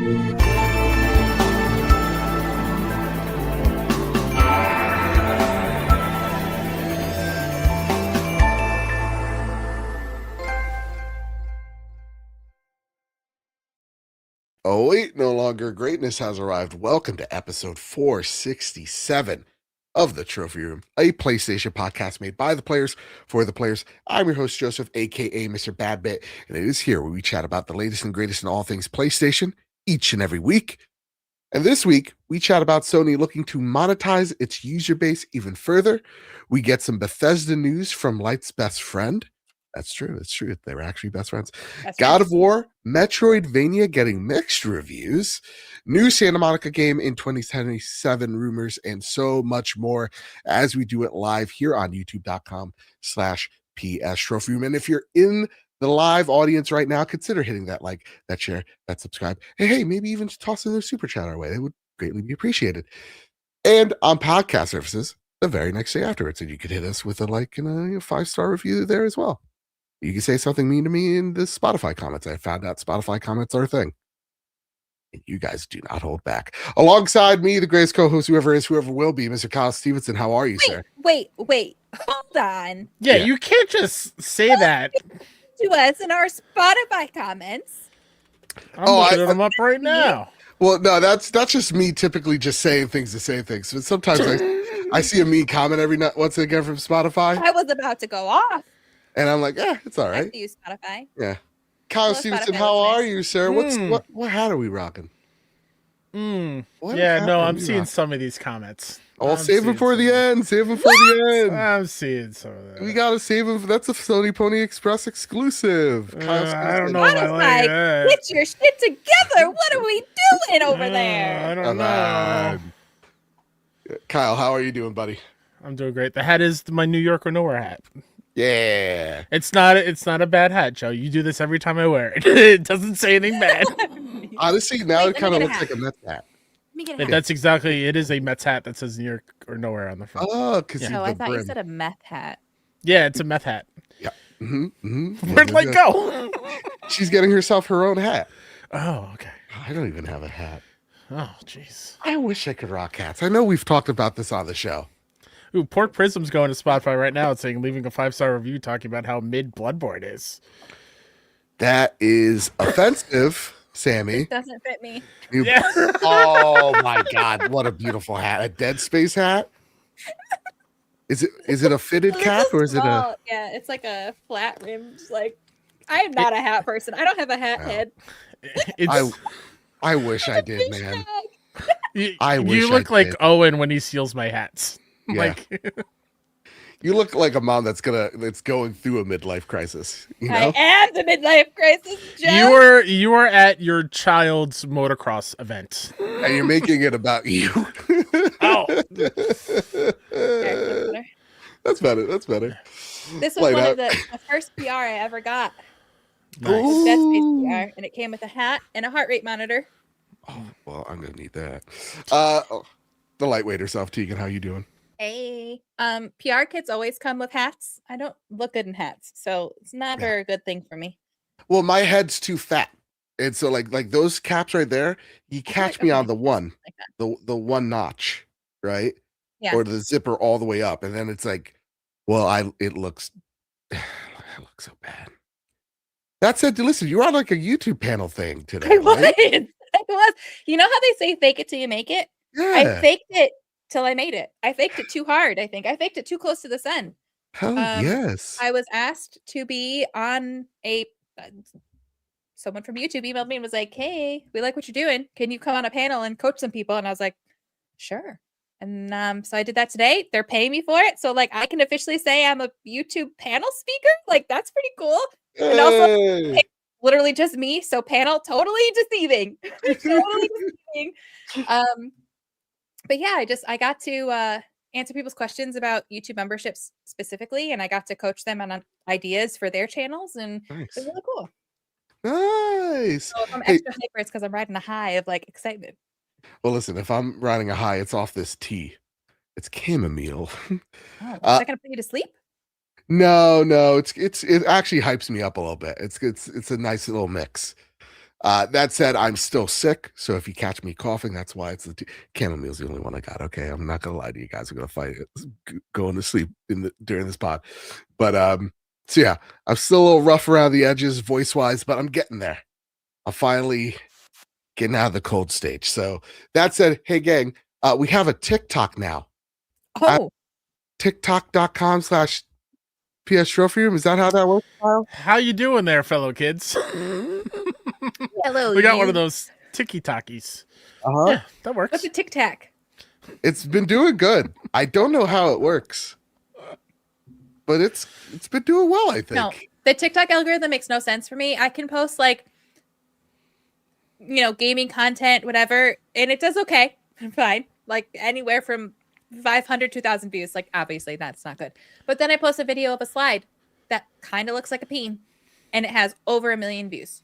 Oh wait, no longer greatness has arrived. Welcome to episode 467 of the Trophy Room, a PlayStation podcast made by the players for the players. I'm your host, Joseph, aka Mr. Badbit, and it is here where we chat about the latest and greatest in all things PlayStation each and every week. And this week, we chat about Sony looking to monetize its user base even further. We get some Bethesda news from Light's best friend. That's true. It's true. They were actually best friends. God of War, Metroidvania getting mixed reviews, new Santa Monica game in 2077 rumors, and so much more as we do it live here on youtube.com/PS Trophy Room. And if you're in the live audience right now, consider hitting that like, that share, that subscribe. Hey, maybe even just toss in their super chat our way. They would greatly be appreciated. And on podcast services, the very next day afterwards, and you could hit us with a like and a 5-star review there as well. You can say something mean to me in the Spotify comments. I found out Spotify comments are a thing. And you guys do not hold back. Alongside me, the greatest co-host, whoever is, whoever will be, Mr. Kyle Stevenson. How are you, sir? Wait. Hold on. Yeah, you can't just say that. To us in our Spotify comments. I'm looking them up right now. Well, no, that's just me typically just saying things to say things. But sometimes I see a mean comment every night once again from Spotify. I was about to go off. And I'm like, it's all right. I use Spotify. Yeah. Kyle Stevenson, how are you, sir? What hat are we rocking? I'm seeing some of these comments. Oh, save them for the end. Save them for the end. I'm seeing some of that. We gotta save them. That's a Sony Pony Express exclusive. I don't know. Get your shit together. What are we doing over there? I don't know. Kyle, how are you doing, buddy? I'm doing great. The hat is my New York or Nowhere hat. Yeah. It's not a bad hat, Joe. You do this every time I wear it. It doesn't say anything bad. Honestly, now it kind of looks like a Mets hat. That's exactly. It is a Mets hat that says New York or Nowhere on the front. Oh, because I thought you said a meth hat. Yeah, it's a meth hat. Yeah. Mm-hmm. Where'd Light go? She's getting herself her own hat. Oh, okay. I don't even have a hat. Oh, jeez. I wish I could rock hats. I know we've talked about this on the show. Ooh, Pork Prism's going to Spotify right now and saying, leaving a 5-star review talking about how mid Bloodborne is. That is offensive, Sammy. It doesn't fit me. Oh my God! What a beautiful hat! A Dead Space hat. Is it a fitted cap or is it a? Yeah, it's like a flat rimmed. Like, I am not a hat person. I don't have a hat head. I wish I did, man. You look like Owen when he steals my hats. Yeah. Like you look like a mom that's going through a midlife crisis. You know? I am the midlife crisis, Joe. You are at your child's motocross event, and you're making it about you. Oh, that's better. That's better. This was one of the first PR I ever got. Nice. Dead Space PR, and it came with a hat and a heart rate monitor. Oh well, I'm gonna need that. The lightweight herself, Tegan. How you doing? Hey, PR kits always come with hats. I don't look good in hats, so it's never a good thing for me. Well, my head's too fat, and so like those caps right there, you catch me on the one, the one notch, right? Yeah. Or the zipper all the way up, and then it's like, well, it looks so bad. That said, listen, you're on like a YouTube panel thing today. I was. Right? I was. You know how they say fake it till you make it? Yeah. I faked it till I made it. I faked it too hard, I think. I faked it too close to the sun. Hell yes. I was asked to be on someone from YouTube emailed me and was like, hey, we like what you're doing. Can you come on a panel and coach some people? And I was like, sure. And so I did that today. They're paying me for it. So like I can officially say I'm a YouTube panel speaker. Like that's pretty cool. Hey. And also literally just me. So panel totally deceiving. Totally deceiving. But yeah, I got to answer people's questions about YouTube memberships specifically, and I got to coach them on ideas for their channels, and nice. It was really cool. Nice. So if I'm extra hyper, it's because I'm riding a high of like excitement. Well, listen, if I'm riding a high, it's off this tea. It's chamomile. Oh, is that gonna put you to sleep? No, it actually hypes me up a little bit. It's a nice little mix. That said, I'm still sick, so if you catch me coughing, that's why it's chamomile's the only one I got. Okay, I'm not gonna lie to you guys. I'm gonna fight it, going to sleep during this pod, but so yeah, I'm still a little rough around the edges, voice wise, but I'm getting there. I'm finally getting out of the cold stage. So that said, hey gang, we have a TikTok now. Oh, TikTok.com/PS Trophy Room. Is that how that works, Kyle? How you doing there, fellow kids? hello. We got one you. of those tiki-takis. Uh-huh. Yeah, that What's works. a Tic Tac? It's been doing good. I don't know how it works, but it's been doing well, I think. No, the TikTok algorithm makes no sense for me. I can post like, gaming content, whatever, and it does okay. Fine. Like anywhere from 500 to 1,000 views. Like obviously that's not good. But then I post a video of a slide that kind of looks like a peen, and it has over 1 million views.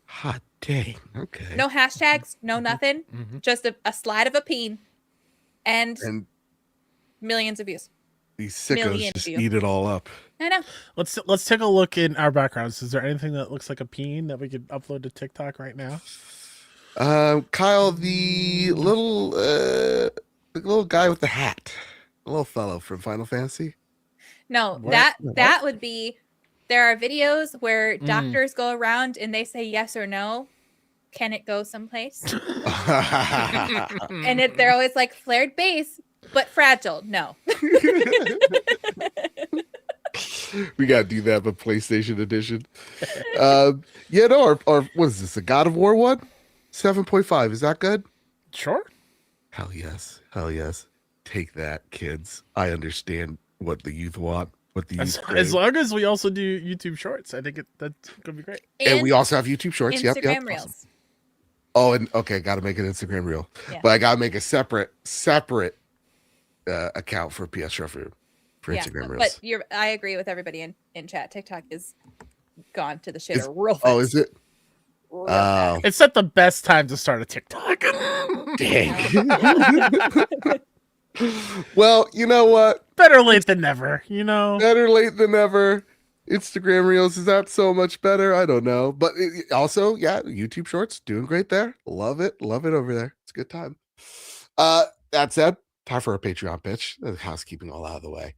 Hot dang. Okay. No hashtags, no nothing. Just a slide of a peen and millions of views. These sickos Million just views. eat it all up. I know. Let's take a look in our backgrounds. Is there anything that looks like a peen that we could upload to TikTok right now? Kyle, the little guy with the hat, the little fellow from Final Fantasy. No, What? that would be. There are videos where doctors go around and they say yes or no. Can it go someplace? And they're always like flared base, but fragile. No. We gotta do that, but PlayStation edition. Yeah, no, or what is this? A God of War one? 7.5. Is that good? Sure. Hell yes. Hell yes. Take that, kids. I understand what the youth want. What the youth As long as we also do YouTube Shorts, I think that's gonna be great. and we also have YouTube Shorts. Instagram Yep. Reels. Awesome. Oh, and okay, got to make an Instagram reel, Yeah. but I got to make a separate account for PS Trophy Room for Instagram Reels. But I agree with everybody in chat. TikTok is gone to the shitter real fast. Oh, is it? Real Oh, It's not the best time to start a TikTok. dang. Well, you know what? Better late than never, Better late than never. Instagram Reels, is that so much better? I don't know. But also, yeah, YouTube Shorts, doing great there. Love it over there. It's a good time. That said, time for a Patreon pitch. The housekeeping all out of the way.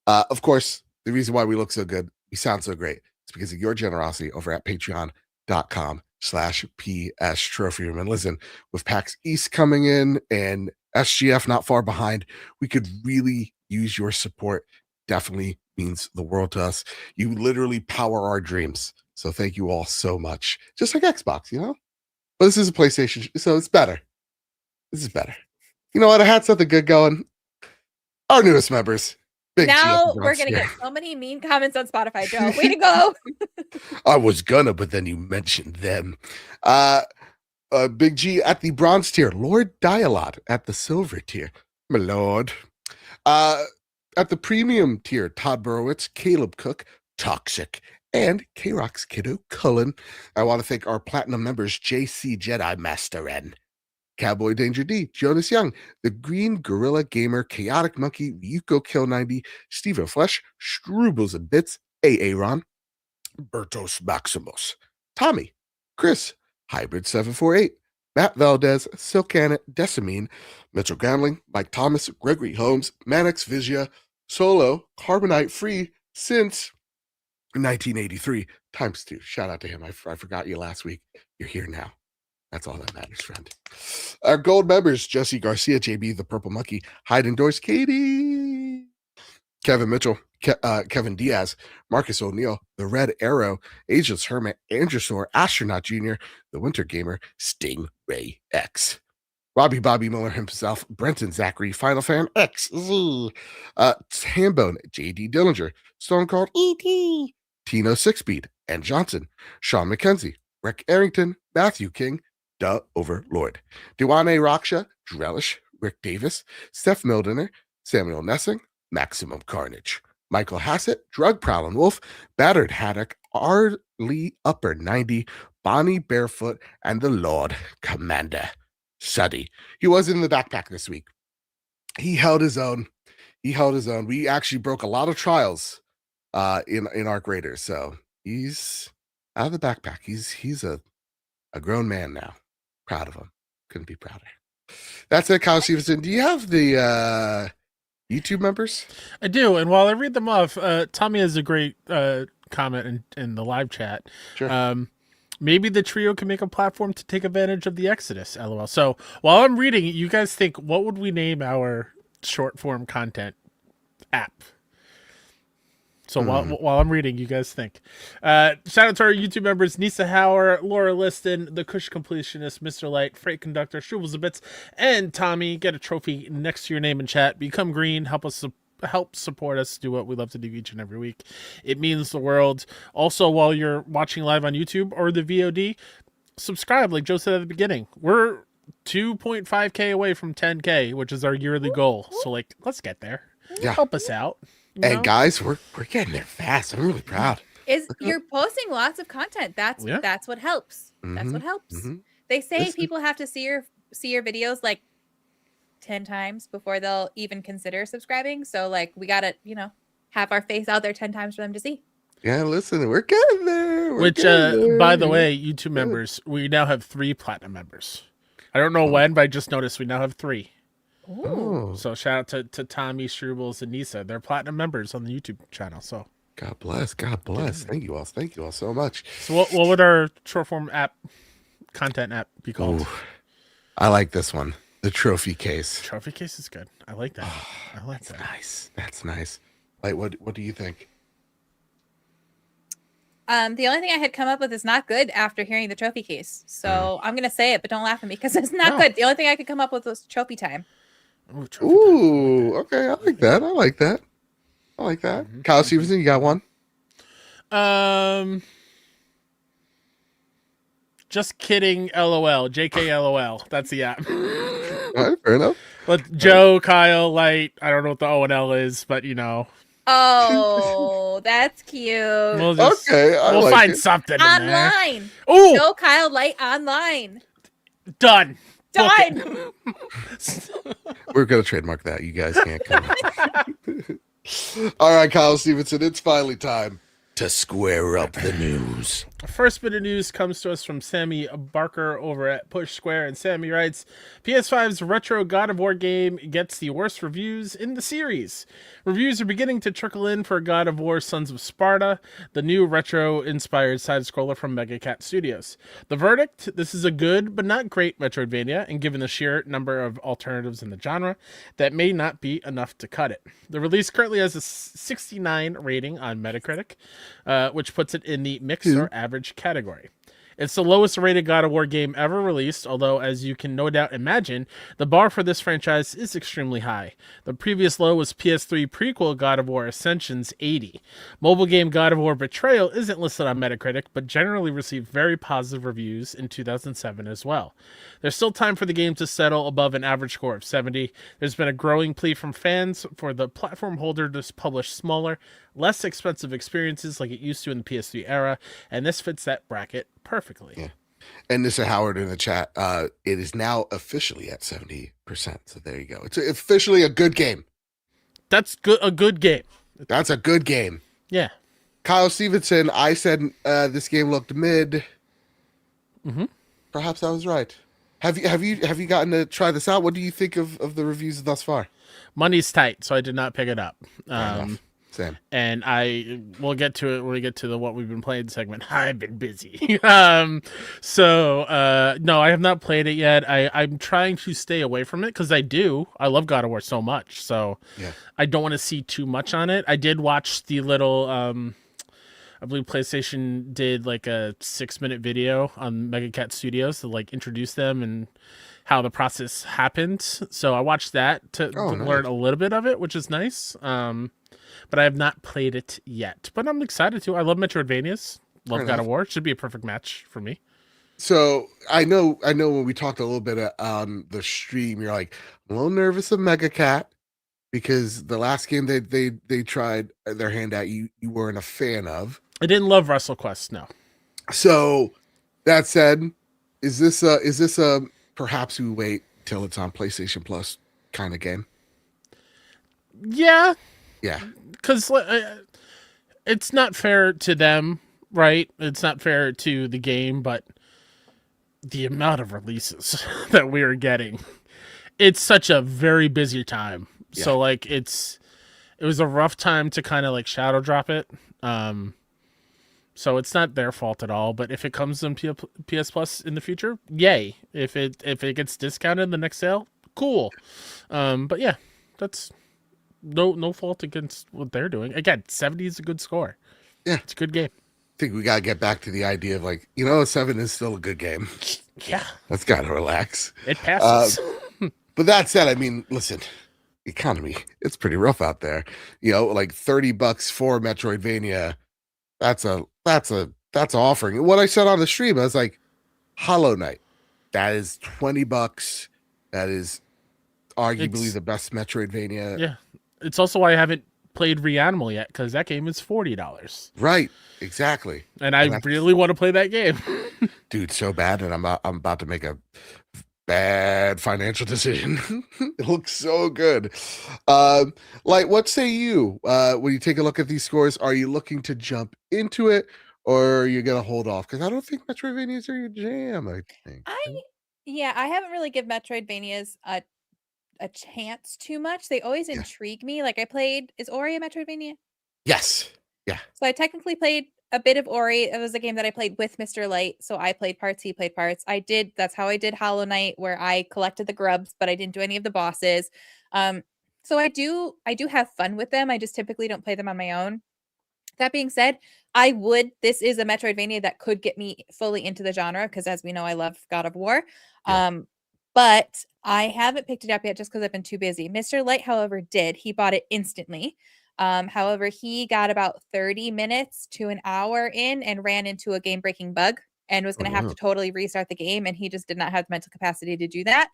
Of course, the reason why we look so good, we sound so great, is because of your generosity over at patreon.com/PS Trophy Room. And listen, with PAX East coming in and SGF not far behind, we could really use your support. Definitely means the world to us. You literally power our dreams. So thank you all so much. Just like Xbox, But this is a PlayStation, so it's better. This is better. You know what? I had something good going. Our newest members. Big now G we're gonna get so many mean comments on Spotify, Joe. Way to go. I was gonna, but then you mentioned them. Big G at the bronze tier, Lord Dialot at the silver tier, my lord. At the premium tier, Todd Burowitz, Caleb Cook, Toxic, and K-Rock's Kiddo Cullen. I want to thank our platinum members, JC Jedi Master N, Cowboy Danger D, Jonas Young, The Green Gorilla Gamer, Chaotic Monkey, Ryuko Kill 90, Steven Flesh, Strubles and Bits, AA Ron, Bertos Maximus, Tommy, Chris, Hybrid 748, Matt Valdez, Silkanet, Decimine, Mitchell Gambling, Mike Thomas, Gregory Holmes, Mannix Visia, Solo, Carbonite Free since 1983 times 2. Shout out to him. I forgot you last week. You're here now. That's all that matters, friend. Our gold members, Jesse Garcia, JB, the Purple Monkey, Hyde Endorse, Katie, Kevin Mitchell, Kevin Diaz, Marcus O'Neill, The Red Arrow, Ageless Hermit, Androsaur, Astronaut Jr., The Winter Gamer, Stingray X, Robbie Bobby Miller himself, Brenton Zachary, Final Fan XZ, Hambone, JD Dillinger, Stone Cold ET, Tino Sixspeed, and Johnson, Sean McKenzie, Rick Arrington, Matthew King, Duh Overlord, Duane Raksha, Drellish, Rick Davis, Steph Mildiner, Samuel Nessing, Maximum Carnage, Michael Hassett, Drug Prowling Wolf, Battered Haddock, Arlie Upper 90, Bonnie Barefoot, and the Lord Commander, Suddy. He was in the backpack this week. He held his own. We actually broke a lot of trials in our graders. So he's out of the backpack. He's a A grown man now. Proud of him. Couldn't be prouder. That's it, Kyle Stevenson. Do you have the YouTube members? I do, and while I read them off, Tommy has a great comment in the live chat. Sure. Maybe the trio can make a platform to take advantage of the Exodus, LOL. So while I'm reading it, you guys think, what would we name our short form content app? So while I'm reading, you guys think. Shout out to our YouTube members, Nisa Hauer, Laura Liston, The Kush Completionist, Mr. Light, Freight Conductor, Shrivels a Bits, and Tommy. Get a trophy next to your name in chat. Become green. Help support us do what we love to do each and every week. It means the world. Also, while you're watching live on YouTube or the VOD, subscribe, like Joe said at the beginning. We're 2.5K away from 10K, which is our yearly goal. So, like, let's get there. Yeah. Help us out. And guys, we're getting there fast. I'm really proud. You're posting lots of content. That's what helps. That's what helps. They say people have to see your videos like 10 times before they'll even consider subscribing. So like we gotta, have our face out there 10 times for them to see. Yeah, listen, we're getting there. By the way, YouTube members, we now have 3 platinum members. I don't know when, but I just noticed we now have 3. Oh. So shout out to Tommy, Strubles, and Nisa. They're platinum members on the YouTube channel. So God bless. Thank you all so much. So what would our short form content app be called? Ooh, I like this one. The trophy case. Trophy case is good. I like that. That's nice. Like, what do you think? The only thing I had come up with is not good after hearing the trophy case. So I'm gonna say it, but don't laugh at me because it's not good. The only thing I could come up with was trophy time. Ooh, okay. I like that. Kyle Stevenson, you got one? Just kidding. LOL. JK LOL. That's the app. All right, fair enough. But Joe, Kyle, Light. I don't know what the O and L is, but Oh, that's cute. We'll find something online. Oh, Joe, Kyle, Light online. Done. We're gonna trademark that. You guys can't come. All right, Kyle Stevenson, it's finally time to square up the news. First bit of news comes to us from Sammy Barker over at Push Square, and Sammy writes, PS5's retro God of War game gets the worst reviews in the series. Reviews are beginning to trickle in for God of War Sons of Sparta, the new retro-inspired side-scroller from Mega Cat Studios. The verdict? This is a good but not great Metroidvania, and given the sheer number of alternatives in the genre, that may not be enough to cut it. The release currently has a 69 rating on Metacritic, which puts it in the mixed or average category. It's the lowest rated God of War game ever released, although, as you can no doubt imagine, the bar for this franchise is extremely high. The previous low was PS3 prequel God of War Ascension's 80. Mobile game God of War Betrayal isn't listed on Metacritic, but generally received very positive reviews in 2007 as well. There's still time for the game to settle above an average score of 70. There's been a growing plea from fans for the platform holder to publish smaller, less expensive experiences like it used to in the PS3 era, and this fits that bracket perfectly. Yeah. And Mr. Howard in the chat, it is now officially at 70%. So there you go. It's officially a good game. That's good. A good game. That's a good game. Yeah. Kyle Stevenson, I said this game looked mid. Perhaps I was right. Have you gotten to try this out? What do you think of the reviews thus far? Money's tight, so I did not pick it up. Same. And we'll get to it when we get to the what we've been playing segment. I've been busy. No, I have not played it yet. I'm trying to stay away from it because I love God of War so much. So yeah. I don't want to see too much on it. I did watch the little I believe PlayStation did like a 6-minute video on Mega Cat Studios to like introduce them and how the process happened. So I watched that to learn a little bit of it, which is nice. But I have not played it yet. But I'm excited to. I love Metroidvanias. Love God of War. Should be a perfect match for me. So I know when we talked a little bit on the stream, you're like a little nervous of Mega Cat because the last game they tried their hand at you weren't a fan of. I didn't love WrestleQuest, no. So that said, is this a perhaps we wait till it's on PlayStation Plus kind of game? Yeah. Yeah. Because it's not fair to them, right? It's not fair to the game, but the amount of releases that we are getting. It's such a very busy time. Yeah. So like it was a rough time to kind of like shadow drop it. So it's not their fault at all, but if it comes on PS Plus in the future, yay. If it gets discounted in the next sale, cool. But yeah, that's no fault against what they're doing. Again, 70 is a good score. Yeah. It's a good game. I think we got to get back to the idea of like, you know, 7 is still a good game. Yeah. Let's got to relax. It passes. But that said, I mean, listen, economy, it's pretty rough out there. You know, like $30 for Metroidvania. That's offering. What I said on the stream, I was like, Hollow Knight. That is $20. That is arguably the best Metroidvania. Yeah. It's also why I haven't played Reanimal yet, because that game is $40. Right. Exactly. And I really want to play that game. Dude, so bad, and I'm about to make a bad financial decision. It looks so good. Like, what say you? When you take a look at these scores, are you looking to jump into it, or are you gonna hold off? Because I don't think Metroidvanias are your jam. I think. I haven't really give Metroidvanias a chance too much. They always intrigue me. Like I played, is Ori a Metroidvania? Yes. Yeah. So I technically played a bit of Ori. It was a game that I played with Mr. Light. So I played parts, he played parts. That's how I did Hollow Knight, where I collected the grubs, but I didn't do any of the bosses. So I do have fun with them. I just typically don't play them on my own. That being said, this is a Metroidvania that could get me fully into the genre, because as we know, I love God of War. Yeah. But I haven't picked it up yet just because I've been too busy. Mr. Light, however, did. He bought it instantly. However, he got about 30 minutes to an hour in and ran into a game-breaking bug and was going to have to totally restart the game, and he just did not have the mental capacity to do that.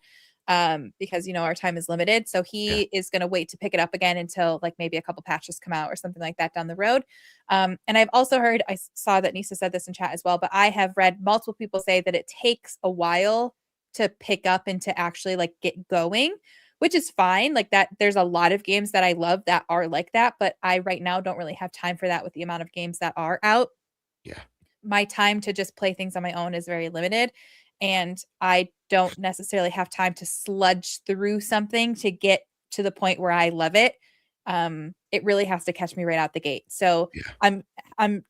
Because our time is limited. So he is going to wait to pick it up again until like maybe a couple patches come out or something like that down the road. And I've also heard, I saw that Nisa said this in chat as well, but I have read multiple people say that it takes a while to pick up and to actually like get going, which is fine. Like that, there's a lot of games that I love that are like that, but I right now don't really have time for that with the amount of games that are out. Yeah. My time to just play things on my own is very limited. And I don't necessarily have time to sludge through something to get to the point where I love it. It really has to catch me right out the gate. So I'm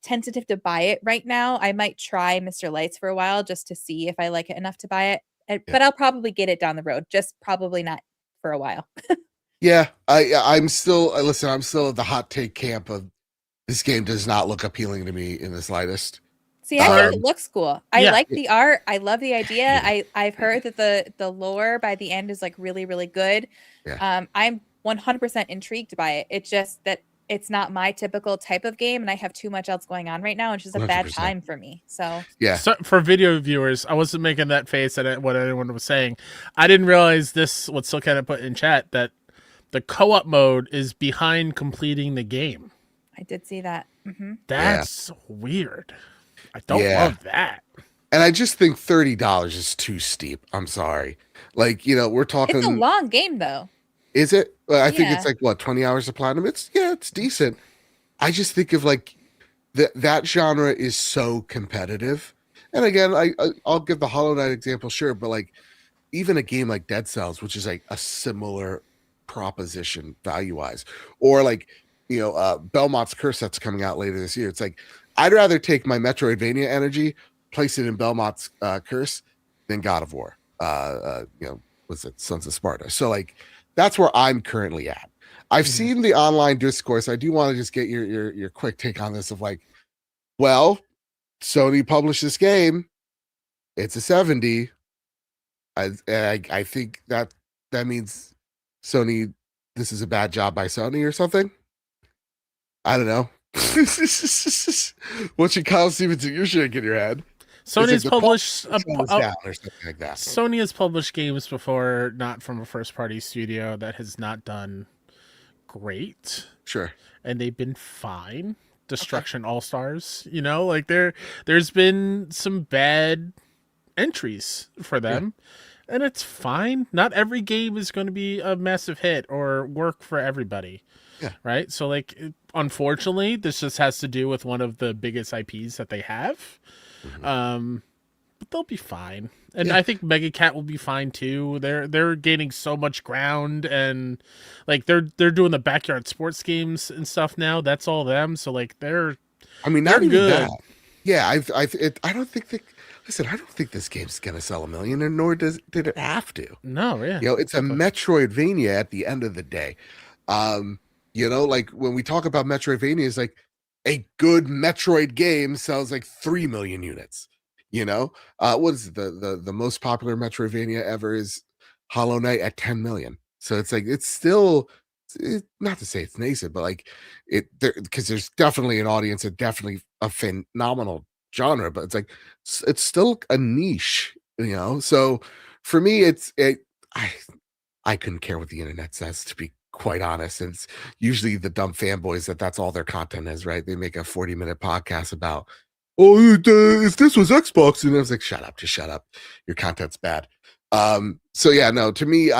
tentative to buy it right now. I might try Mr. Lights for a while just to see if I like it enough to buy it. But I'll probably get it down the road, just probably not for a while. Yeah, I'm still I'm still at the hot take camp of this game does not look appealing to me in the slightest. See, I think it looks cool. I like the art. I love the idea. I've heard that the lore by the end is like really, really good. Yeah. I'm 100% intrigued by it. It's just that it's not my typical type of game, and I have too much else going on right now. It's just a 100%. bad time for me. So yeah. So for video viewers, I wasn't making that face at what anyone was saying. I didn't realize this. What still kind of put in chat that the co-op mode is behind completing the game. I did see that. Mm-hmm. That's weird. I don't love that. And I just think $30 is too steep. I'm sorry. Like, we're talking. It's a long game, though. Is it? Well, I think it's like, what, 20 hours of platinum? It's decent. I just think of like that genre is so competitive. And again, I'll give the Hollow Knight example, sure. But like even a game like Dead Cells, which is like a similar proposition value-wise, or like, Belmont's Curse that's coming out later this year. It's like, I'd rather take my Metroidvania energy, place it in Belmont's Curse than God of War. Was it Sons of Sparta? So like, that's where I'm currently at. I've seen the online discourse. I do want to just get your quick take on this of like, well, Sony published this game. It's a 70. I think that means Sony, this is a bad job by Sony or something. I don't know. What should Kyle Stevenson, you're shaking your head. Sony has published or something like that. Sony has published games before, not from a first party studio, that has not done great. Sure. And they've been fine. Destruction All Stars, like there's been some bad entries for them. Yeah. And it's fine. Not every game is going to be a massive hit or work for everybody. Yeah. Right. So like, unfortunately, this just has to do with one of the biggest IPs that they have. Mm-hmm. But they'll be fine. And Yeah. I think Mega Cat will be fine too. They're gaining so much ground, and like they're doing the backyard sports games and stuff now. That's all them. So like they're I mean, not they're even that. good. Yeah, I don't think that. Listen, I don't think this game's gonna sell 1 million, and nor did it have to. No, yeah. You know, it's Exactly. a Metroidvania at the end of the day. You know, like when we talk about Metroidvania, it's like a good Metroid game sells like 3 million units. You know, what is it? The most popular Metroidvania ever is Hollow Knight at 10 million. So it's like it's still not to say it's nascent, but like it there because there's definitely an audience and definitely a phenomenal genre, but it's like it's still a niche, you know. So for me, I couldn't care what the internet says, to be quite honest. And it's usually the dumb fanboys that's all their content is, right? They make a 40-minute podcast about, oh, if this was Xbox, and I was like, shut up, just shut up. Your content's bad. So yeah, no, to me,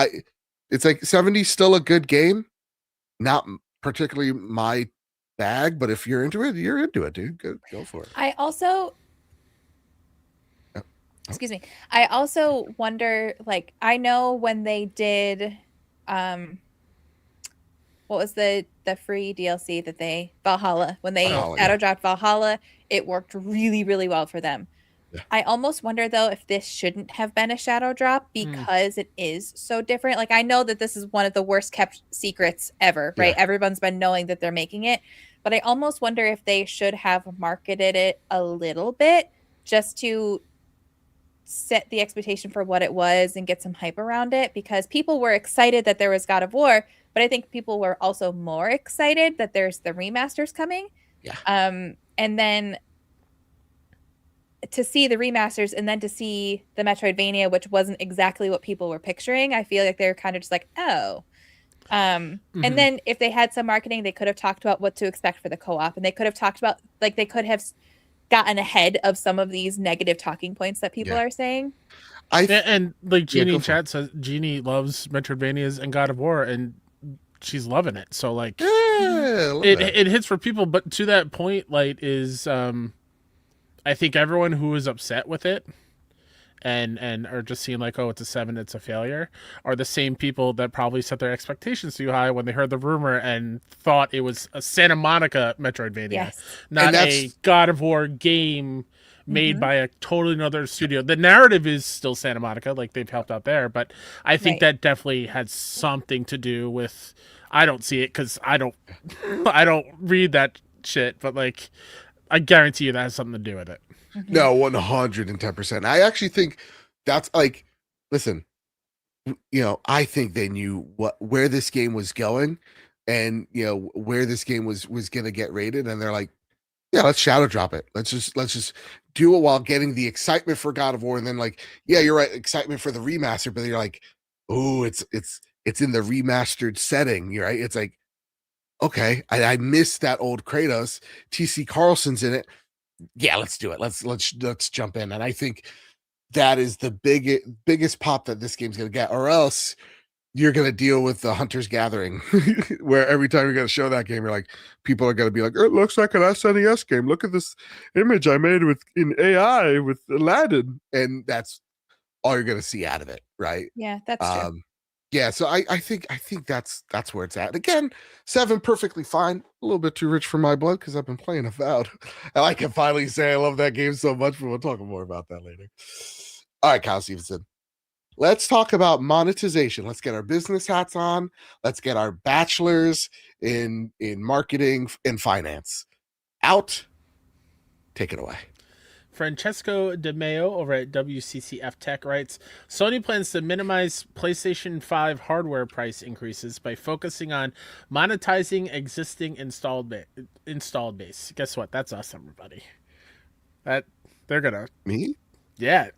it's like 70 still a good game, not particularly my bag, but if you're into it, you're into it, dude. Go for it. I also, Yep. excuse me. I also wonder, like, I know when they did, what was the free DLC that they Valhalla when they Valhalla, shadow yeah. dropped Valhalla, it worked really, really well for them. Yeah. I almost wonder though if this shouldn't have been a shadow drop because it is so different. Like I know that this is one of the worst kept secrets ever, right? Yeah. Everyone's been knowing that they're making it, but I almost wonder if they should have marketed it a little bit just to set the expectation for what it was and get some hype around it, because people were excited that there was God of War, but I think people were also more excited that there's the remasters coming. Yeah. And then to see the remasters and then to see the Metroidvania, which wasn't exactly what people were picturing, I feel like they were kind of just like, oh. And then if they had some marketing, they could have talked about what to expect for the co-op, and they could have talked about, like, they could have gotten ahead of some of these negative talking points that people are saying. And like Jeannie in go for chat says, Jeannie loves Metroidvanias and God of War, and she's loving it. So like, Yeah, I love that. it hits for people. But to that point, like, is I think everyone who is upset with it and are just seeing like, oh, it's a 7, it's a failure, are the same people that probably set their expectations too high when they heard the rumor and thought it was a Santa Monica Metroidvania, Yes. not a God of War game made by a totally another studio. The narrative is still Santa Monica, like they've helped out there, but I think that definitely had something to do with. I don't see it because I don't read that shit, but like I guarantee you that has something to do with it. No, 110%. I actually think that's like, listen, you know, I think they knew where this game was going, and you know where this game was gonna get rated, and they're like, yeah, let's shadow drop it. Let's just do it while getting the excitement for God of War, and then like, yeah, you're right, excitement for the remaster, but you're like, oh, it's in the remastered setting, you're right. It's like, okay, I missed that old Kratos. TC Carlson's in it. Yeah, let's do it. Let's jump in. And I think that is the biggest pop that this game's gonna get, or else you're gonna deal with the Hunter's Gathering, where every time you're gonna show that game, you're like, people are gonna be like, it looks like an SNES game. Look at this image I made in AI with Aladdin, and that's all you're gonna see out of it, right? Yeah, that's true. Yeah, so I think that's where it's at. Again, 7 perfectly fine. A little bit too rich for my blood because I've been playing Avowed. And I can finally say I love that game so much, but we'll talk more about that later. All right, Kyle Stevenson. Let's talk about monetization. Let's get our business hats on. Let's get our bachelors in marketing and finance out. Take it away. Francesco De Meo over at WCCF Tech writes, Sony plans to minimize PlayStation 5 hardware price increases by focusing on monetizing existing installed base. Guess what? That's us, everybody. That they're gonna Me? Yeah.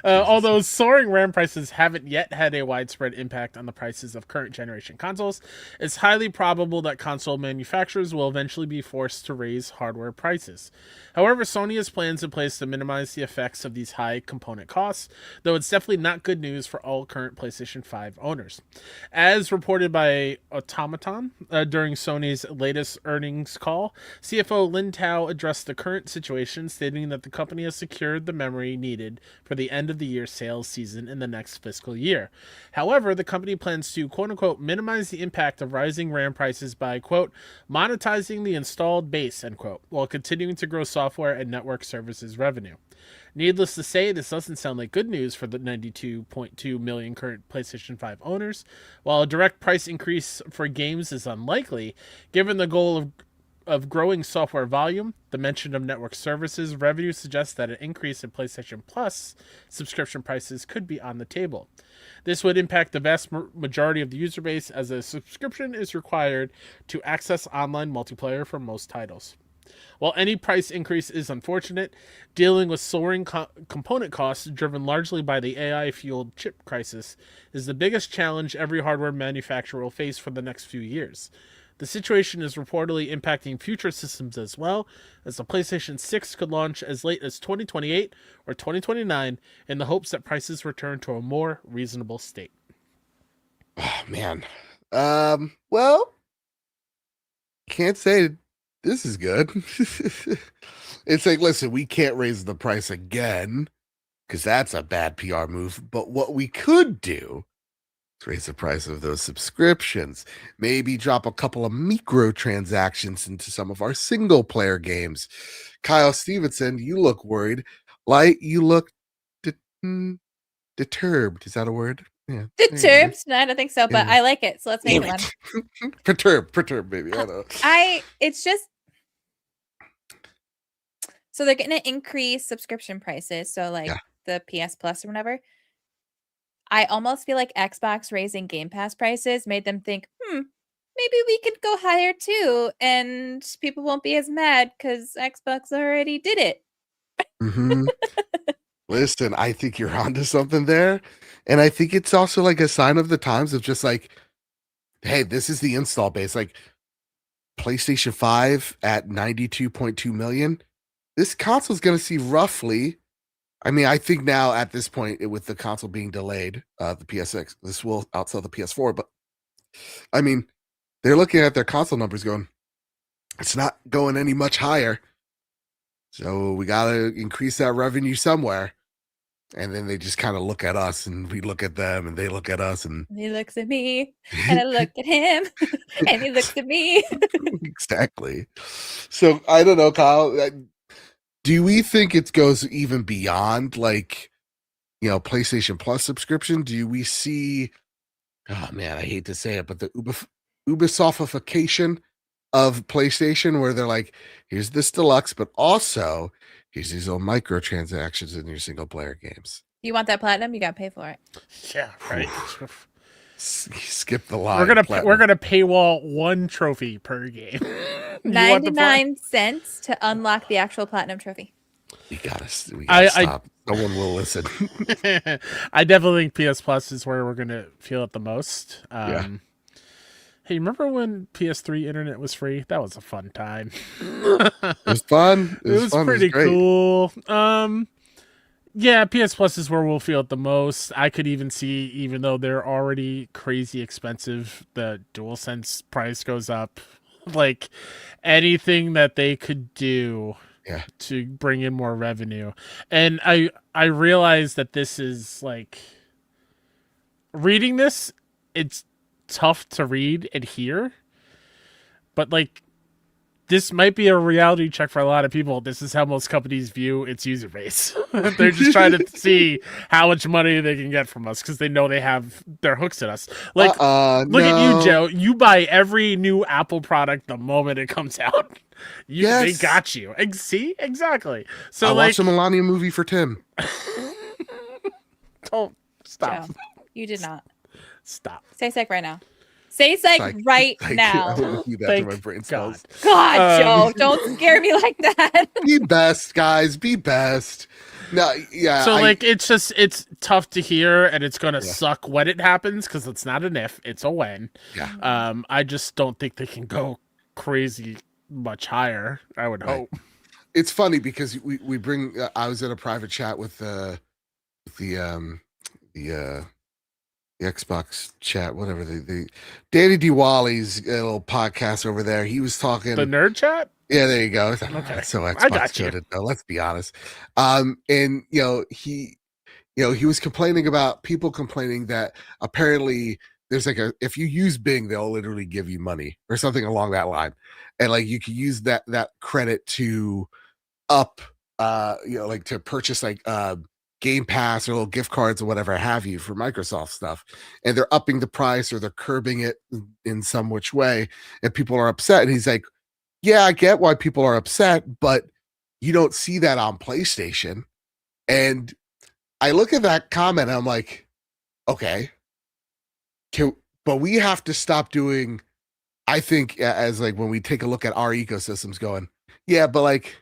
Although soaring RAM prices haven't yet had a widespread impact on the prices of current generation consoles, it's highly probable that console manufacturers will eventually be forced to raise hardware prices. However, Sony has plans in place to minimize the effects of these high component costs, though it's definitely not good news for all current PlayStation 5 owners. As reported by Automaton during Sony's latest earnings call, CFO Lin Tao addressed the current situation, stating that the company has secured the memory needed for the end of the year sales season in the next fiscal year. However, the company plans to, quote unquote, minimize the impact of rising RAM prices by, quote, monetizing the installed base, end quote, while continuing to grow software and network services revenue. Needless to say, this doesn't sound like good news for the 92.2 million current PlayStation 5 owners. While a direct price increase for games is unlikely, given the goal of growing software volume, the mention of network services revenue suggests that an increase in PlayStation Plus subscription prices could be on the table. This would impact the vast majority of the user base, as a subscription is required to access online multiplayer for most titles. While any price increase is unfortunate, dealing with soaring component costs driven largely by the AI-fueled chip crisis is the biggest challenge every hardware manufacturer will face for the next few years. The situation is reportedly impacting future systems as well, as the PlayStation 6 could launch as late as 2028 or 2029 in the hopes that prices return to a more reasonable state. Oh, man. Well, can't say this is good. It's like, listen, we can't raise the price again because that's a bad PR move. But what we could do is raise the price of those subscriptions, maybe drop a couple of microtransactions into some of our single player games. Kyle Stevenson, you look worried. Like you look deterred. Is that a word? Yeah. Disturbed? No, I don't think so, but Yeah. I like it. So let's make Damn it one. it. Perturb, baby. I know. It's just, so they're going to increase subscription prices. So like the PS Plus or whatever. I almost feel like Xbox raising Game Pass prices made them think, maybe we could go higher too, and people won't be as mad because Xbox already did it. Mm-hmm. Listen, I think you're onto something there. And I think it's also like a sign of the times of just like, hey, this is the install base. Like PlayStation 5 at 92.2 million. This console is going to see roughly, I mean, I think now at this point, with the console being delayed, the PS6, this will outsell the PS4. But I mean, they're looking at their console numbers going, it's not going any much higher. So we got to increase that revenue somewhere. And then they just kind of look at us and we look at them and they look at us and he looks at me and I look at him and he looks at me. Exactly. So I don't know, Kyle. Do we think it goes even beyond like, PlayStation Plus subscription? Do we see, oh man, I hate to say it, but the Ubisoftification of PlayStation where they're like, here's this deluxe, but also here's these little microtransactions in your single player games. You want that platinum? You got to pay for it. Yeah, right. Skip the line. We're gonna paywall one trophy per game. 99 cents to unlock the actual platinum trophy. We gotta stop. No one will listen. I definitely think PS Plus is where we're gonna feel it the most. Hey, remember when PS3 internet was free? That was a fun time. It was fun. It was pretty cool. Yeah, PS Plus is where we'll feel it the most. I could even see, even though they're already crazy expensive, the DualSense price goes up. Like anything that they could do to bring in more revenue. And I realize that this is like reading this, it's tough to read and hear, but like this might be a reality check for a lot of people. This is how most companies view its user base. They're just trying to see how much money they can get from us because they know they have their hooks at us. Like, look at you, Joe. You buy every new Apple product the moment it comes out. They got you. See, exactly. So I watched a Melania movie for Tim. Don't stop. Joe, you did not. Stop. Stay sick right now. Say psych Psych. right Psych. now. I want to see that Thank my brain God. cells. God, Joe, don't scare me like that. Be best, guys. Be best. No, yeah. So like it's tough to hear, and it's gonna Yeah. suck when it happens because it's not an if, it's a when. Yeah. I just don't think they can go crazy much higher. I would Right. hope. It's funny because we bring. I was in a private chat with the Xbox chat, whatever the Danny DeWally's little podcast over there. He was talking. The nerd chat. Yeah, there you go. Okay. So I Xbox got you. coded though. Let's be honest. And he was complaining about people complaining that apparently there's like if you use Bing, they'll literally give you money or something along that line, and like you can use that credit to up, like to purchase like Game Pass or little gift cards or whatever have you for Microsoft stuff, and they're upping the price or they're curbing it in some which way, and people are upset. And he's like, yeah, I get why people are upset, but you don't see that on PlayStation. And I look at that comment, and I'm like, okay, but we have to stop doing, I think, as like when we take a look at our ecosystems going, yeah, but like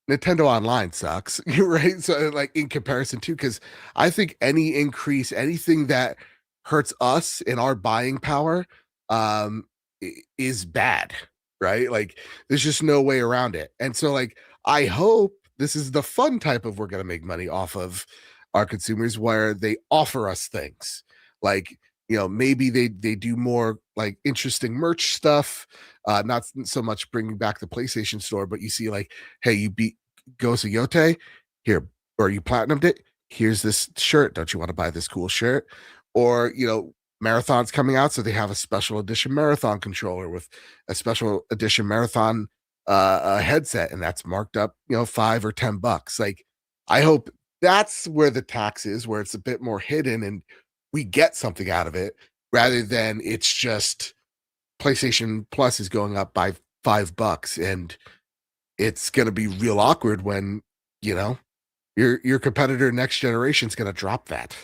Nintendo Online sucks, right? So like in comparison to, because I think any increase, anything that hurts us in our buying power is bad, right? Like there's just no way around it. And so like I hope this is the fun type of we're going to make money off of our consumers where they offer us things like, maybe they do more like interesting merch stuff, not so much bringing back the PlayStation Store, but you see like, hey, you beat Ghost of Yote here, or you platinumed it, here's this shirt, don't you want to buy this cool shirt? Or Marathon's coming out, so they have a special edition Marathon controller with a special edition Marathon headset, and that's marked up $5 or $10. Like I hope that's where the tax is, where it's a bit more hidden and we get something out of it rather than it's just PlayStation Plus is going up by $5, and it's going to be real awkward when your competitor next generation is going to drop that.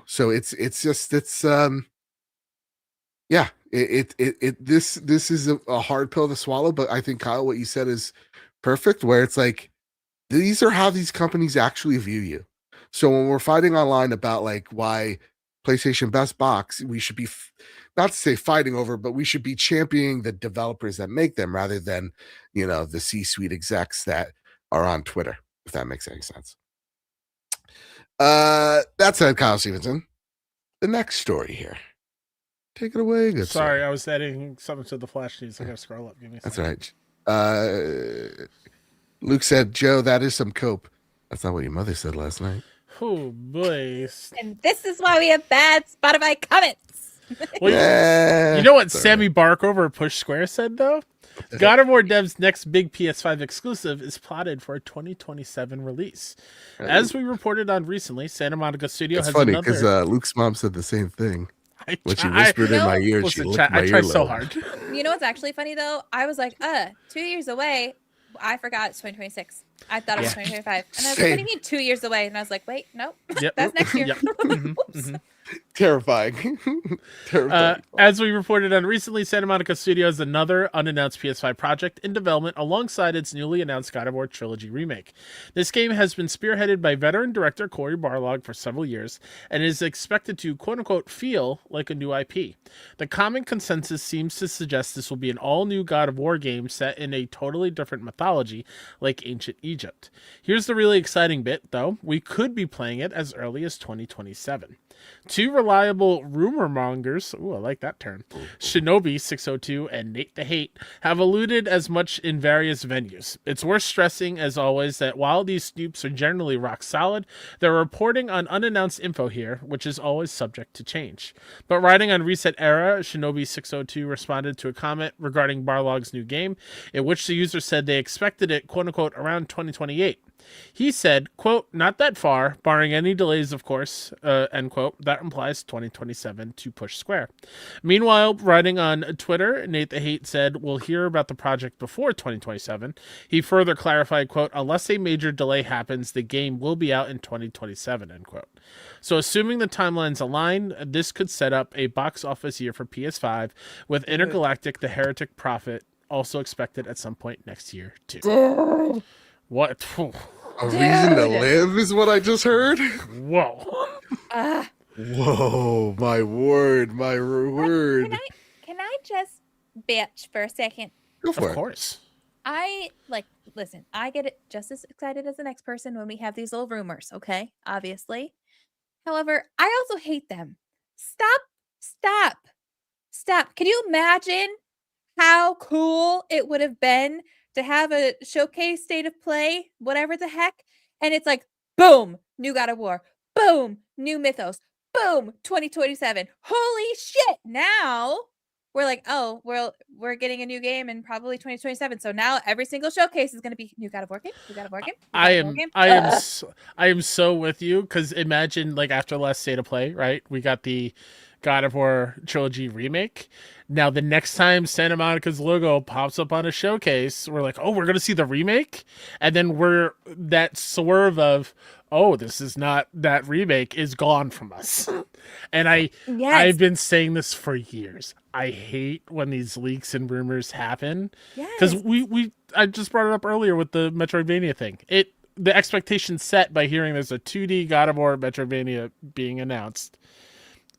So it's yeah, this is a hard pill to swallow, but I think, Kyle, what you said is perfect, where it's like these are how these companies actually view you. So when we're fighting online about like why PlayStation best box, we should be not to say fighting over, but we should be championing the developers that make them rather than the C-suite execs that are on Twitter, if that makes any sense. That said, Kyle Stevenson, the next story here. Take it away. Good. Sorry, I was adding something to the flash news. I gotta scroll up. Give me a second. That's right. Luke said, Joe, that is some cope. That's not what your mother said last night. Oh boy. And this is why we have bad Spotify comments. Well, you know what Sammy Bark over at Push Square said though? God of War dev's next big PS5 exclusive is plotted for a 2027 release. As we reported on recently, Santa Monica Studio has funny another... because Luke's mom said the same thing. When she whispered in my ear, listen, she licked my I tried so earlobe. hard. You know what's actually funny though? I was like, 2 years away. I forgot it's 2026. I thought it was 2025. And I was like, what do you mean 2 years away? And I was like, wait, nope. Yep. That's next year. Yep. Whoops. Terrifying. Terrifying. As we reported on recently, Santa Monica Studio has another unannounced PS5 project in development alongside its newly announced God of War Trilogy remake. This game has been spearheaded by veteran director Cory Barlog for several years and is expected to quote-unquote feel like a new IP. The common consensus seems to suggest this will be an all-new God of War game set in a totally different mythology like ancient Egypt. Here's the really exciting bit, though. We could be playing it as early as 2027. Two reliable rumor mongers, ooh, I like that term, Shinobi602 and Nate the Hate, have alluded as much in various venues. It's worth stressing, as always, that while these snoops are generally rock solid, they're reporting on unannounced info here, which is always subject to change. But writing on Reset Era, Shinobi602 responded to a comment regarding Barlog's new game, in which the user said they expected it, quote-unquote, around 2028. He said, quote, "Not that far, barring any delays, of course," end quote. That implies 2027 to Push Square. Meanwhile, writing on Twitter, Nate the Hate said, "We'll hear about the project before 2027. He further clarified, quote, "Unless a major delay happens, the game will be out in 2027, end quote. So assuming the timelines align, this could set up a box office year for PS5 with Intergalactic: The Heretic Prophet also expected at some point next year, too. Dude. What? A reason to Dude. live is what I just heard. Whoa. Whoa, my word, my word. Can I just bitch for a second? Go Of for it. course. Listen, I get it just as excited as the next person when we have these little rumors, okay? Obviously. However, I also hate them. Stop. Can you imagine how cool it would have been to have a showcase state of play, whatever the heck? And it's like, boom, new God of War. Boom, new Mythos. Boom, 2027. Holy shit. Now we're like, oh, we're getting a new game in probably 2027. So now every single showcase is going to be new God of War game, new God of War game. I am so with you, because imagine, like, after the last state of play, right? We got the God of War trilogy remake. Now the next time Santa Monica's logo pops up on a showcase, we're like, oh, we're gonna see the remake, and then we're that swerve of, oh, this is not that remake is gone from us. And I've been saying this for years. I hate when these leaks and rumors happen, because I just brought it up earlier with the Metroidvania thing. The expectation set by hearing there's a 2D God of War Metroidvania being announced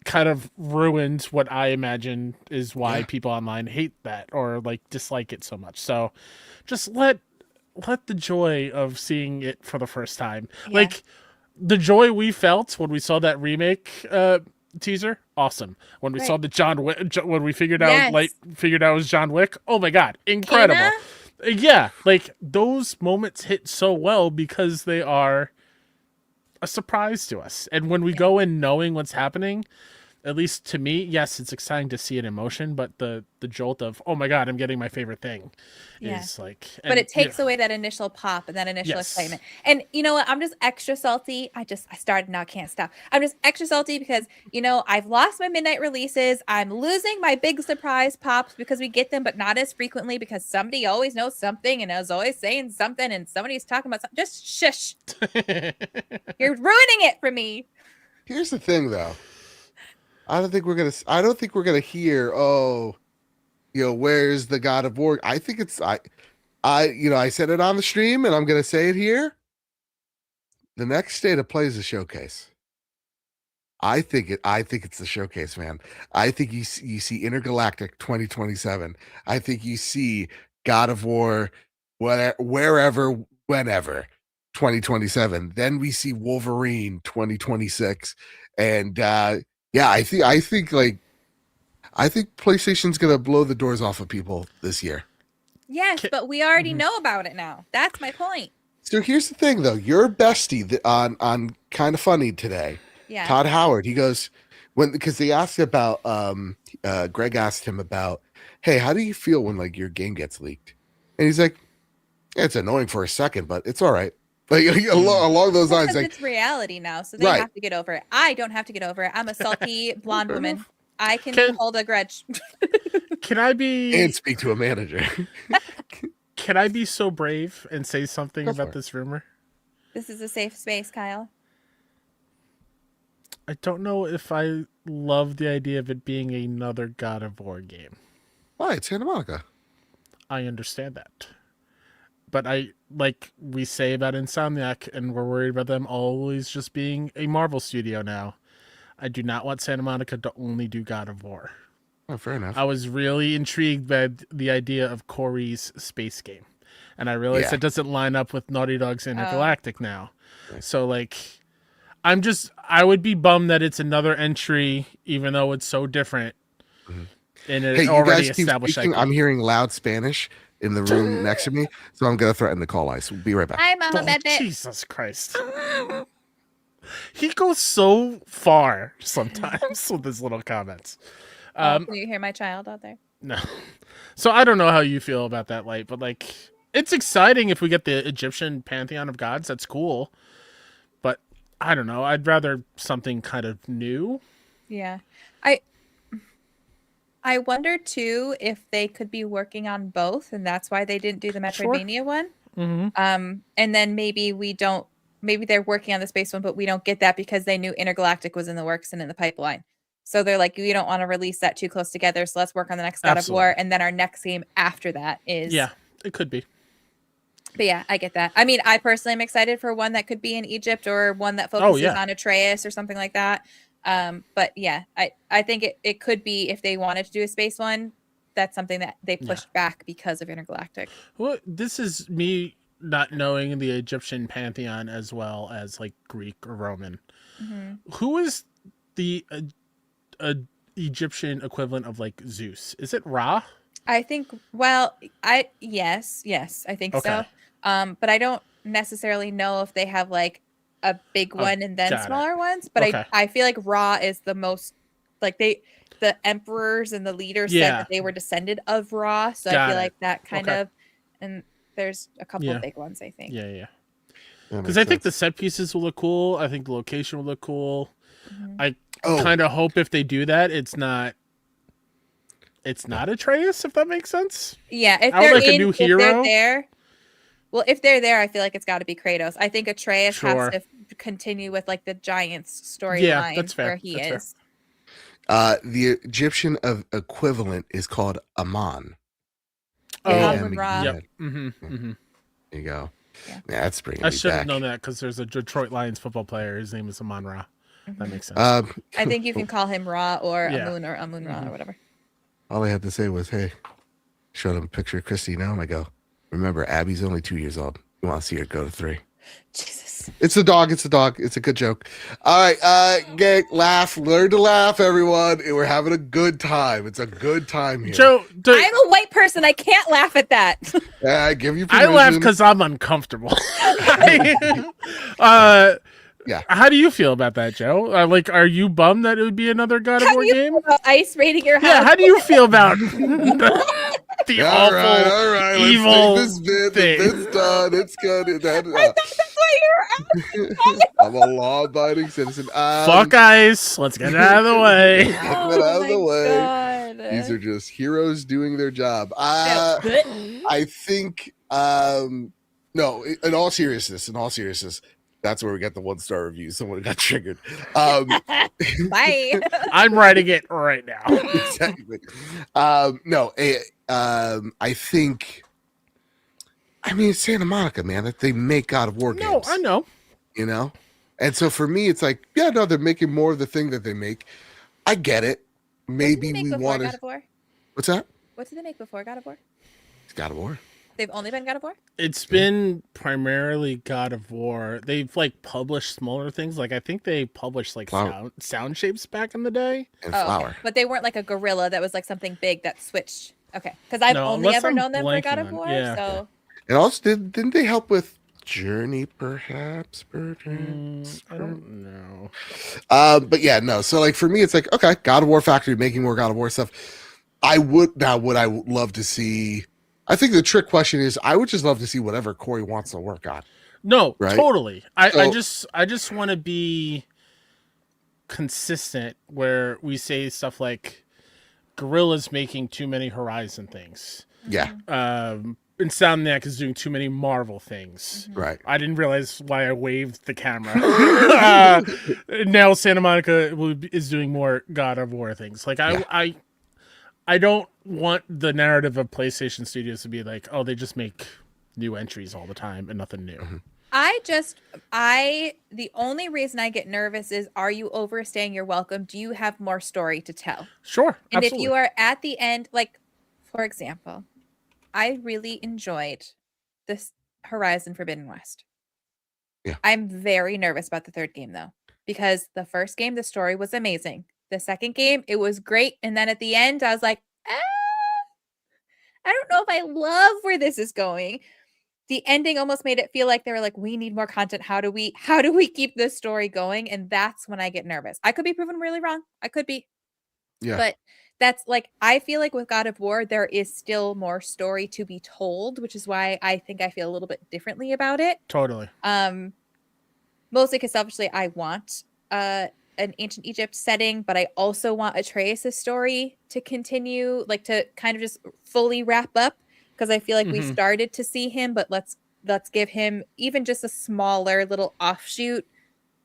kind of ruined what I imagine is why people online hate that or like dislike it so much. So just let the joy of seeing it for the first time, like the joy we felt when we saw that remake teaser, awesome. When we saw the John Wick, when we figured out it was John Wick, oh my god, incredible. Yeah, like those moments hit so well because they are a surprise to us. And when we go in knowing what's happening, at least to me, yes, it's exciting to see it in motion, but the jolt of, oh my god, I'm getting my favorite thing is like... But it takes away that initial pop and that initial excitement. And you know what? I'm just extra salty. I started, now I can't stop. I'm just extra salty because, you know, I've lost my midnight releases. I'm losing my big surprise pops because we get them, but not as frequently because somebody always knows something and is always saying something and somebody's talking about something. Just shush. You're ruining it for me. Here's the thing, though. I don't think we're gonna hear, oh, you know, where's the God of War? I think it's I said it on the stream and I'm gonna say it here. The next state of play is a showcase. I think it's the showcase, man. I think you see Intergalactic 2027. I think you see God of War wherever, whenever 2027. Then we see Wolverine 2026. And I think PlayStation's gonna blow the doors off of people this year. Yes, but we already know about it now. That's my point. So here's the thing, though. Your bestie on Kind of Funny today, Todd Howard. He goes because they asked about Greg asked him about, hey, how do you feel when like your game gets leaked? And he's like, it's annoying for a second, but it's all right. Like along those lines, like it's reality now, so they have to get over it. I don't have to get over it. I'm a salty blonde woman. I can hold a grudge. Can I be and speak to a manager? Can I be so brave and say something about this rumor? This is a safe space, Kyle. I don't know if I love the idea of it being another God of War game. Why? It's Santa Monica. I understand that. But like we say about Insomniac, and we're worried about them always just being a Marvel studio now. I do not want Santa Monica to only do God of War. Oh, fair enough. I was really intrigued by the idea of Corey's space game. And I realized it doesn't line up with Naughty Dog's Intergalactic now. Right. So, like, I would be bummed that it's another entry, even though it's so different. Mm-hmm. And it already established. I'm hearing loud Spanish in the room next to me, so I'm going to threaten to call ICE. We'll be right back. Hi, Mama Bebe. Jesus Christ. He goes so far sometimes with his little comments. Can you hear my child out there? No. So I don't know how you feel about that, Light, but like, it's exciting if we get the Egyptian pantheon of gods. That's cool, but I don't know. I'd rather something kind of new. Yeah. I wonder too if they could be working on both, and that's why they didn't do the Metroidvania one. Mm-hmm. And then maybe they're working on the space one, but we don't get that because they knew Intergalactic was in the works and in the pipeline. So they're like, we don't want to release that too close together. So let's work on the next God of War, and then our next game after that is. Yeah, it could be. But yeah, I get that. I mean, I personally am excited for one that could be in Egypt or one that focuses on Atreus or something like that. But yeah, I think it could be if they wanted to do a space one. That's something that they pushed back because of Intergalactic. Well, this is me not knowing the Egyptian pantheon as well as like Greek or Roman. Mm-hmm. Who is the Egyptian equivalent of like Zeus? Is it Ra? I think. Well, yes, I think so. But I don't necessarily know if they have like a big one and then smaller ones. But I feel like Ra is the most like the emperors and the leaders said that they were descended of Ra. So I feel like that kind of, and there's a couple of big ones, I think. Yeah. Because I think the set pieces will look cool. I think the location will look cool. Mm-hmm. I kind of hope if they do that, it's not Atreus, if that makes sense. Yeah, if they're there. Well, if they're there, I feel like it's got to be Kratos. I think Atreus has to continue with like the Giants storyline where he is. The Egyptian equivalent is called Ammon. Amun-Ra. Yep. Mm-hmm. Mm-hmm. There you go. Yeah, that's bringing. I should have known that because there's a Detroit Lions football player. His name is Amun-Ra. That makes sense. I think you can call him Ra or Amun or Amun-Ra or whatever. All I had to say was, "Hey," showed him a picture of Christy now, and I go, "Remember, Abby's only 2 years old. You want to see her go to 3." Jesus. It's a dog. It's a good joke. All right, learn to laugh, everyone. We're having a good time. It's a good time here. Joe, I'm a white person. I can't laugh at that. I give you permission. I laugh because I'm uncomfortable. Yeah. How do you feel about that, Joe? Like, are you bummed that it would be another God of War game? Ice raiding your house. Yeah. How do you feel about the all awful, right. evil Let's take this bit. thing. The bit's done. It's good. That's why you're I'm a law-abiding citizen. Fuck ice. Let's get it out of the way. Get it out of the way. God. These are just heroes doing their job. I think. No. In all seriousness. That's where we got the 1-star reviews. Someone got triggered. Bye. I'm writing it right now. Exactly. No. I think. I mean, it's Santa Monica, man. That they make God of War games. No, I know. You know, and so for me, it's like, they're making more of the thing that they make. I get it. Maybe we want to. What's that? What did they make before God of War? It's God of War. They've only been God of War? It's been primarily God of War. They've like published smaller things. Like I think they published like sound shapes back in the day. And Flower. Okay. But they weren't like a gorilla that was like something big that switched. Okay. Because I've only ever known them for God of War. Yeah. So. And also, didn't they help with Journey, perhaps? I don't know. But yeah, no. So like for me, it's like, okay, God of War Factory making more God of War stuff. Would I love to see. I think the trick question is, I would just love to see whatever Corey wants to work on. No, right? Totally. I just want to be consistent where we say stuff like Guerrilla's making too many Horizon things. Yeah. And Insomniac is doing too many Marvel things. Right. I didn't realize why I waved the camera. Now Santa Monica is doing more God of War things. Like I don't want the narrative of PlayStation Studios to be like, oh, they just make new entries all the time and nothing new. Mm-hmm. The only reason I get nervous is, are you overstaying your welcome? Do you have more story to tell? Sure. And absolutely. if you are at the end, like, for example, I really enjoyed this Horizon Forbidden West. Yeah. I'm very nervous about the third game, though, because the first game, the story was amazing. The second game, it was great. And then at the end, I was like, I don't know if I love where this is going. The ending almost made it feel like they were like, we need more content. How do we keep this story going? And that's when I get nervous. I could be proven really wrong. I could be. Yeah. But that's like, I feel like with God of War, there is still more story to be told, which is why I think I feel a little bit differently about it. Totally. Mostly because selfishly, I want an ancient Egypt setting, but I also want Atreus' story to continue, like to kind of just fully wrap up, because I feel like we started to see him, but let's give him even just a smaller little offshoot,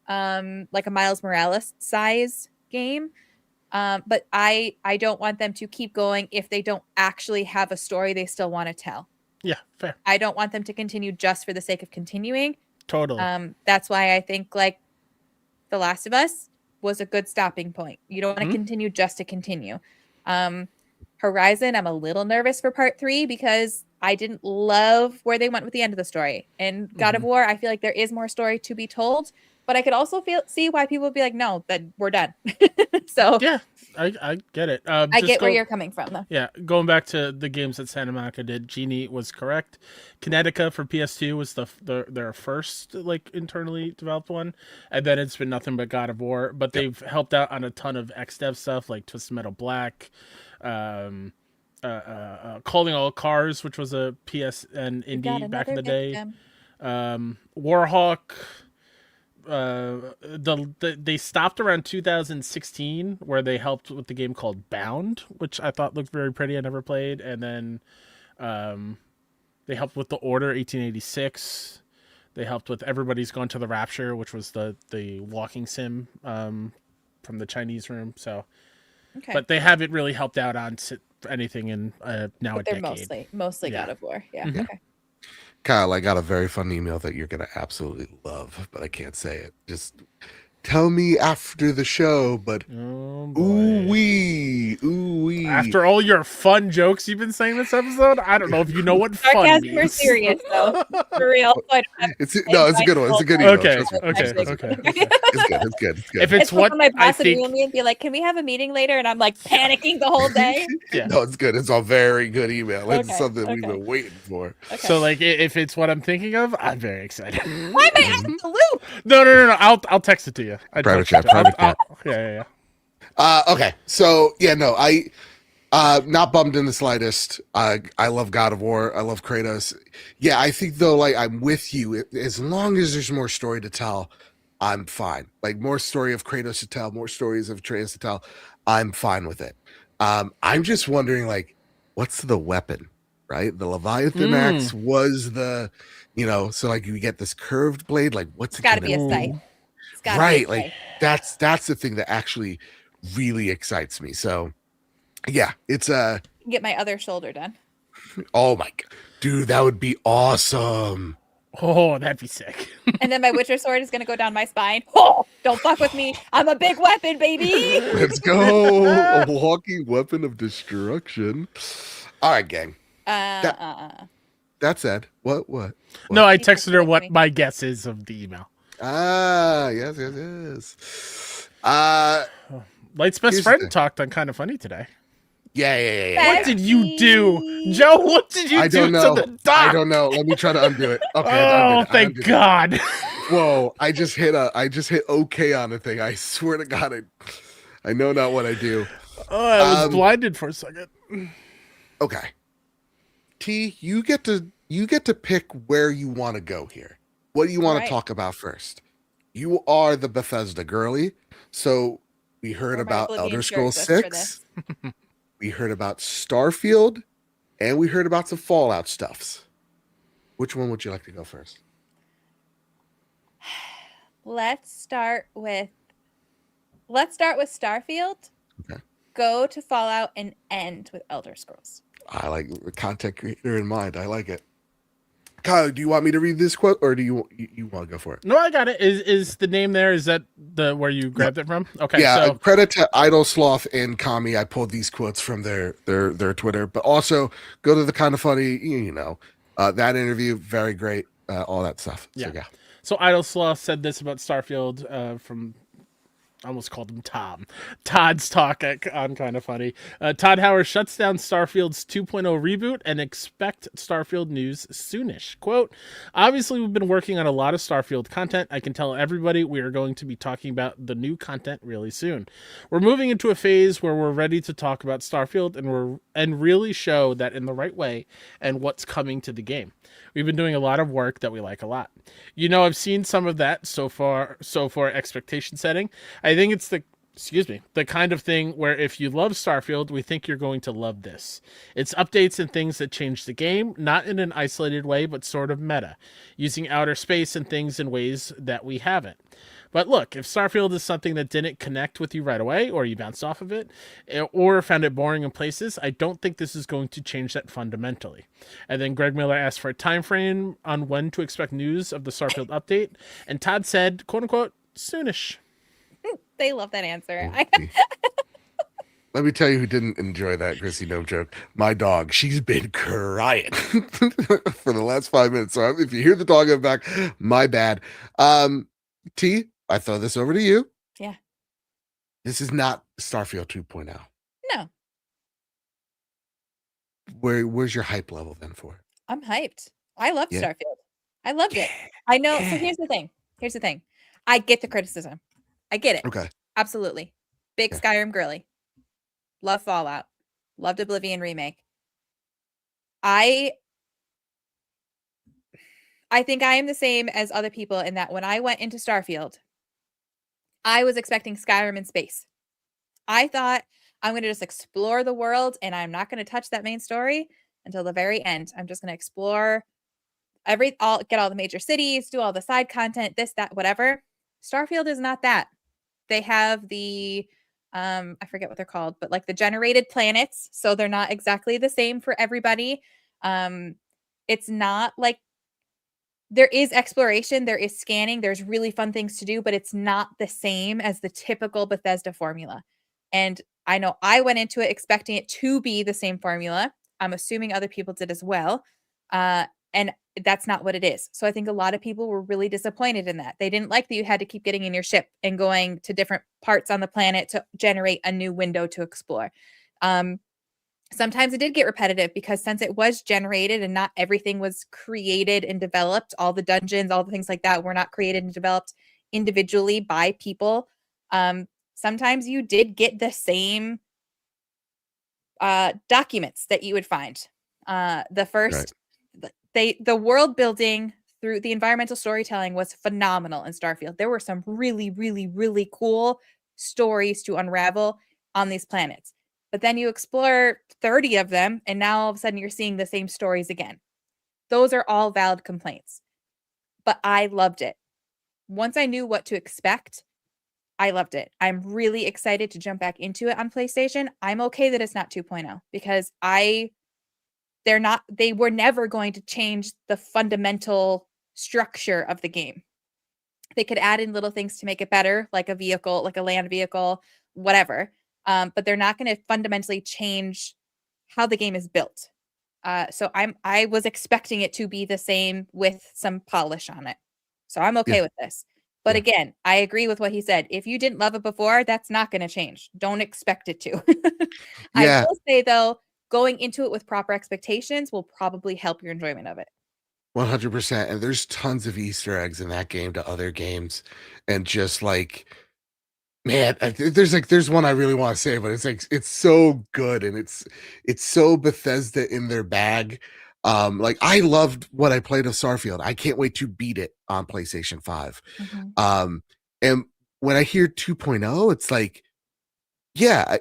like a Miles Morales size game. But I don't want them to keep going if they don't actually have a story they still want to tell. Yeah, fair. I don't want them to continue just for the sake of continuing. Totally. That's why I think like The Last of Us was a good stopping point. You don't want to continue just to continue. Horizon, I'm a little nervous for part 3 because I didn't love where they went with the end of the story. And God of War, I feel like there is more story to be told, but I could also see why people would be like, no, then we're done. So yeah, I get it. I get where you're coming from, though. Yeah, going back to the games that Santa Monica did, Genie was correct. Kinetica for PS2 was their first like internally developed one, and then it's been nothing but God of War. But they've helped out on a ton of XDev stuff like Twisted Metal Black, Calling All Cars, which was a PSN indie back in the day. Warhawk. They stopped around 2016 where they helped with the game called Bound, which I thought looked very pretty. I never played. And then they helped with The Order 1886. They helped with Everybody's Gone to the Rapture, which was the walking sim from the Chinese room. So, okay. But they haven't really helped out on anything in now but a they're decade. mostly God of War. Yeah. Okay. Kyle, I got a very fun email that you're going to absolutely love, but I can't say it. Just tell me after the show, but ooh-wee. After all your fun jokes you've been saying this episode, I don't know if you know what fun Sarcasm means. or serious, though. For real. It's a good one. It's a good email. Okay. It's good. If it's what my I boss would think... email me and be like, can we have a meeting later? And I'm like panicking the whole day. Yeah. No, it's good. It's a very good email. It's Okay, something we've been waiting for. Okay. So, like, if it's what I'm thinking of, I'm very excited. Why am I out of the loop? No. I'll text it to you. Private chat. Yeah. Okay. So, not bummed in the slightest. I love God of War. I love Kratos. Yeah, I think though, like, I'm with you. As long as there's more story to tell, I'm fine. Like, more story of Kratos to tell, more stories of Atreus to tell, I'm fine with it. I'm just wondering, like, what's the weapon, right? The Leviathan axe was the, so like you get this curved blade. Like, what's It's got to be a sight. Right, like that's the thing that actually really excites me. So, yeah, it's get my other shoulder done. Oh my god, dude, that would be awesome. Oh, that'd be sick. And then my Witcher sword is gonna go down my spine. Oh, don't fuck with me. I'm a big weapon, baby. Let's go. A walking weapon of destruction. All right, gang. That said, what? No, I texted her what my guess is of the email. Yes. Light's best friend talked on Kind of Funny today. Yeah. What did you do, Joe? What did you do to the doc? I don't know. Let me try to undo it. Okay. Oh, thank God. Whoa! I just hit OK on the thing. I swear to God, I know not what I do. Oh, I was blinded for a second. Okay. T, you get to pick where you want to go here. What do you want to talk about first? You are the Bethesda girly, so we heard about Elder Scrolls 6. We heard about Starfield, and we heard about some Fallout stuffs. Which one would you like to go first? Let's start with Starfield. Okay. Go to Fallout and end with Elder Scrolls. I like the content creator in mind. I like it. Kyle, do you want me to read this quote, or do you want to go for it? No, I got it. Is the name there? Is that where you grabbed it from? Okay. Yeah. So Credit to Idle Sloth and Kami. I pulled these quotes from their Twitter, but also go to the Kind of Funny. That interview, very great. All that stuff. Yeah. So, yeah. So Idle Sloth said this about Starfield from I almost called him Tom. Todd's talk on Kind of Funny. Todd Howard shuts down Starfield's 2.0 reboot and expect Starfield news soonish. Quote, obviously, we've been working on a lot of Starfield content. I can tell everybody we are going to be talking about the new content really soon. We're moving into a phase where we're ready to talk about Starfield and really show that in the right way and what's coming to the game. We've been doing a lot of work that we like a lot. You know, I've seen some of that so far expectation setting. I think it's the kind of thing where if you love Starfield, we think you're going to love this. It's updates and things that change the game, not in an isolated way, but sort of meta, using outer space and things in ways that we haven't. But look, if Starfield is something that didn't connect with you right away, or you bounced off of it, or found it boring in places, I don't think this is going to change that fundamentally. And then Greg Miller asked for a time frame on when to expect news of the Starfield update, and Todd said, quote unquote, soonish. They love that answer. Let me tell you who didn't enjoy that Chrissy Gnome joke. My dog. She's been crying for the last 5 minutes. So if you hear the dog in the back, my bad. T, I throw this over to you. Yeah. This is not Starfield 2.0. No. Where's your hype level then for it? I'm hyped. I loved Yeah. Starfield. I loved it. I know. So here's the thing. I get the criticism. I get it. Okay. Absolutely. Big Yeah. Skyrim girly. Love Fallout. Loved Oblivion remake. I think I am the same as other people in that when I went into Starfield, I was expecting Skyrim in space. I thought I'm going to just explore the world and I'm not going to touch that main story until the very end. I'm just going to explore get all the major cities, do all the side content, this, that, whatever. Starfield is not that. They have the I forget what they're called, but like the generated planets, so they're not exactly the same for everybody. It's not like there is exploration, there is scanning, there's really fun things to do, but it's not the same as the typical Bethesda formula. And I know I went into it expecting it to be the same formula. I'm assuming other people did as well. And that's not what it is. So I think a lot of people were really disappointed in that. They didn't like that you had to keep getting in your ship and going to different parts on the planet to generate a new window to explore. Sometimes it did get repetitive because since it was generated and not everything was created and developed, all the dungeons, all the things like that were not created and developed individually by people. Sometimes you did get the same documents that you would find. The world building through the environmental storytelling was phenomenal in Starfield. There were some really, really, really cool stories to unravel on these planets. But then you explore 30 of them, and now all of a sudden you're seeing the same stories again. Those are all valid complaints. But I loved it. Once I knew what to expect, I loved it. I'm really excited to jump back into it on PlayStation. I'm okay that it's not 2.0 because they were never going to change the fundamental structure of the game. They could add in little things to make it better, like a vehicle, like a land vehicle, whatever. But they're not going to fundamentally change how the game is built. So I was expecting it to be the same with some polish on it. So I'm okay with this. But again, I agree with what he said. If you didn't love it before, that's not going to change. Don't expect it to. I will say, though, going into it with proper expectations will probably help your enjoyment of it. 100%. And there's tons of Easter eggs in that game to other games. And just like, man, there's one I really want to say, but it's so good and it's so Bethesda in their bag. Like I loved what I played of Starfield. I can't wait to beat it on PlayStation 5. Mm-hmm. And when I hear 2.0, it's like, yeah,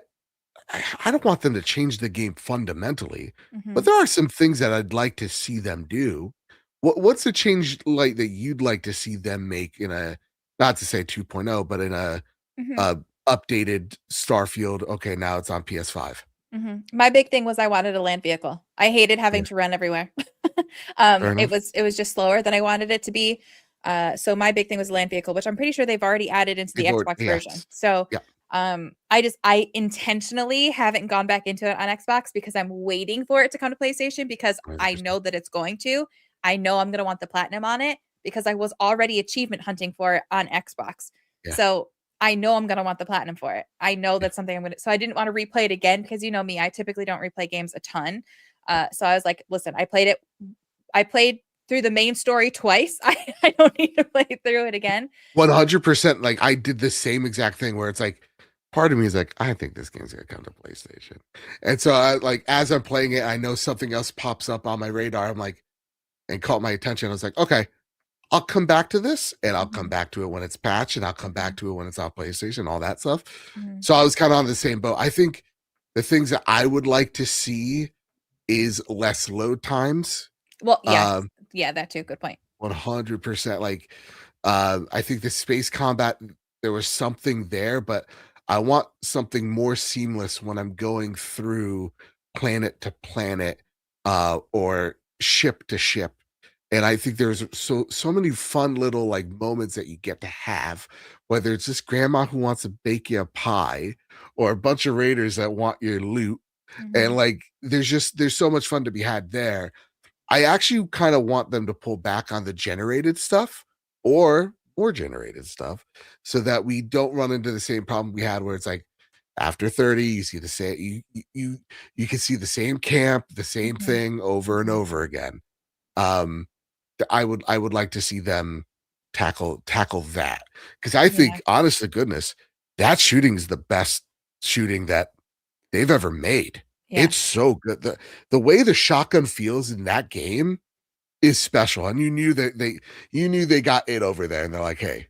I don't want them to change the game fundamentally, but there are some things that I'd like to see them do. What's the change like that you'd like to see them make in a, not to say 2.0, but in a updated Starfield? Okay, now it's on PS5. My big thing was I wanted a land vehicle. I hated having to run everywhere. It was just slower than I wanted it to be. So my big thing was a land vehicle, which I'm pretty sure they've already added into the Xbox version. So I intentionally haven't gone back into it on Xbox because I'm waiting for it to come to PlayStation because 100%. I know that it's going to. I know I'm going to want the platinum on it because I was already achievement hunting for it on Xbox. So I know I'm going to want the platinum for it. I know that's something I'm going to, so I didn't want to replay it again because you know me, I typically don't replay games a ton. So I was like, listen, I played through the main story twice. I don't need to play through it again. 100%. Like I did the same exact thing where it's like, part of me is like, I think this game's gonna come to PlayStation. And so I like as I'm playing it, I know something else pops up on my radar. I'm like, and caught my attention. I was like, okay, I'll come back to this and I'll come back to it when it's patched and I'll come back to it when it's on PlayStation, all that stuff. So I was kind of on the same boat. I think the things that I would like to see is less load times. Well, yeah. Yeah, that too. Good point. 100%. Like, I think the space combat, there was something there, but I want something more seamless when I'm going through planet to planet, or ship to ship. And I think there's so many fun little like moments that you get to have, whether it's just grandma who wants to bake you a pie or a bunch of raiders that want your loot. And like there's so much fun to be had there. I actually kind of want them to pull back on the generated stuff or more generated stuff so that we don't run into the same problem we had where it's like after 30 you see the same you can see the same camp, the same thing over and over again. I would like to see them tackle that because I think honest to goodness that shooting is the best shooting that they've ever made. It's so good. The way the shotgun feels in that game is special. And you knew they got it over there and they're like, hey,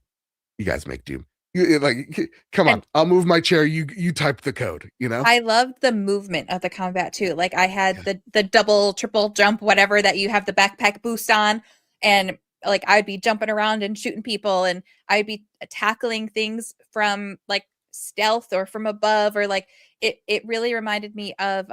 you guys make Doom. Like, come on, I'll move my chair. You type the code, you know? I loved the movement of the combat too. Like I had the double, triple jump, whatever that you have the backpack boost on. And like I'd be jumping around and shooting people and I'd be tackling things from like stealth or from above or like it really reminded me of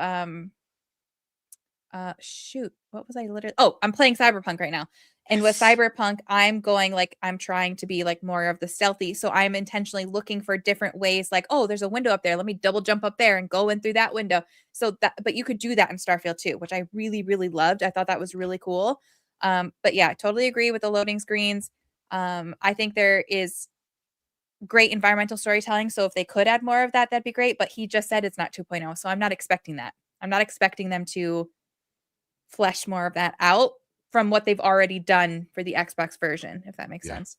shoot, what was I literally I'm playing Cyberpunk right now. And with Cyberpunk, I'm going like I'm trying to be like more of the stealthy. So I'm intentionally looking for different ways like, oh, there's a window up there. Let me double jump up there and go in through that window. So that but you could do that in Starfield too, which I really, really loved. I thought that was really cool. But yeah, I totally agree with the loading screens. I think there is great environmental storytelling. So if they could add more of that, that'd be great. But he just said it's not 2.0. So I'm not expecting that. I'm not expecting them to flesh more of that out from what they've already done for the Xbox version, if that makes sense.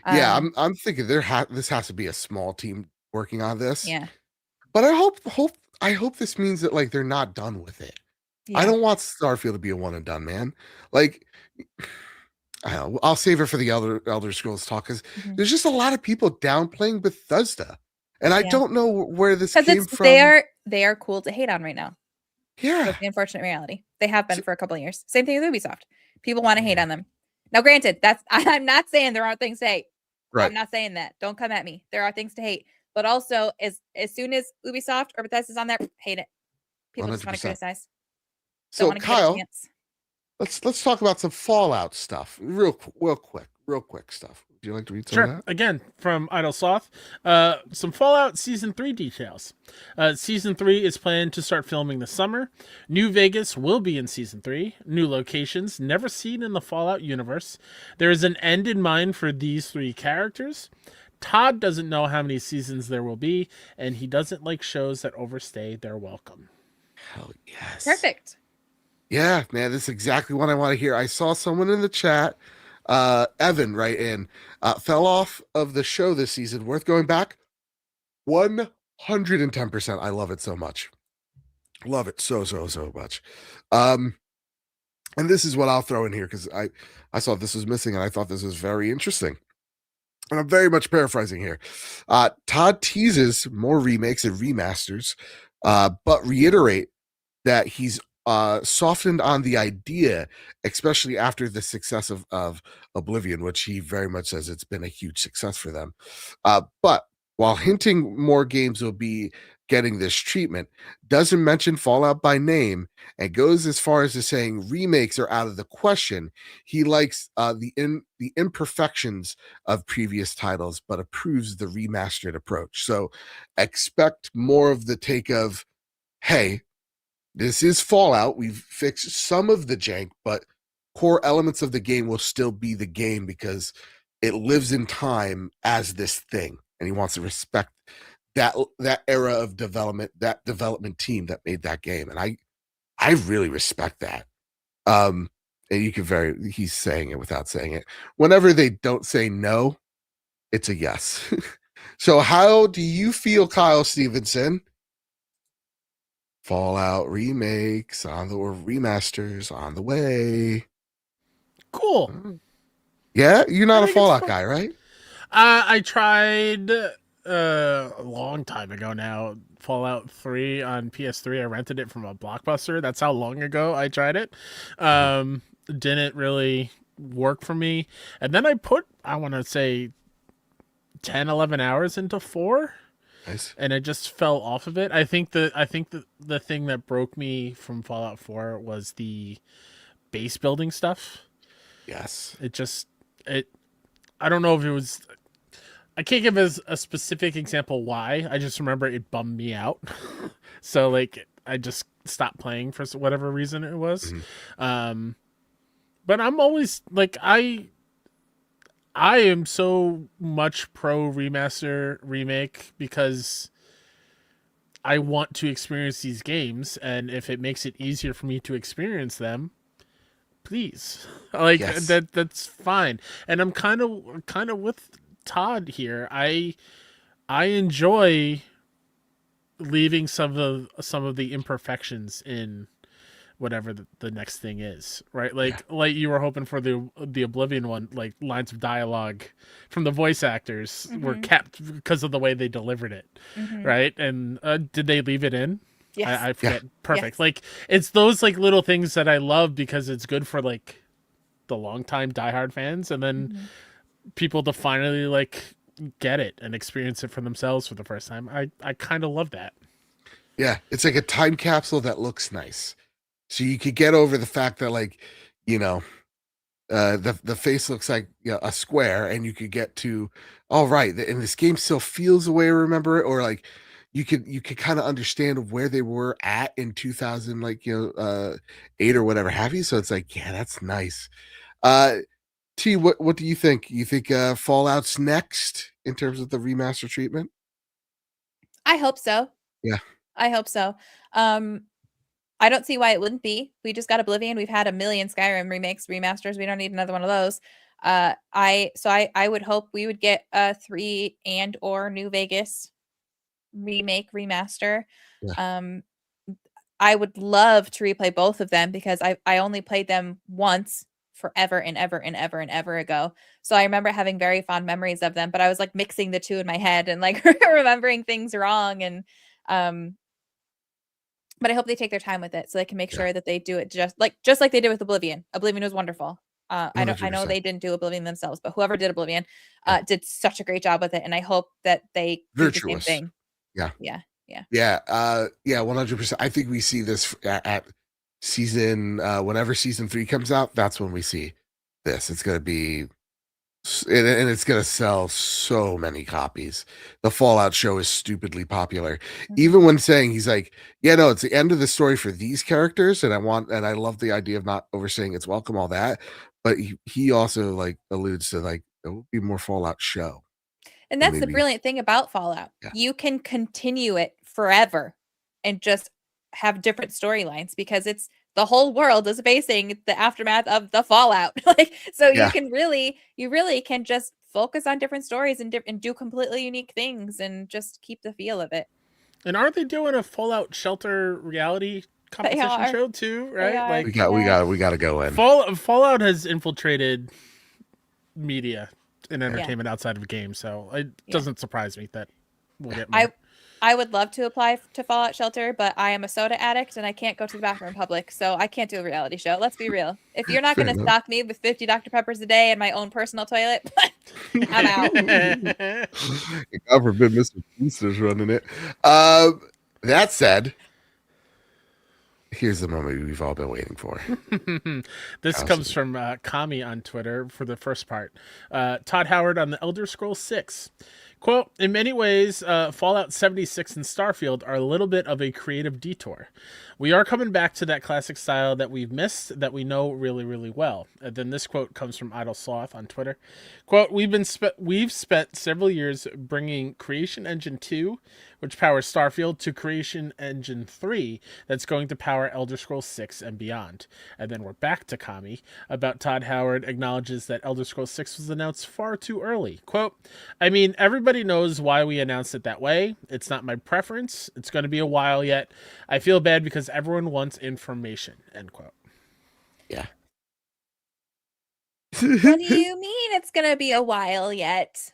Yeah, I'm thinking this has to be a small team working on this. Yeah. But I hope this means that like they're not done with it. Yeah. I don't want Starfield to be a one and done, man. Like I don't know, I'll save it for the Elder Scrolls talk because there's just a lot of people downplaying Bethesda. And I don't know where this came from. They are cool to hate on right now. Yeah. That's the unfortunate reality. They have been for a couple of years. Same thing with Ubisoft. People want to hate on them. Now, granted, I'm not saying there aren't things to hate. Right. I'm not saying that. Don't come at me. There are things to hate. But also, as soon as Ubisoft or Bethesda's on there, hate it. People 100%. Just want to criticize. So, Kyle, let's talk about some Fallout stuff. Real quick stuff. Would you like to read some of that? Again, from Idle Sloth, some Fallout Season 3 details. Season 3 is planned to start filming this summer. New Vegas will be in Season 3. New locations never seen in the Fallout universe. There is an end in mind for these 3 characters. Todd doesn't know how many seasons there will be, and he doesn't like shows that overstay their welcome. Hell yes. Perfect. Yeah, man, this is exactly what I want to hear. I saw someone in the chat, Evan, right in, fell off of the show this season. Worth going back? 110%. I love it so much. Love it so much. And this is what I'll throw in here because I saw this was missing and I thought this was very interesting. And I'm very much paraphrasing here. Todd teases more remakes and remasters, but reiterate that he's softened on the idea, especially after the success of Oblivion, which he very much says it's been a huge success for them. But while hinting more games will be getting this treatment, doesn't mention Fallout by name and goes as far as to saying remakes are out of the question. He likes the imperfections of previous titles, but approves the remastered approach. So expect more of the take of, hey, this is Fallout. We've fixed some of the jank, but core elements of the game will still be the game because it lives in time as this thing. and he wants to respect that era of development, that development team that made that game. And I really respect that. And you can he's saying it without saying it. Whenever they don't say no, it's a yes. So how do you feel, Kyle Stevenson? Fallout remakes or remasters on the way. Cool. Yeah, you're not a Fallout fun. guy, right? I tried a long time ago now, Fallout 3 on PS3. I rented it from a Blockbuster. That's how long ago I tried it. Didn't really work for me. And then I put, I want to say 10, 11 hours into 4. Nice. And I just fell off of it. I think the thing that broke me from Fallout 4 was the base building stuff. Yes. I don't know if it was, I can't give a specific example why. I just remember it bummed me out. So like I just stopped playing for whatever reason it was. Mm-hmm. But I'm always like, I am so much pro remaster remake because I want to experience these games, and if it makes it easier for me to experience them, please. Like Yes. that's fine. And I'm kind of with Todd here. I enjoy leaving some of the imperfections in whatever the next thing is, right? Like you were hoping for the Oblivion one, like lines of dialogue from the voice actors were kept because of the way they delivered it, right? And did they leave it in? Yes. I forget. Yeah. Perfect. Yes. Like it's those like little things that I love because it's good for like the longtime diehard fans, and then people to finally like get it and experience it for themselves for the first time. I kind of love that. Yeah, it's like a time capsule that looks nice. So you could get over the fact that, like, you know, the face looks like, you know, a square, and you could get to, all right, and this game still feels the way I remember it, or like you could kind of understand where they were at in 2000, like, you know, 8 or whatever have you. So it's like, yeah, that's nice. T, what do you think? You think Fallout's next in terms of the remaster treatment? I hope so. Yeah. I hope so. I don't see why it wouldn't be. We just got Oblivion. We've had a million Skyrim remakes, remasters. We don't need another one of those. I would hope we would get a 3 and or New Vegas remake remaster. Yeah. I would love to replay both of them because I only played them once forever and ever and ever and ever ago. So I remember having very fond memories of them, but I was like mixing the two in my head and like remembering things wrong. And but I hope they take their time with it so they can make sure that they do it just like they did with Oblivion. Oblivion was wonderful. I know 100%. they didn't do Oblivion themselves, but whoever did Oblivion did such a great job with it, and I hope that they do the same Virtuous. thing. Yeah. Yeah. 100%. I think we see this at season whenever season 3 comes out. That's when we see this. It's gonna be, and it's gonna sell so many copies. The Fallout show is stupidly popular. Even when saying, he's like, yeah, no, it's the end of the story for these characters, and I love the idea of not overstaying its welcome, all that. But he also like alludes to like there will be more Fallout show. And that's the brilliant thing about Fallout. Yeah. You can continue it forever and just have different storylines because it's the whole world is facing the aftermath of the Fallout. Like, so you really can just focus on different stories and do completely unique things and just keep the feel of it. And aren't they doing a Fallout Shelter reality competition show too? Right? Like we got to go in. Fallout has infiltrated media and entertainment outside of games, so it doesn't surprise me that we'll get more. I would love to apply to Fallout Shelter, but I am a soda addict and I can't go to the bathroom in public, so I can't do a reality show. Let's be real. If you're not going to stock me with 50 Dr. Peppers a day and my own personal toilet, I'm out. God forbid Mr. Beast running it. That said, here's the moment we've all been waiting for. This comes from Kami on Twitter for the first part. Todd Howard on the Elder Scrolls 6. Quote, in many ways, Fallout 76 and Starfield are a little bit of a creative detour. We are coming back to that classic style that we've missed, that we know really, really well. And then this quote comes from Idle Sloth on Twitter. Quote, we've spent several years bringing Creation Engine 2, which powers Starfield, to Creation Engine 3, that's going to power Elder Scrolls 6 and beyond. And then we're back to Kami about Todd Howard acknowledges that Elder Scrolls 6 was announced far too early. Quote, I mean, everybody knows why we announced it that way. It's not my preference. It's going to be a while yet. I feel bad because everyone wants information. End quote. Yeah. What do you mean it's gonna be a while yet?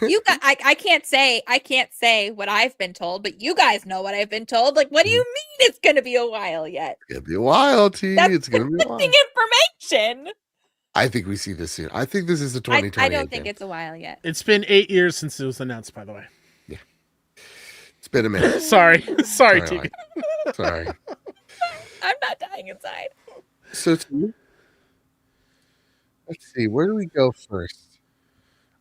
You got I can't say what I've been told, but you guys know what I've been told. Like, what do you mean it's gonna be a while yet? It's gonna be a while, T. That's It's gonna be a while. information. I think we see this soon. I think this is the 2020. I don't think it's a while yet. It's been 8 years since it was announced, by the way. Yeah. It's been a minute. Sorry, Tegan. Sorry. I'm not dying inside. So let's see. Where do we go first?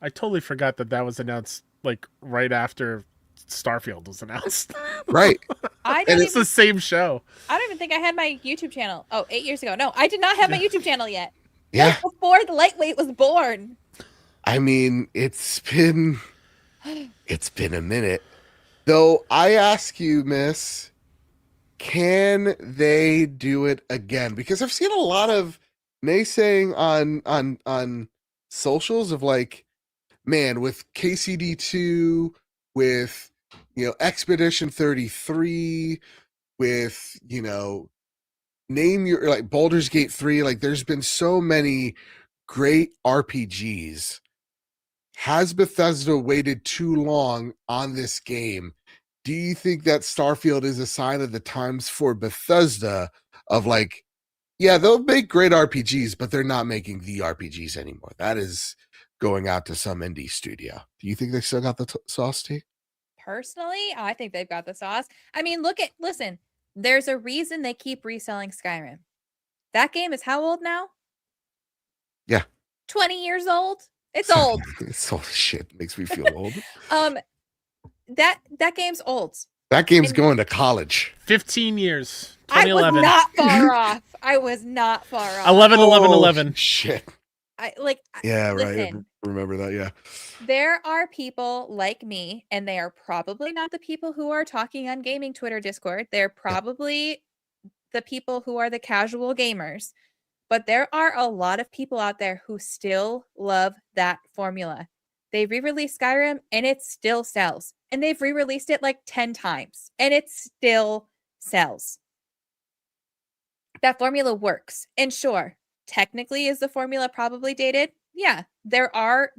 I totally forgot that was announced like right after Starfield was announced. Right. It's the same show. I don't even think I had my YouTube channel. Oh, 8 years ago. No, I did not have my YouTube channel yet. Yeah. That was before the Lightweight was born. I mean, it's been a minute. Though I ask you, Miss, can they do it again? Because I've seen a lot of naysaying on socials of like, man, with KCD2, with Expedition 33, with name your like Baldur's Gate 3, like there's been so many great RPGs. Has Bethesda waited too long on this game? Do you think that Starfield is a sign of the times for Bethesda of like, yeah, they'll make great RPGs, but they're not making the RPGs anymore? That is going out to some indie studio. Do you think they still got the sauce, T? Personally, I think they've got the sauce. I mean, listen, there's a reason they keep reselling Skyrim. That game is how old now? Yeah. 20 years old? It's old. It's old shit. Makes me feel old. That game's old. That game's going to college. 15 years. I 2011. was not far off. I was not far off. 11, 11, 11. Shit. Yeah, right. Remember that, yeah. There are people like me, and they are probably not the people who are talking on gaming Twitter Discord. They're probably the people who are the casual gamers. But there are a lot of people out there who still love that formula. They re-released Skyrim, and it still sells. And they've re-released it like 10 times, and it still sells. That formula works. And sure, technically, is the formula probably dated? Yeah, there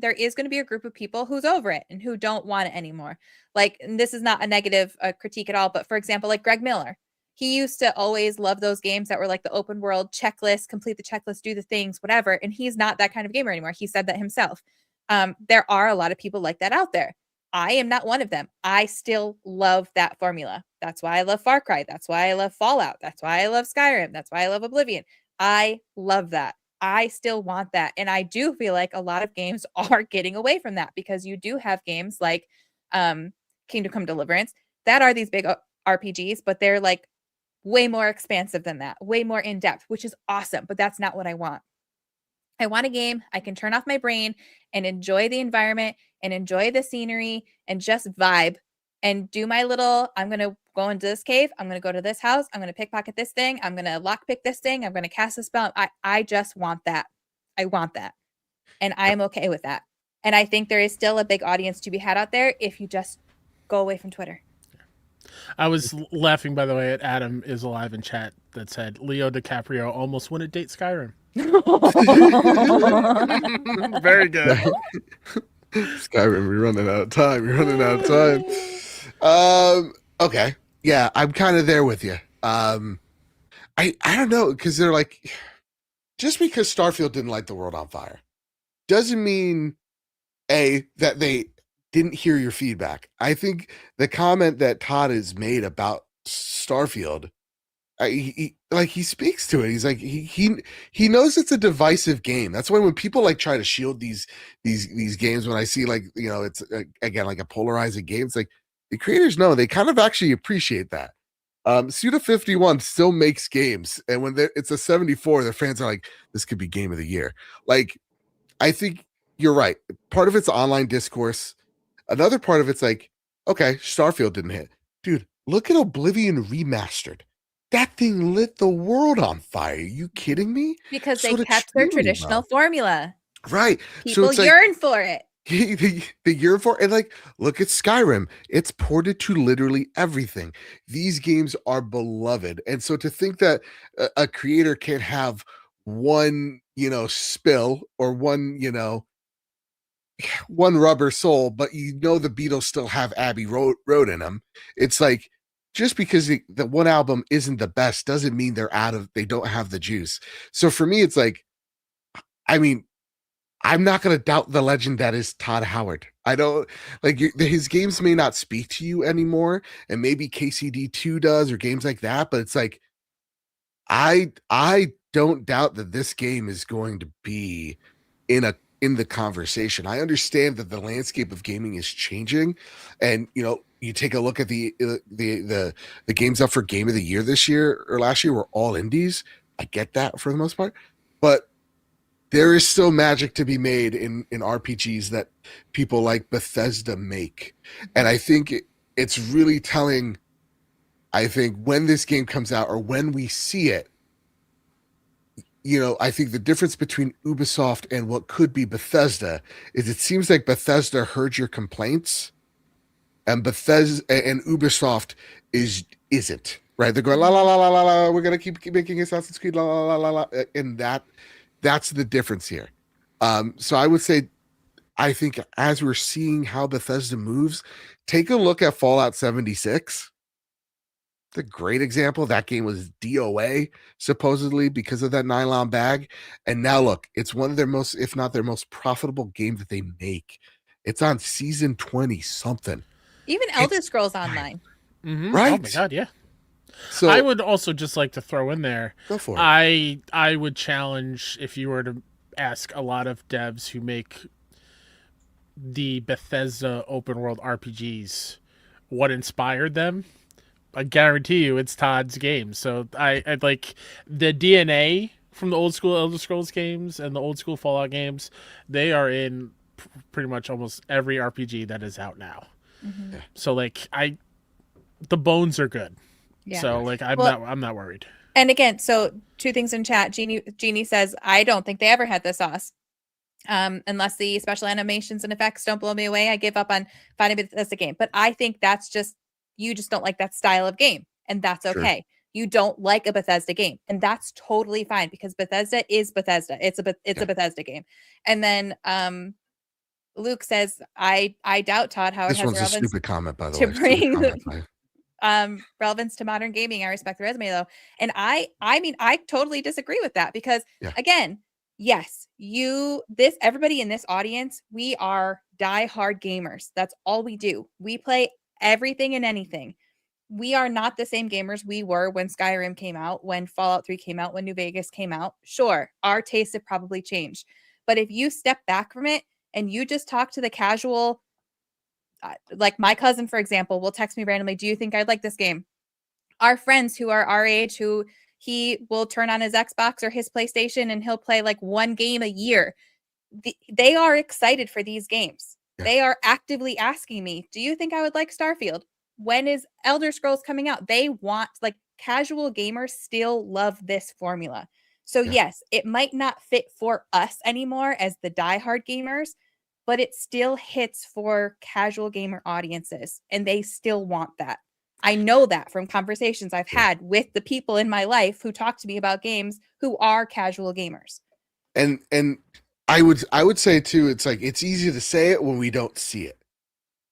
is going to be a group of people who's over it and who don't want it anymore. Like, and this is not a negative critique at all, but for example, like Greg Miller, he used to always love those games that were like the open world checklist, complete the checklist, do the things, whatever. And he's not that kind of gamer anymore. He said that himself. There are a lot of people like that out there. I am not one of them. I still love that formula. That's why I love Far Cry. That's why I love Fallout. That's why I love Skyrim. That's why I love Oblivion. I love that. I still want that. And I do feel like a lot of games are getting away from that, because you do have games like Kingdom Come Deliverance that are these big RPGs, but they're like way more expansive than that, way more in depth, which is awesome. But that's not what I want. I want a game I can turn off my brain and enjoy the environment and enjoy the scenery and just vibe and do my little, I'm going to go into this cave. I'm going to go to this house. I'm going to pickpocket this thing. I'm going to lockpick this thing. I'm going to cast a spell. I just want that. I want that. And I am okay with that. And I think there is still a big audience to be had out there if you just go away from Twitter. I was laughing, by the way, at Adam is alive in chat that said Leo DiCaprio almost wouldn't date Skyrim. Very good. Skyrim, you're running out of time. Okay. Yeah, I'm kind of there with you. I don't know, because they're like, just because Starfield didn't light the world on fire doesn't mean that they didn't hear your feedback. I think the comment that Todd has made about Starfield he speaks to it. He's like he knows it's a divisive game. That's why when people like try to shield these games, when I see like it's again like a polarizing game, it's like the creators know they kind of actually appreciate that. Suda 51 still makes games, and when it's a 74, their fans are like, this could be game of the year. Like, I think you're right. Part of it's online discourse. Another part of it's like, okay, Starfield didn't hit. Dude, look at Oblivion Remastered. That thing lit the world on fire. Are you kidding me? Because they kept their traditional formula. Right. People yearn for it. The year for and like look at Skyrim, it's ported to literally everything. These games are beloved, and so to think that a creator can have one spill or one rubber soul, but the Beatles still have Abbey Road in them. It's like just because the one album isn't the best doesn't mean they don't have the juice. So for me, it's like, I mean, I'm not going to doubt the legend that is Todd Howard. I don't like his games may not speak to you anymore, and maybe KCD2 does or games like that. But it's like, I don't doubt that this game is going to be in the conversation. I understand that the landscape of gaming is changing, and you take a look at the games up for Game of the Year this year or last year were all indies. I get that for the most part, but there is still magic to be made in RPGs that people like Bethesda make. And I think it's really telling, I think, when this game comes out or when we see it, I think the difference between Ubisoft and what could be Bethesda is it seems like Bethesda heard your complaints and Bethesda and Ubisoft isn't, right? They're going, la, la, la, la, la, la, we're going to keep making Assassin's Creed, la, la, la, la, la. And that's the difference here. So I would say, I think as we're seeing how Bethesda moves, take a look at Fallout 76. It's a great example. That game was DOA supposedly because of that nylon bag. And now look, it's one of their most, if not their most profitable game that they make. It's on season 20 something. Even Elder Scrolls Online. Mm-hmm. Right. Oh my God. Yeah. So I would also just like to throw in there. Go for it. I would challenge if you were to ask a lot of devs who make the Bethesda open world RPGs what inspired them. I guarantee you it's Todd's game. So I like the DNA from the old school Elder Scrolls games and the old school Fallout games. They are in pretty much almost every RPG that is out now. Mm-hmm. So like the bones are good. Yeah. So like I'm not worried. And again, so two things in chat. Jeannie says, I don't think they ever had the sauce. Unless the special animations and effects don't blow me away, I give up on finding it as a game. But I think that's just, you just don't like that style of game. And that's okay. Sure. You don't like a Bethesda game. And that's totally fine because Bethesda is Bethesda. It's a Bethesda game. And then Luke says, I doubt Todd Howard this has one's a stupid comment, by the way. Bring relevance to modern gaming. I respect the resume though. And I mean, I totally disagree with that because again, yes, everybody in this audience, we are diehard gamers. That's all we do. We play everything and anything. We are not the same gamers we were when Skyrim came out, when Fallout 3 came out, when New Vegas came out. Sure, our tastes have probably changed. But if you step back from it and you just talk to the casual, like my cousin, for example, will text me randomly, do you think I'd like this game? Our friends who are our age, who he will turn on his Xbox or his PlayStation and he'll play like one game a year. They are excited for these games. Yeah. They are actively asking me, do you think I would like Starfield? When is Elder Scrolls coming out? They want, like, casual gamers still love this formula. So yes, it might not fit for us anymore as the diehard gamers, but it still hits for casual gamer audiences and they still want that. I know that from conversations I've had with the people in my life who talk to me about games who are casual gamers. And I would say too, it's like, it's easy to say it when we don't see it.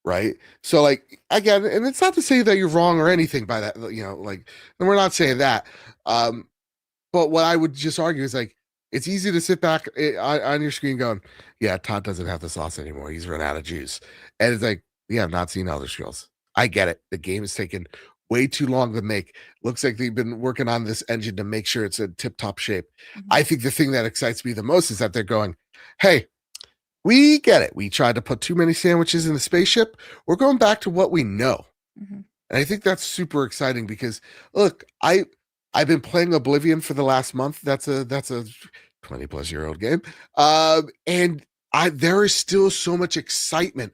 Right. So like, again, and it's not to say that you're wrong or anything by that, like, and we're not saying that. But what I would just argue is like, it's easy to sit back on your screen going, yeah, Todd doesn't have the sauce anymore. He's run out of juice. And it's like, yeah, I've not seen Elder Scrolls. I get it. The game has taken way too long to make. Looks like they've been working on this engine to make sure it's in tip-top shape. Mhm. I think the thing that excites me the most is that they're going, hey, we get it. We tried to put too many sandwiches in the spaceship. We're going back to what we know. Mhm. And I think that's super exciting because look, I've been playing Oblivion for the last month. That's a 20 plus year old game. And there is still so much excitement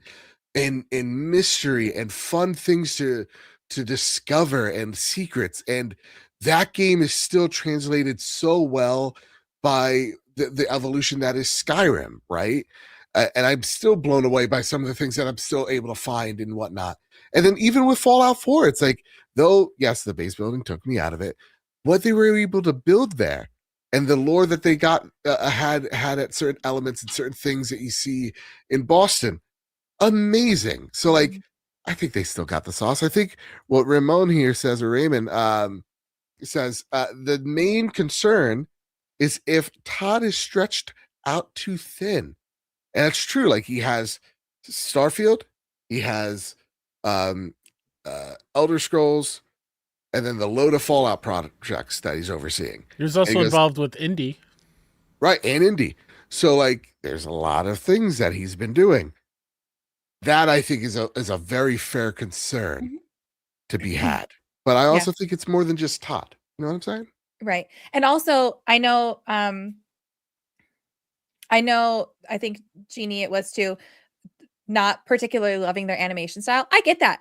and mystery and fun things to discover and secrets. And that game is still translated so well by the evolution that is Skyrim, right? And I'm still blown away by some of the things that I'm still able to find and whatnot. And then even with Fallout 4, it's like, though, yes, the base building took me out of it, what they were able to build there and the lore that they got had at certain elements and certain things that you see in Boston, amazing. So like, I think they still got the sauce. I think what Ramon here says, or Raymond says, the main concern is if Todd is stretched out too thin. And it's true. Like he has Starfield, he has Elder Scrolls, and then the load of Fallout projects that he's overseeing. He was also involved with indie. Right, and indie. So like there's a lot of things that he's been doing. That I think is a very fair concern to be had. But I also think it's more than just Todd. You know what I'm saying? Right. And also I know I think Jeannie it was too, not particularly loving their animation style. I get that.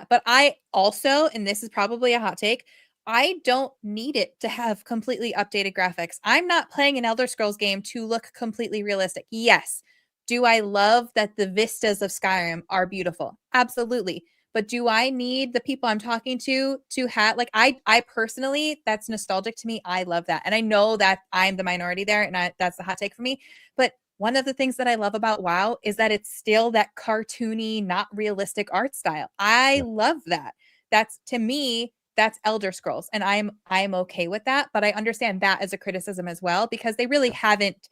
But I also, and this is probably a hot take, I don't need it to have completely updated graphics. I'm not playing an Elder Scrolls game to look completely realistic. Yes. Do I love that the vistas of Skyrim are beautiful? Absolutely. But do I need the people I'm talking to have, like, I personally, that's nostalgic to me. I love that. And I know that I'm the minority there, and that's the hot take for me. But one of the things that I love about WoW is that it's still that cartoony, not realistic art style. I love that. That's, to me, that's Elder Scrolls, and I'm okay with that. But I understand that as a criticism as well, because they really haven't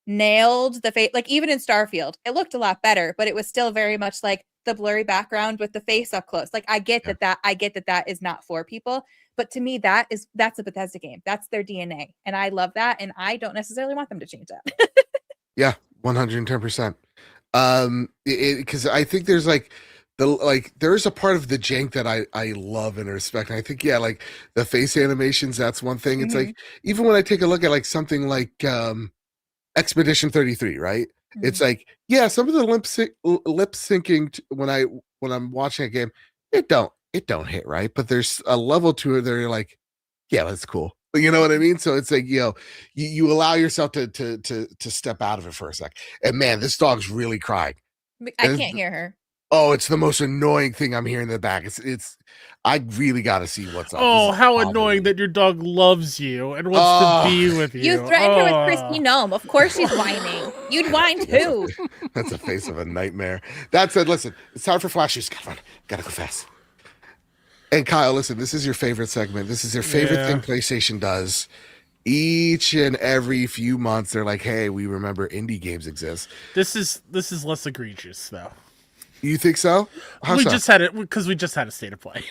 nailed the face. Like even in Starfield, it looked a lot better, but it was still very much like the blurry background with the face up close. Like I get that is not for people, but to me that's a Bethesda game. That's their DNA, and I love that, and I don't necessarily want them to change that. Yeah, 110%. Because I think there's like there's a part of the jank that I love and respect. And I think like the face animations, that's one thing. It's like even when I take a look at like something like Expedition 33, right? It's like, yeah, some of the lip syncing when I'm watching a game, it don't hit right, but there's a level to it that you're like, yeah, that's cool. You know what I mean? So it's like, you allow yourself to step out of it for a sec. And man, this dog's really crying. I can't hear her. Oh, it's the most annoying thing I'm hearing in the back. It's I really got to see what's up. Oh, how annoying that your dog loves you and wants to be with you. You threatened her with Christy Gnome. Of course she's whining. You'd whine too. That's the face of a nightmare. That said, listen, it's time for flashes. Gotta run. Gotta go fast. And Kyle, listen, this is your favorite segment. This is your favorite thing PlayStation does. Each and every few months, they're like, "Hey, we remember indie games exist." This is less egregious, though. You think so? We just had it because we just had a state of play.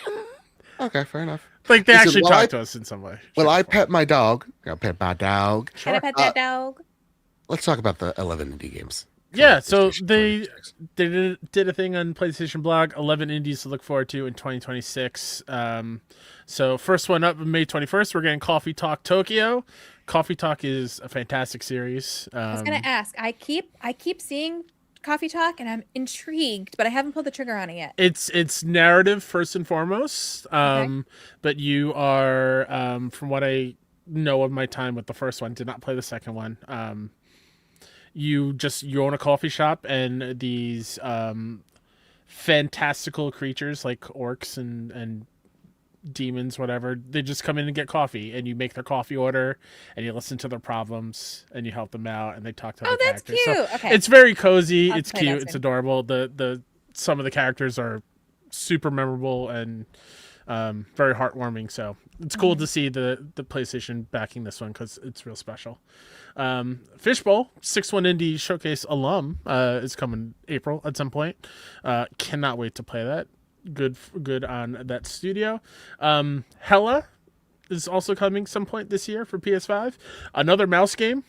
Okay, fair enough. Like they actually talked to us in some way. Well, I pet my dog. I pet my dog. Can I pet that dog? Let's talk about the 11 indie games. Yeah, so they did a thing on PlayStation Blog, 11 indies to look forward to in 2026. So first one up, May 21st, we're getting Coffee Talk Tokyo. Coffee Talk is a fantastic series. I was gonna ask. I keep seeing Coffee Talk, and I'm intrigued, but I haven't pulled the trigger on it yet. It's narrative first and foremost, Okay. but you are, from what I know of my time with the first one, did not play the second one. You own a coffee shop, and these fantastical creatures like orcs and demons, whatever, they just come in and get coffee, and you make their coffee order, and you listen to their problems, and you help them out, and they talk to other characters. Cute. So okay. it's very cozy. I'll it's play cute. that It's soon. adorable. The some of the characters are super memorable and very heartwarming. So it's cool to see the PlayStation backing this one because it's real special. Fishbowl 6-1 Indie Showcase alum is coming April at some point. Cannot wait to play that. good on that studio. Hella is also coming some point this year for PS5. Another mouse game.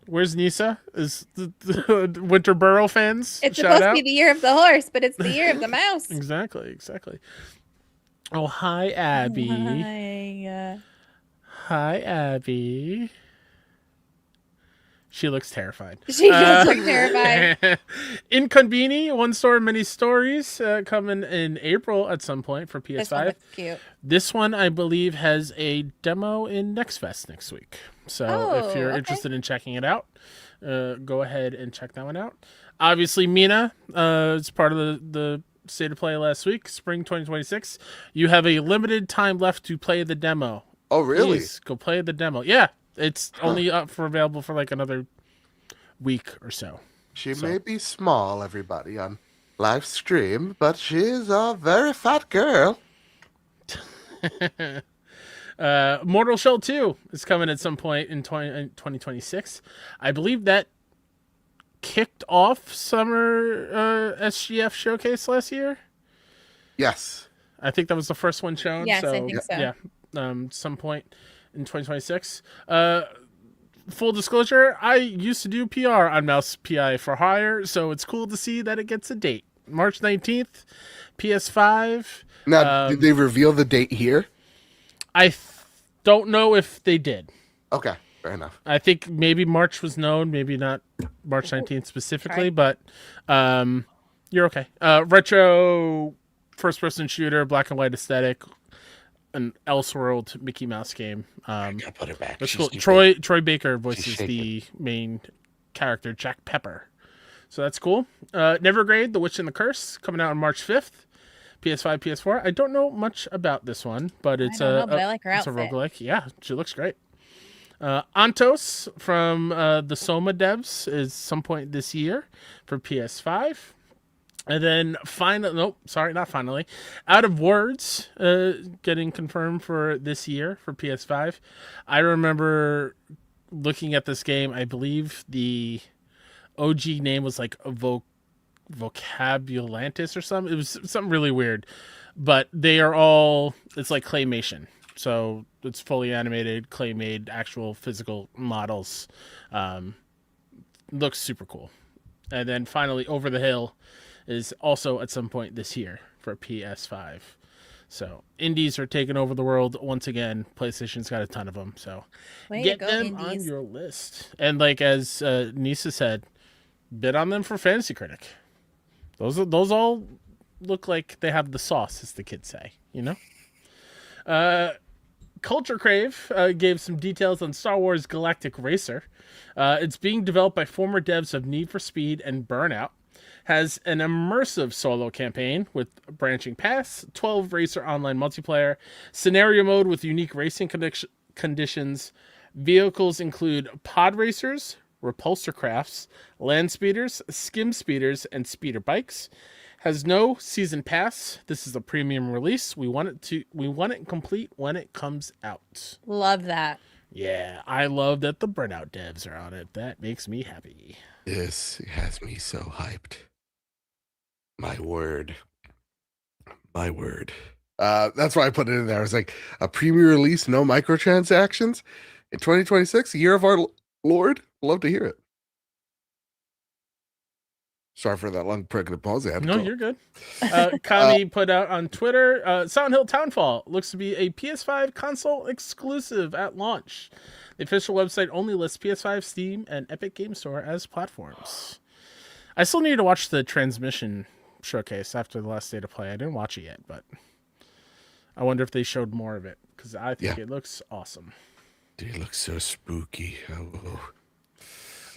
Where's Nisa? Is the Winterboro fans? It's shout supposed out. to be the year of the horse, but it's the year of the mouse. Exactly. Oh, hi, Abby. Hi, Abby. She looks terrified. She does look terrified. Inconveni, one story, many stories, coming in April at some point for PS5. This one looks cute. This one, I believe, has a demo in Next Fest next week. So if you're interested in checking it out, go ahead and check that one out. Obviously, Mina is part of the State of Play last week, spring 2026. You have a limited time left to play the demo. Oh, really? Please go play the demo. Yeah, it's only available for like another week or so. She may be small, everybody, on live stream, but she's a very fat girl. Mortal Shell 2 is coming at some point in 2026. I believe that kicked off summer SGF showcase last year. Yes. I think that was the first one shown. Yes, so, I think so. Yeah, some point in 2026. Full disclosure, I used to do PR on Mouse PI for Hire, so it's cool to see that it gets a date. March 19th, PS5. Now, did they reveal the date here? I don't know if they did. Okay, fair enough. I think maybe March was known, maybe not March 19th specifically, but you're okay. Retro first-person shooter, black and white aesthetic, an Elseworld Mickey Mouse game. I gotta put it back. That's cool. Troy Baker voices the main character, Jack Pepper. So that's cool. Nevergrade, The Witch and the Curse, coming out on March 5th. PS5, PS4. I don't know much about this one, but it's I like her it's outfit. a roguelike. Yeah, she looks great. Antos from the Soma devs is some point this year for PS5. And then Out of Words getting confirmed for this year for PS5. I remember looking at this game. I believe the OG name was like Vocabulantis or something. It was something really weird. But they are all, it's like claymation. So it's fully animated, clay-made, actual physical models. Looks super cool. And then finally, Over the Hill is also at some point this year for PS5. So indies are taking over the world once again. PlayStation's got a ton of them, so get them on your list. And like as Nisa said, bid on them for Fantasy Critic. Those all look like they have the sauce, as the kids say. You know. Culture Crave gave some details on Star Wars Galactic Racer. It's being developed by former devs of Need for Speed and Burnout. Has an immersive solo campaign with branching paths, 12 racer online multiplayer, scenario mode with unique racing conditions. Vehicles include pod racers, repulsor crafts, land speeders, skim speeders, and speeder bikes. Has no season pass. This is a premium release. We want it complete when it comes out. Love that. Yeah, I love that the Burnout devs are on it. That makes me happy. This has me so hyped. My word. That's why I put it in there. I was like, a premium release, no microtransactions in 2026, year of our Lord. Love to hear it. Sorry for that long pregnant pause. You're good. Kami put out on Twitter, Silent Hill Townfall looks to be a PS5 console exclusive at launch. The official website only lists PS5, Steam, and Epic Game Store as platforms. I still need to watch the Transmission showcase after the last State of Play. I didn't watch it yet, but I wonder if they showed more of it, because I think it looks awesome. Dude, it looks so spooky. Oh.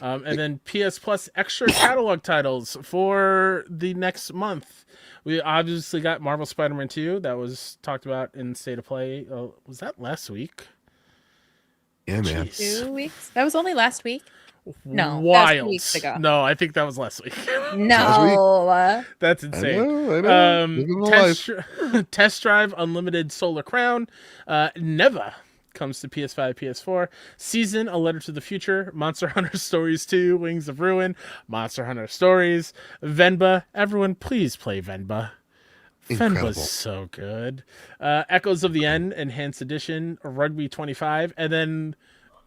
And then PS Plus extra catalog titles for the next month. We obviously got Marvel Spider-Man 2 that was talked about in State of Play. Was that last week? Yeah, man. 2 weeks? That was only last week. No, Wild. that was 2 weeks ago. No, I think that was last week. No. That's insane. I know. Test Drive Unlimited Solar Crown. Neva comes to PS5, PS4. Season, A Letter to the Future. Monster Hunter Stories 2, Wings of Ruin. Monster Hunter Stories. Venba. Everyone, please play Venba. Fen Incredible. was so good. Echoes of the End Enhanced Edition, Rugby 25, and then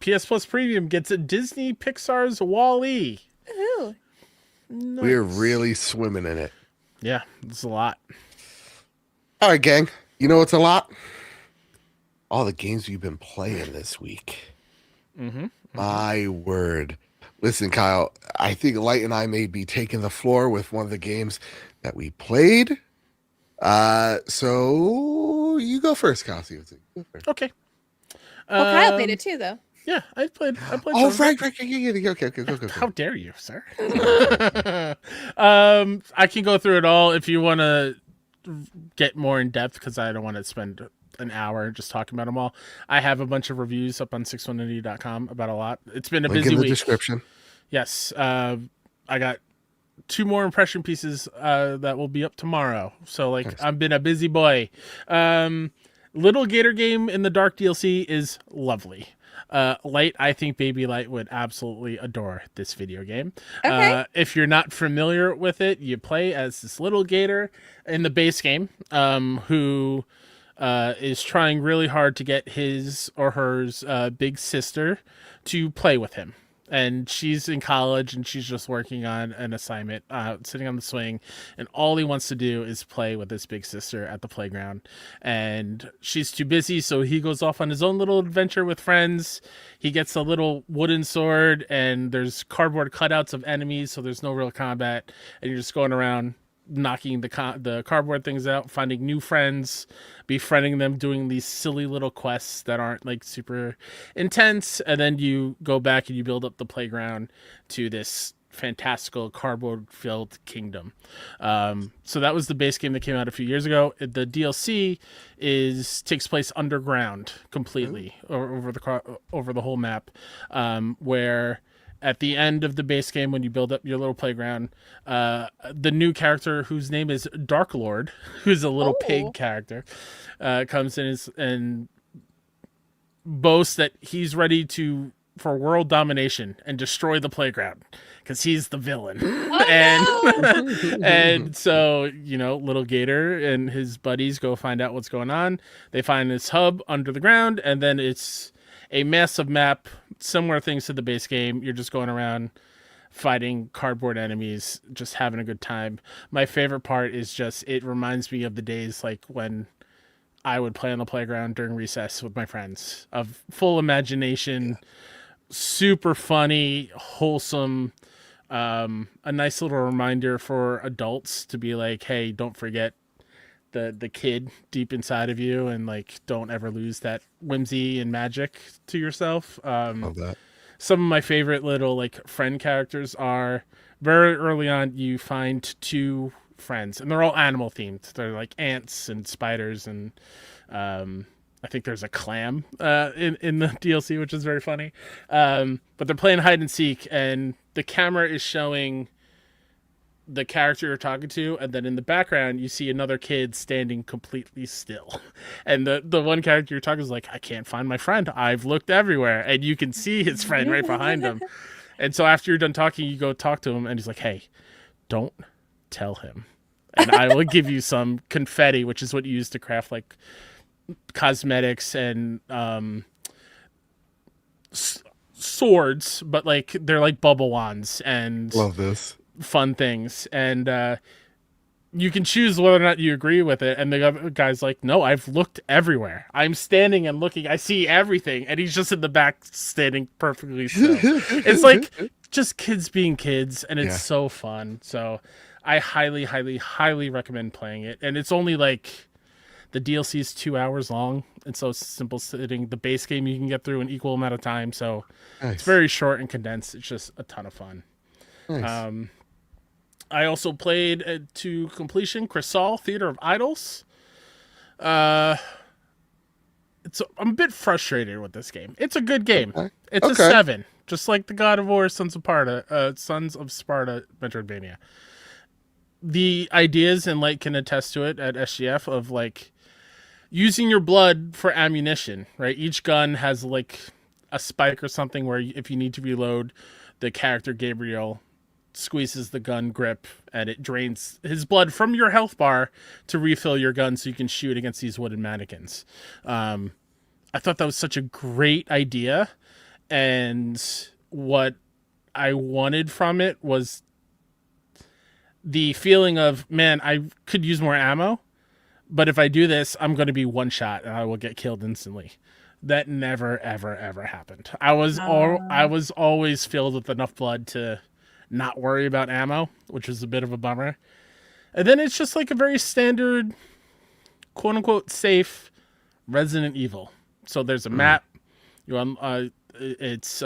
PS Plus Premium gets a Disney Pixar's Wall-E. Ooh. We're Nice. really swimming in it. Yeah, it's a lot. All right, gang. You know what's a lot? All the games we've been playing this week. Mm-hmm. My word. Listen, Kyle, I think Light and I may be taking the floor with one of the games that we played. So you go first, Kyle. See what's it. Go first. Okay. Well, Kyle played it too, though. Yeah, I played. Oh, some. right. Yeah. Okay. Go. How dare you, sir? I can go through it all if you want to get more in depth, because I don't want to spend an hour just talking about them all. I have a bunch of reviews up on 619.com about a lot. It's been a Link busy in the week. description. Yes. I got 2 more impression pieces that will be up tomorrow. So Nice. I've been a busy boy. Little Gator Game in the Dark DLC is lovely. Light, I think Baby Light would absolutely adore this video game. Okay. If you're not familiar with it, you play as this little gator in the base game, who is trying really hard to get his or hers big sister to play with him. And she's in college and she's just working on an assignment, sitting on the swing, and all he wants to do is play with his big sister at the playground. And she's too busy, so he goes off on his own little adventure with friends. He gets a little wooden sword, and there's cardboard cutouts of enemies, so there's no real combat, and you're just going around knocking the cardboard things out, finding new friends, befriending them, doing these silly little quests that aren't like super intense, and then you go back and you build up the playground to this fantastical cardboard filled kingdom. So that was the base game that came out a few years ago. The DLC takes place underground completely, or over the whole map, where at the end of the base game, when you build up your little playground, the new character, whose name is Dark Lord, who's a little pig character, comes in and boasts that he's ready for world domination and destroy the playground because he's the villain. And so, little Gator and his buddies go find out what's going on. They find this hub under the ground, and then it's a massive map, similar things to the base game. You're just going around fighting cardboard enemies, just having a good time. My favorite part is just, it reminds me of the days like when I would play on the playground during recess with my friends, of full imagination, super funny, wholesome, a nice little reminder for adults to be like, hey, don't forget the kid deep inside of you, and like, don't ever lose that whimsy and magic to yourself. Love that. Some of my favorite little like friend characters are, very early on you find 2 friends, and they're all animal themed. They're like ants and spiders, and I think there's a clam in the DLC, which is very funny. But they're playing hide and seek, and the camera is showing the character you're talking to, and then in the background you see another kid standing completely still, and the one character you're talking is like, I can't find my friend, I've looked everywhere, and you can see his friend right behind him. And so after you're done talking, you go talk to him, and he's like, hey, don't tell him, and I will give you some confetti, which is what you use to craft like cosmetics and swords, but like they're like bubble wands and Love this. fun things, and you can choose whether or not you agree with it. And the other guy's like, no, I've looked everywhere, I'm standing and looking, I see everything, and he's just in the back standing perfectly still. It's like just kids being kids, and it's so fun. So I highly, highly, highly recommend playing it. And it's only like, the DLC is 2 hours long, and so it's simple sitting. The base game you can get through an equal amount of time, so Nice. it's very short and condensed. It's just a ton of fun. Nice. I also played to completion Crisol Theater of Idols. I'm a bit frustrated with this game. It's a good game. Okay. It's a 7, just like the God of War Sons of Sparta Metroidvania. The ideas, and Light can attest to it at SGF, of like using your blood for ammunition, right? Each gun has like a spike or something where if you need to reload, the character Gabriel squeezes the gun grip and it drains his blood from your health bar to refill your gun so you can shoot against these wooden mannequins. I thought that was such a great idea, and what I wanted from it was the feeling of, man, I could use more ammo, but if I do this, I'm going to be one shot and I will get killed instantly. That never, ever, ever happened. I was always filled with enough blood to not worry about ammo, which was a bit of a bummer. And then it's just like a very standard, quote unquote, safe Resident Evil. So there's a map. It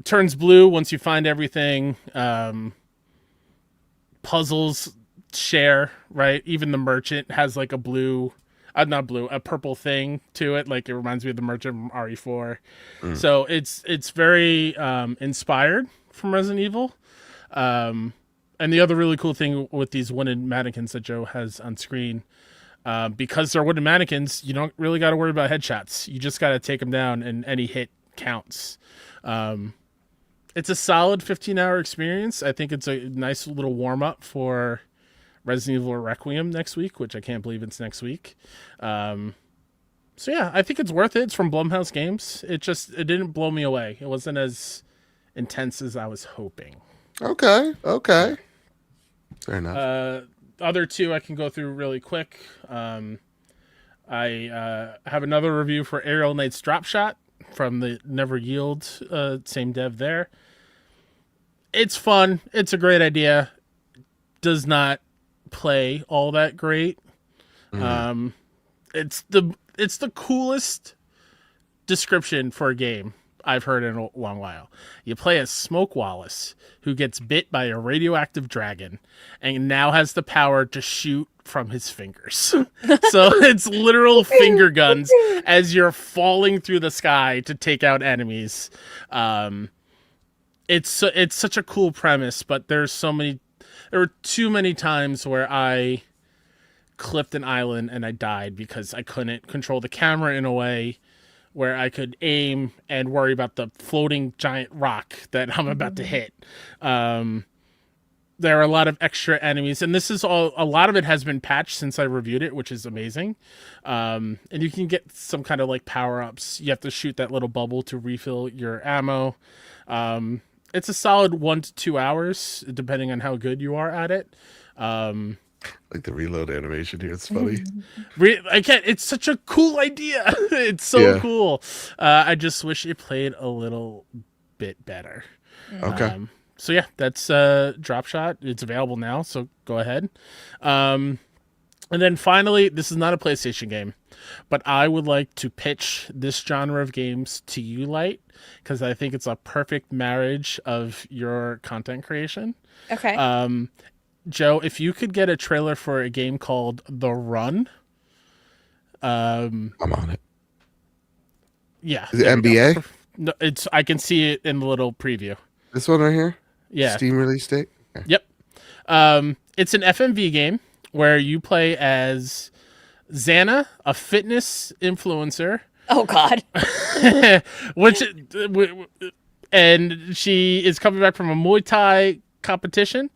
turns blue once you find everything. Puzzles share, right? Even the merchant has like a a purple thing to it. Like it reminds me of the merchant from RE4. So it's very inspired from Resident Evil. And the other really cool thing with these wooden mannequins that Joe has on screen, because they're wooden mannequins, you don't really got to worry about headshots. You just got to take them down, and any hit counts. It's a solid 15-hour experience. I think it's a nice little warm-up for Resident Evil Requiem next week, which I can't believe it's next week. So yeah, I think it's worth it. It's from Blumhouse Games. It didn't blow me away. It wasn't as intense as I was hoping. Okay. Fair enough. Other two I can go through really quick. I have another review for Aerial Knight's Drop Shot from the Never Yield, same dev there. It's fun. It's a great idea. Does not play all that great. It's the coolest description for a game I've heard in a long while. You play as Smoke Wallace, who gets bit by a radioactive dragon and now has the power to shoot from his fingers. So it's literal finger guns as you're falling through the sky to take out enemies. It's such a cool premise, but there were too many times where I clipped an island and I died because I couldn't control the camera in a way where I could aim and worry about the floating giant rock that I'm about to hit. There are a lot of extra enemies, and a lot of it has been patched since I reviewed it, which is amazing. And you can get some kind of like power-ups. You have to shoot that little bubble to refill your ammo. It's a solid 1 to 2 hours, depending on how good you are at it. Like the reload animation here. It's funny. It's such a cool idea. It's so cool. I just wish it played a little bit better. Okay. So yeah, that's Drop Shot. It's available now, so go ahead. And then finally, this is not a PlayStation game, but I would like to pitch this genre of games to you, Light, because I think it's a perfect marriage of your content creation. Okay. Joe, if you could get a trailer for a game called The Run. I'm on it. Yeah. Is it NBA? No, I can see it in the little preview. This one right here? Yeah. Steam release date? Okay. Yep. It's an FMV game where you play as Xana, a fitness influencer. Oh God. And she is coming back from a Muay Thai competition.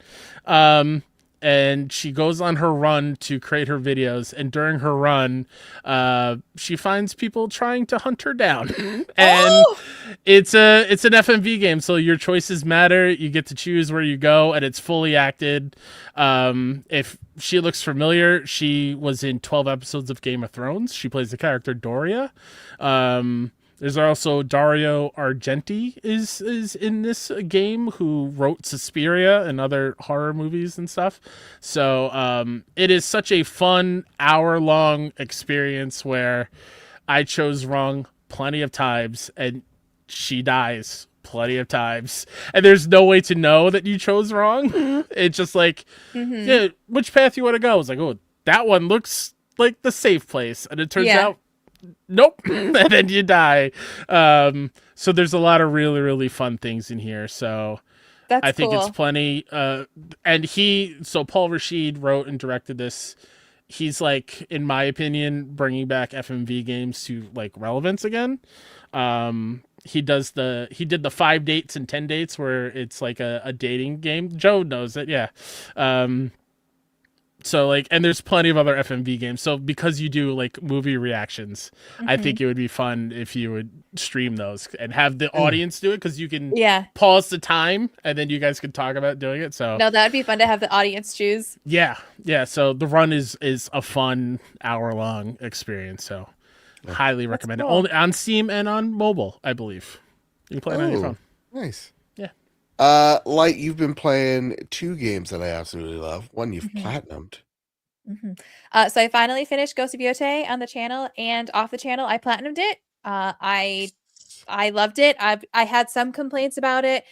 And she goes on her run to create her videos, and during her run, she finds people trying to hunt her down. And it's an FMV game, so your choices matter. You get to choose where you go, and it's fully acted. If she looks familiar, she was in 12 episodes of Game of Thrones. She plays the character Doria. There's also Dario Argenti is in this game, who wrote Suspiria and other horror movies and stuff. So it is such a fun hour-long experience where I chose wrong plenty of times and she dies plenty of times. And there's no way to know that you chose wrong. It's just like, yeah, which path you want to go? It's like, oh, that one looks like the safe place. And it turns out, nope. And then you die. So there's a lot of really, really fun things in here. So I think it's plenty. And Paul Rashid wrote and directed this. He's like, in my opinion, bringing back FMV games to like relevance again. he did the 5 dates and 10 dates where it's like a dating game. Joe knows it, yeah. So like, and there's plenty of other FMV games. So because you do like movie reactions, I think it would be fun if you would stream those and have the audience do it, because you can pause the time and then you guys can talk about doing it. So no, that'd be fun to have the audience choose. Yeah. So the run is a fun hour-long experience. So highly recommend it. Only on Steam and on mobile, I believe. You can play it on your phone. Nice. Yeah. Light, you've been playing 2 games that I absolutely love. One you've platinumed. So I finally finished Ghost of Yotei on the channel, and off the channel I platinumed it. I loved it. I had some complaints about it.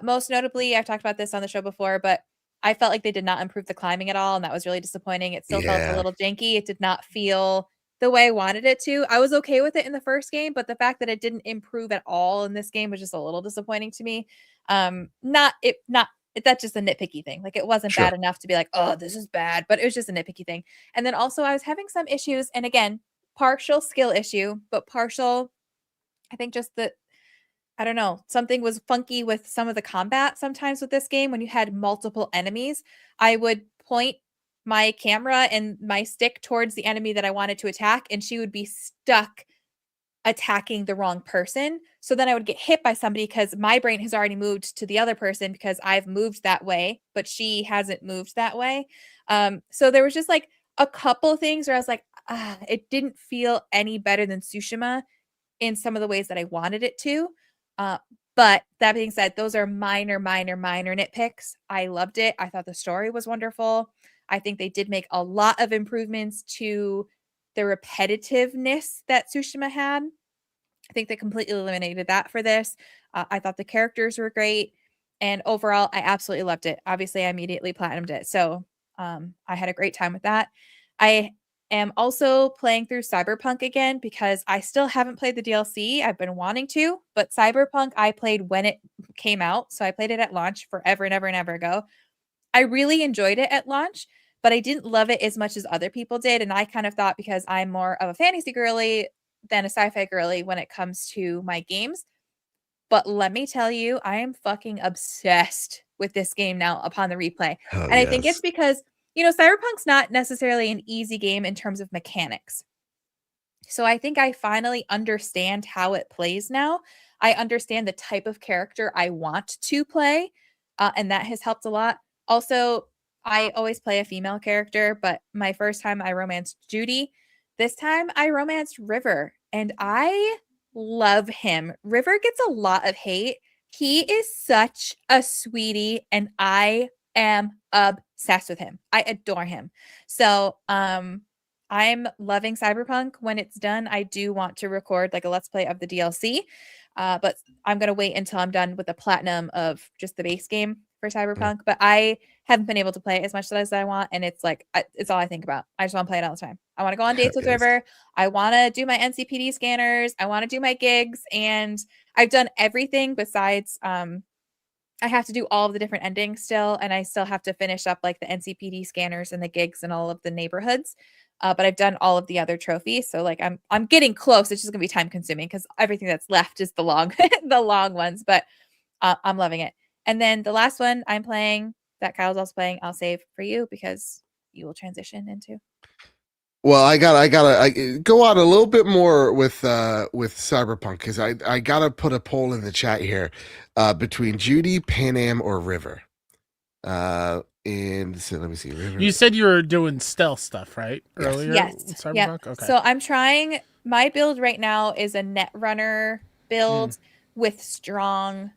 Most notably, I've talked about this on the show before, but I felt like they did not improve the climbing at all, and that was really disappointing. It still felt a little janky. It did not feel the way I wanted it to. I was okay with it in the first game, but the fact that it didn't improve at all in this game was just a little disappointing to me. That's just a nitpicky thing. Like, it wasn't bad enough to be like, oh, this is bad, but it was just a nitpicky thing. And then also I was having some issues, and again, partial skill issue, but partial, I think just that, I don't know, something was funky with some of the combat sometimes with this game. When you had multiple enemies, I would point my camera and my stick towards the enemy that I wanted to attack, and she would be stuck attacking the wrong person. So then I would get hit by somebody because my brain has already moved to the other person because I've moved that way, but she hasn't moved that way. So there was just like a couple things where I was like, it didn't feel any better than Tsushima in some of the ways that I wanted it to. But that being said, those are minor nitpicks. I loved it. I thought the story was wonderful. I think they did make a lot of improvements to the repetitiveness that Tsushima had. I think they completely eliminated that for this. I thought the characters were great. And overall, I absolutely loved it. Obviously, I immediately platinumed it. So I had a great time with that. I am also playing through Cyberpunk again because I still haven't played the DLC. I've been wanting to, but Cyberpunk I played when it came out. So I played it at launch forever and ever ago. I really enjoyed it at launch, but I didn't love it as much as other people did. And I kind of thought, because I'm more of a fantasy girly than a sci-fi girly when it comes to my games. But let me tell you, I am fucking obsessed with this game now upon the replay. And I think it's because, Cyberpunk's not necessarily an easy game in terms of mechanics. So I think I finally understand how it plays now. I understand the type of character I want to play, and that has helped a lot. Also, I always play a female character, but my first time I romanced Judy. This time I romanced River, and I love him. River gets a lot of hate. He is such a sweetie, and I am obsessed with him. I adore him. So, I'm loving Cyberpunk. When it's done, I do want to record like a Let's Play of the DLC. But I'm going to wait until I'm done with the platinum of just the base game for Cyberpunk. But I haven't been able to play it as much as I want. And it's like, it's all I think about. I just want to play it all the time. I want to go on dates with River. I want to do my NCPD scanners. I want to do my gigs. And I've done everything besides, I have to do all of the different endings still. And I still have to finish up like the NCPD scanners and the gigs and all of the neighborhoods. But I've done all of the other trophies. So like I'm getting close. It's just gonna be time consuming because everything that's left is the long the long ones. But I'm loving it. And then the last one I'm playing that Kyle's also playing, I'll save for you because you will transition into. Well, I gotta go out a little bit more with Cyberpunk because I gotta put a poll in the chat here between Judy, Pan Am, or River. And so let me see. River. You said you were doing stealth stuff, right? Earlier. Yes. Cyberpunk? Yeah. Okay. So I'm trying. My build right now is a Netrunner build with strong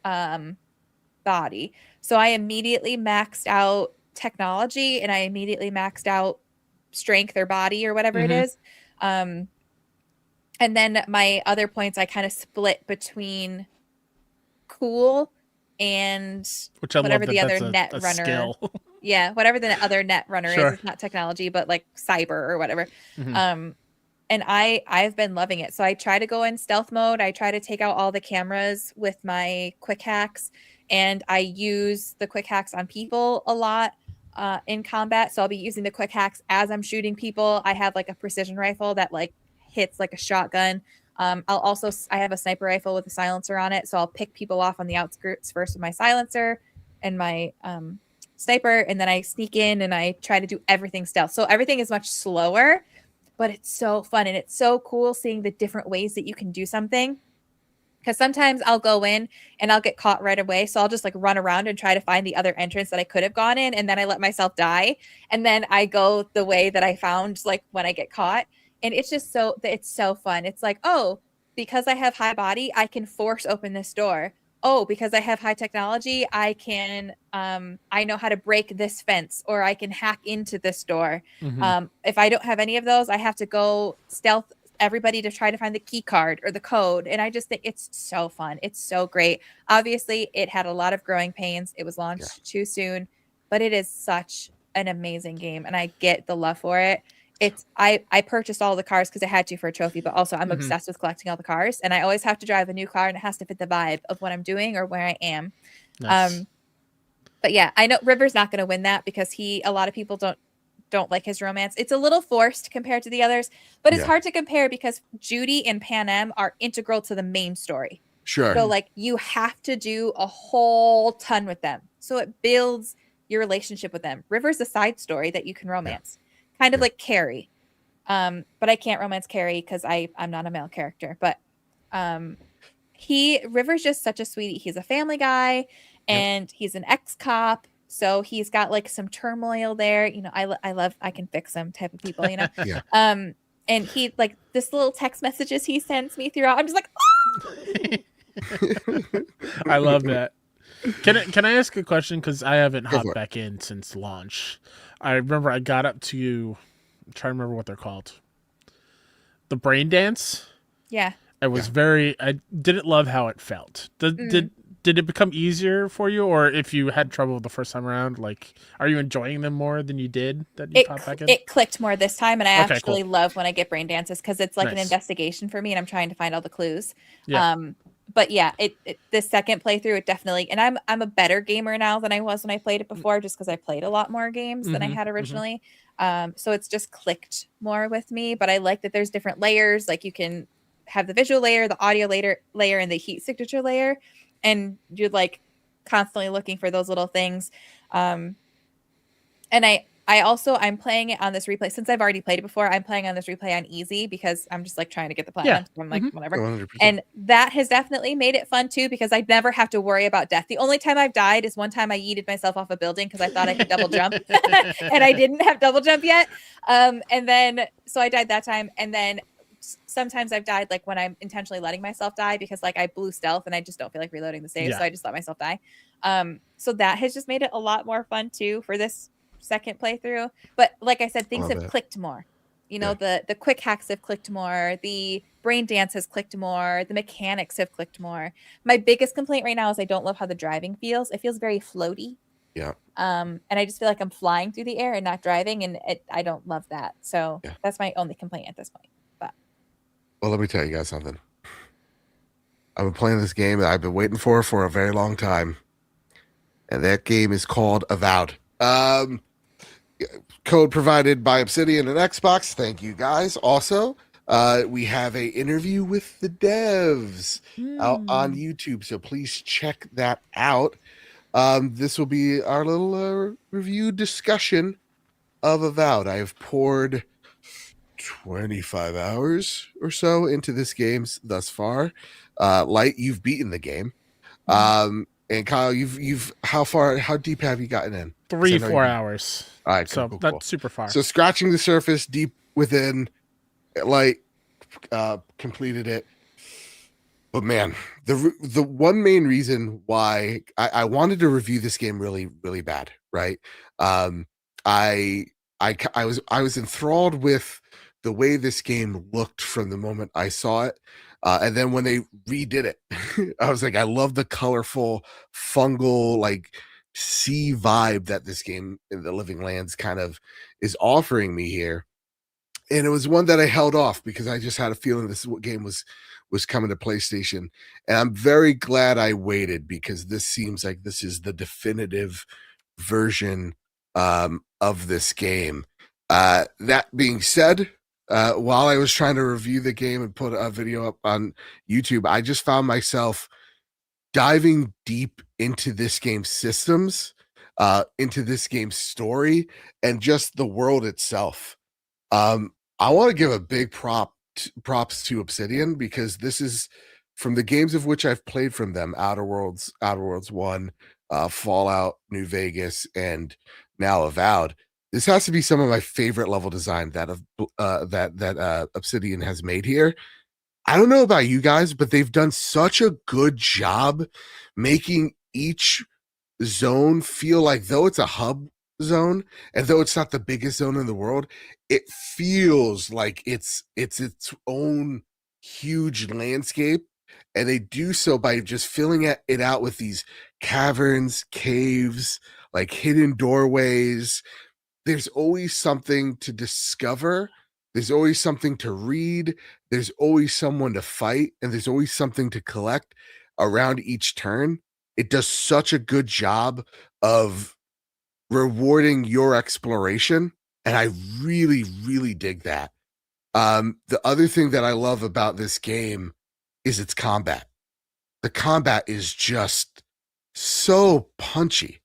body. So I immediately maxed out technology and I immediately maxed out strength or body or whatever it is. And then my other points I kind of split between cool and whatever the other Netrunner. Yeah, whatever the other Netrunner is. It's not technology, but like cyber or whatever. And I've been loving it. So I try to go in stealth mode. I try to take out all the cameras with my quick hacks, and I use the quick hacks on people a lot in combat. So I'll be using the quick hacks as I'm shooting people. I have like a precision rifle that like hits like a shotgun. I have a sniper rifle with a silencer on it, so I'll pick people off on the outskirts first with my silencer and my sniper, and then I sneak in and I try to do everything stealth. So everything is much slower, but it's so fun and it's so cool seeing the different ways that you can do something. Because sometimes I'll go in and I'll get caught right away. So I'll just like run around and try to find the other entrance that I could have gone in. And then I let myself die. And then I go the way that I found, like when I get caught. And it's just it's so fun. It's like, oh, because I have high body, I can force open this door. Oh, because I have high technology, I can, I know how to break this fence, or I can hack into this door. If I don't have any of those, I have to go stealth everybody to try to find the key card or the code. And I just think it's so fun. It's so great. Obviously, it had a lot of growing pains. It was launched too soon, but it is such an amazing game. And I get the love for it. I purchased all the cars because I had to for a trophy, but also I'm obsessed with collecting all the cars. And I always have to drive a new car and it has to fit the vibe of what I'm doing or where I am. Nice. But yeah, I know River's not going to win that because a lot of people don't like his romance. It's a little forced compared to the others, but it's hard to compare because Judy and Panem are integral to the main story. Sure. So like you have to do a whole ton with them. So it builds your relationship with them. River's a side story that you can romance. Kind of like Carrie. But I can't romance Carrie because I'm not a male character. But River's just such a sweetie. He's a family guy and he's an ex-cop. So he's got like some turmoil there. You know, I can fix him type of people, you know? And he like this little text messages he sends me throughout. I'm just like, oh! I love that. Can I ask a question? Because I haven't hopped back in since launch. I remember I got up to, I'm trying to remember what they're called. The brain dance. Yeah. I didn't love how it felt. Did it become easier for you, or if you had trouble the first time around, like, are you enjoying them more than you did that you popped back in? It clicked more this time, and I actually love when I get brain dances because it's like an investigation for me, and I'm trying to find all the clues. Yeah. But yeah, the second playthrough, it definitely, and I'm a better gamer now than I was when I played it before, just because I played a lot more games than I had originally. So it's just clicked more with me. But I like that there's different layers. Like you can have the visual layer, the audio layer, and the heat signature layer. And you're like constantly looking for those little things. And I'm playing it on this replay. Since I've already played it before, I'm playing on this replay on easy because I'm just like trying to get the platinum. So I'm like, whatever. 100%. And that has definitely made it fun too, because I never have to worry about death. The only time I've died is one time I yeeted myself off a building because I thought I could double jump and I didn't have double jump yet. And then, so I died that time. And then sometimes I've died like when I'm intentionally letting myself die because like I blew stealth and I just don't feel like reloading the save. So I just let myself die. So that has just made it a lot more fun too for this second playthrough. But like I said, things have clicked more. You know, the quick hacks have clicked more. The brain dance has clicked more. The mechanics have clicked more. My biggest complaint right now is I don't love how the driving feels. It feels very floaty. Yeah. And I just feel like I'm flying through the air and not driving, and I don't love that. So that's my only complaint at this point. Well, let me tell you guys something. I've been playing this game that I've been waiting for a very long time. And that game is called Avowed. Code provided by Obsidian and Xbox. Thank you, guys. Also, we have a interview with the devs out on YouTube. So please check that out. This will be our little review discussion of Avowed. I have poured 25 hours or so into this game thus far. Light, you've beaten the game. And Kyle, you've how deep have you gotten in? 3-4 hours. All right, so cool. That's super far. So scratching the surface deep within, Light completed it. But man, the one main reason why I wanted to review this game really, really bad, right? I was enthralled with the way this game looked from the moment I saw it. And then when they redid it, I was like, I love the colorful fungal, like sea vibe that this game in the Living Lands kind of is offering me here. And it was one that I held off because I just had a feeling this game was coming to PlayStation. And I'm very glad I waited because this seems like this is the definitive version of this game. That being said, while I was trying to review the game and put a video up on YouTube, I just found myself diving deep into this game's systems, into this game's story, and just the world itself. I want to give a big props to Obsidian, because this is, from the games of which I've played from them, Outer Worlds 1, Fallout, New Vegas, and now Avowed. This has to be some of my favorite level design that Obsidian has made here. I don't know about you guys, but they've done such a good job making each zone feel like, though it's a hub zone and though it's not the biggest zone in the world, it feels like it's its own huge landscape. And they do so by just filling it out with these caverns, caves, like hidden doorways. There's always something to discover. There's always something to read. There's always someone to fight, and there's always something to collect around each turn. It does such a good job of rewarding your exploration, and I really, really dig that. The other thing that I love about this game is its combat. The combat is just so punchy.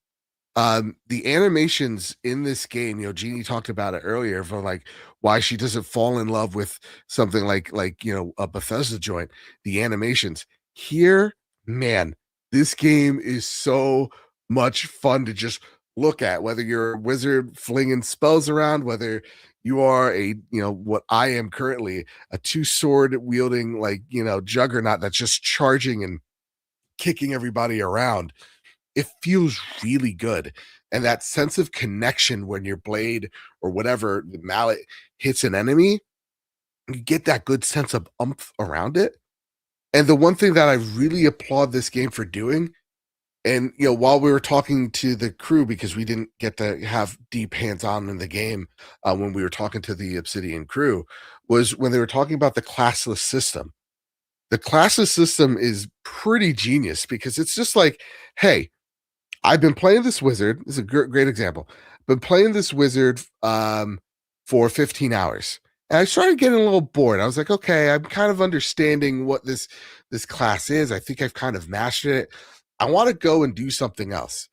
The animations in this game, Jeannie talked about it earlier, for like why she doesn't fall in love with something like a Bethesda joint. The animations here, man, this game is so much fun to just look at, whether you're a wizard flinging spells around, whether you are what I am currently, a 2-sword wielding juggernaut that's just charging and kicking everybody around. It feels really good. And that sense of connection when your blade or whatever, the mallet, hits an enemy, you get that good sense of oomph around it. And the one thing that I really applaud this game for doing, and while we were talking to the crew, because we didn't get to have deep hands-on in the game when we were talking to the Obsidian crew, was when they were talking about the classless system. The classless system is pretty genius, because it's just like, hey, I've been playing this wizard. This is a great example. Been playing this wizard for 15 hours. And I started getting a little bored. I was like, okay, I'm kind of understanding what this class is. I think I've kind of mastered it. I want to go and do something else.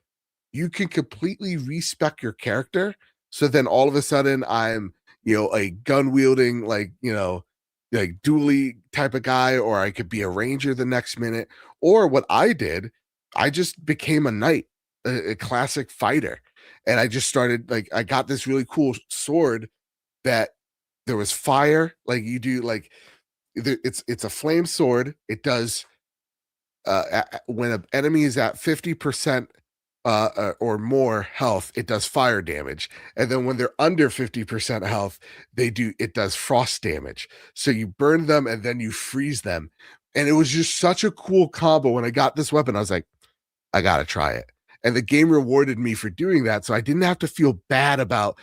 You can completely respec your character. So then all of a sudden I'm, a gun wielding, like dually type of guy, or I could be a ranger the next minute. Or what I did, I just became a knight, a classic fighter. And I just started, I got this really cool sword that there was fire. Like you do, it's a flame sword. It does, when an enemy is at 50% or more health, it does fire damage. And then when they're under 50% health, it does frost damage. So you burn them and then you freeze them. And it was just such a cool combo. When I got this weapon, I was like, I gotta try it. And the game rewarded me for doing that. So I didn't have to feel bad about,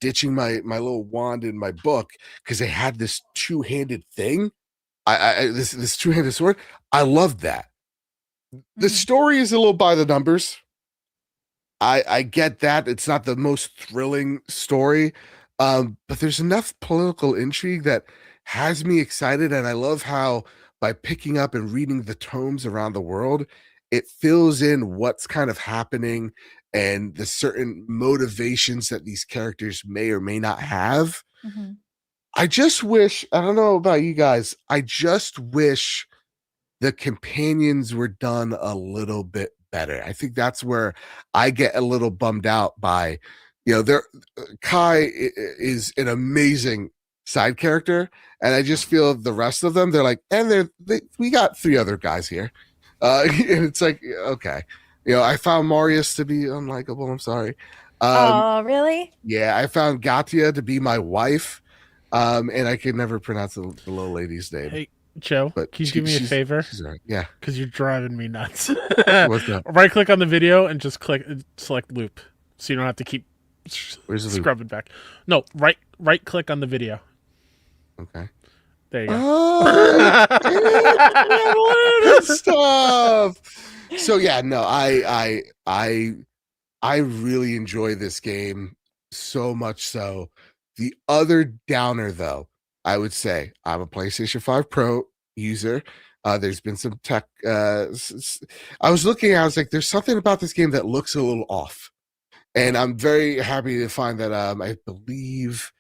ditching my little wand in my book, because they had this two-handed thing. This two-handed sword. I loved that. The story is a little by the numbers. I get that it's not the most thrilling story, but there's enough political intrigue that has me excited. And I love how, by picking up and reading the tomes around the world, it fills in what's kind of happening and the certain motivations that these characters may or may not have. Mm-hmm. I just wish, I don't know about you guys, I just wish the companions were done a little bit better. I think that's where I get a little bummed out by, Kai is an amazing side character, and I just feel the rest of them, they're like, and we got 3 other guys here. And it's like, okay, I found Marius to be unlikable. I'm sorry. Oh, really? Yeah, I found Gatia to be my wife, and I could never pronounce the little lady's name. Hey, Joe, but can you do me a favor? She's all right. Yeah, because you're driving me nuts. What's that? Right click on the video and just select loop, so you don't have to keep scrubbing back. No, right click on the video. Okay. There you go. Oh, stuff. So yeah, no, I really enjoy this game so much. So the other downer, though, I would say I'm a PlayStation 5 Pro user. There's been some tech. I was looking, I was like, there's something about this game that looks a little off. And I'm very happy to find that I believe,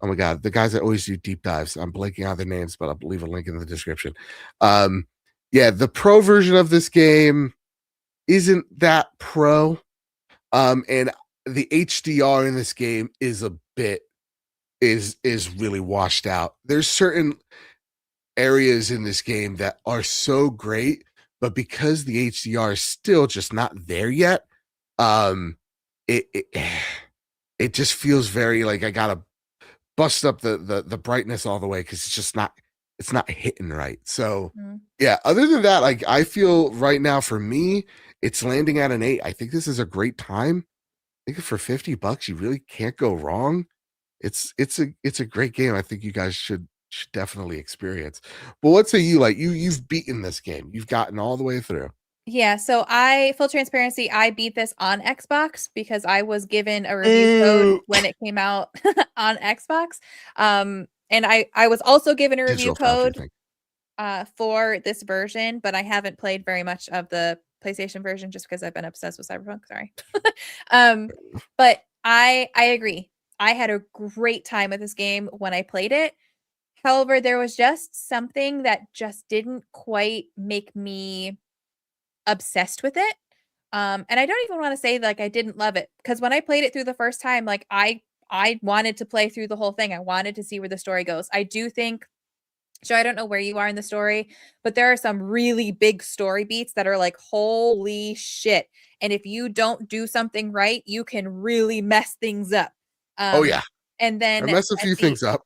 oh my God, the guys that always do deep dives, I'm blanking on their names, but I'll leave a link in the description. Yeah, the pro version of this game isn't that pro. And the HDR in this game is a bit is really washed out. There's certain areas in this game that are so great, but because the HDR is still just not there yet, it it just feels very like I gotta bust up the brightness all the way because it's not hitting right. So yeah, other than that, like I feel right now for me, it's landing at an 8. I think this is a great time. I think for $50, you really can't go wrong. It's a great game. I think you guys should definitely experience. But what say you? Like you've beaten this game. You've gotten all the way through. Yeah, so full transparency, I beat this on Xbox because I was given a review code when it came out on Xbox. And I was also given a review Digital Foundry code thing. for this version, but I haven't played very much of the PlayStation version just because I've been obsessed with Cyberpunk. Sorry. But I agree. I had a great time with this game when I played it. However, there was just something that just didn't quite make me obsessed with it. And I don't even want to say like I didn't love it because when I played it through the first time, like I wanted to play through the whole thing. I wanted to see where the story goes. I do think, Joe, I don't know where you are in the story, but there are some really big story beats that are like, holy shit. And if you don't do something right, you can really mess things up. Oh yeah. And I then messed a few things up.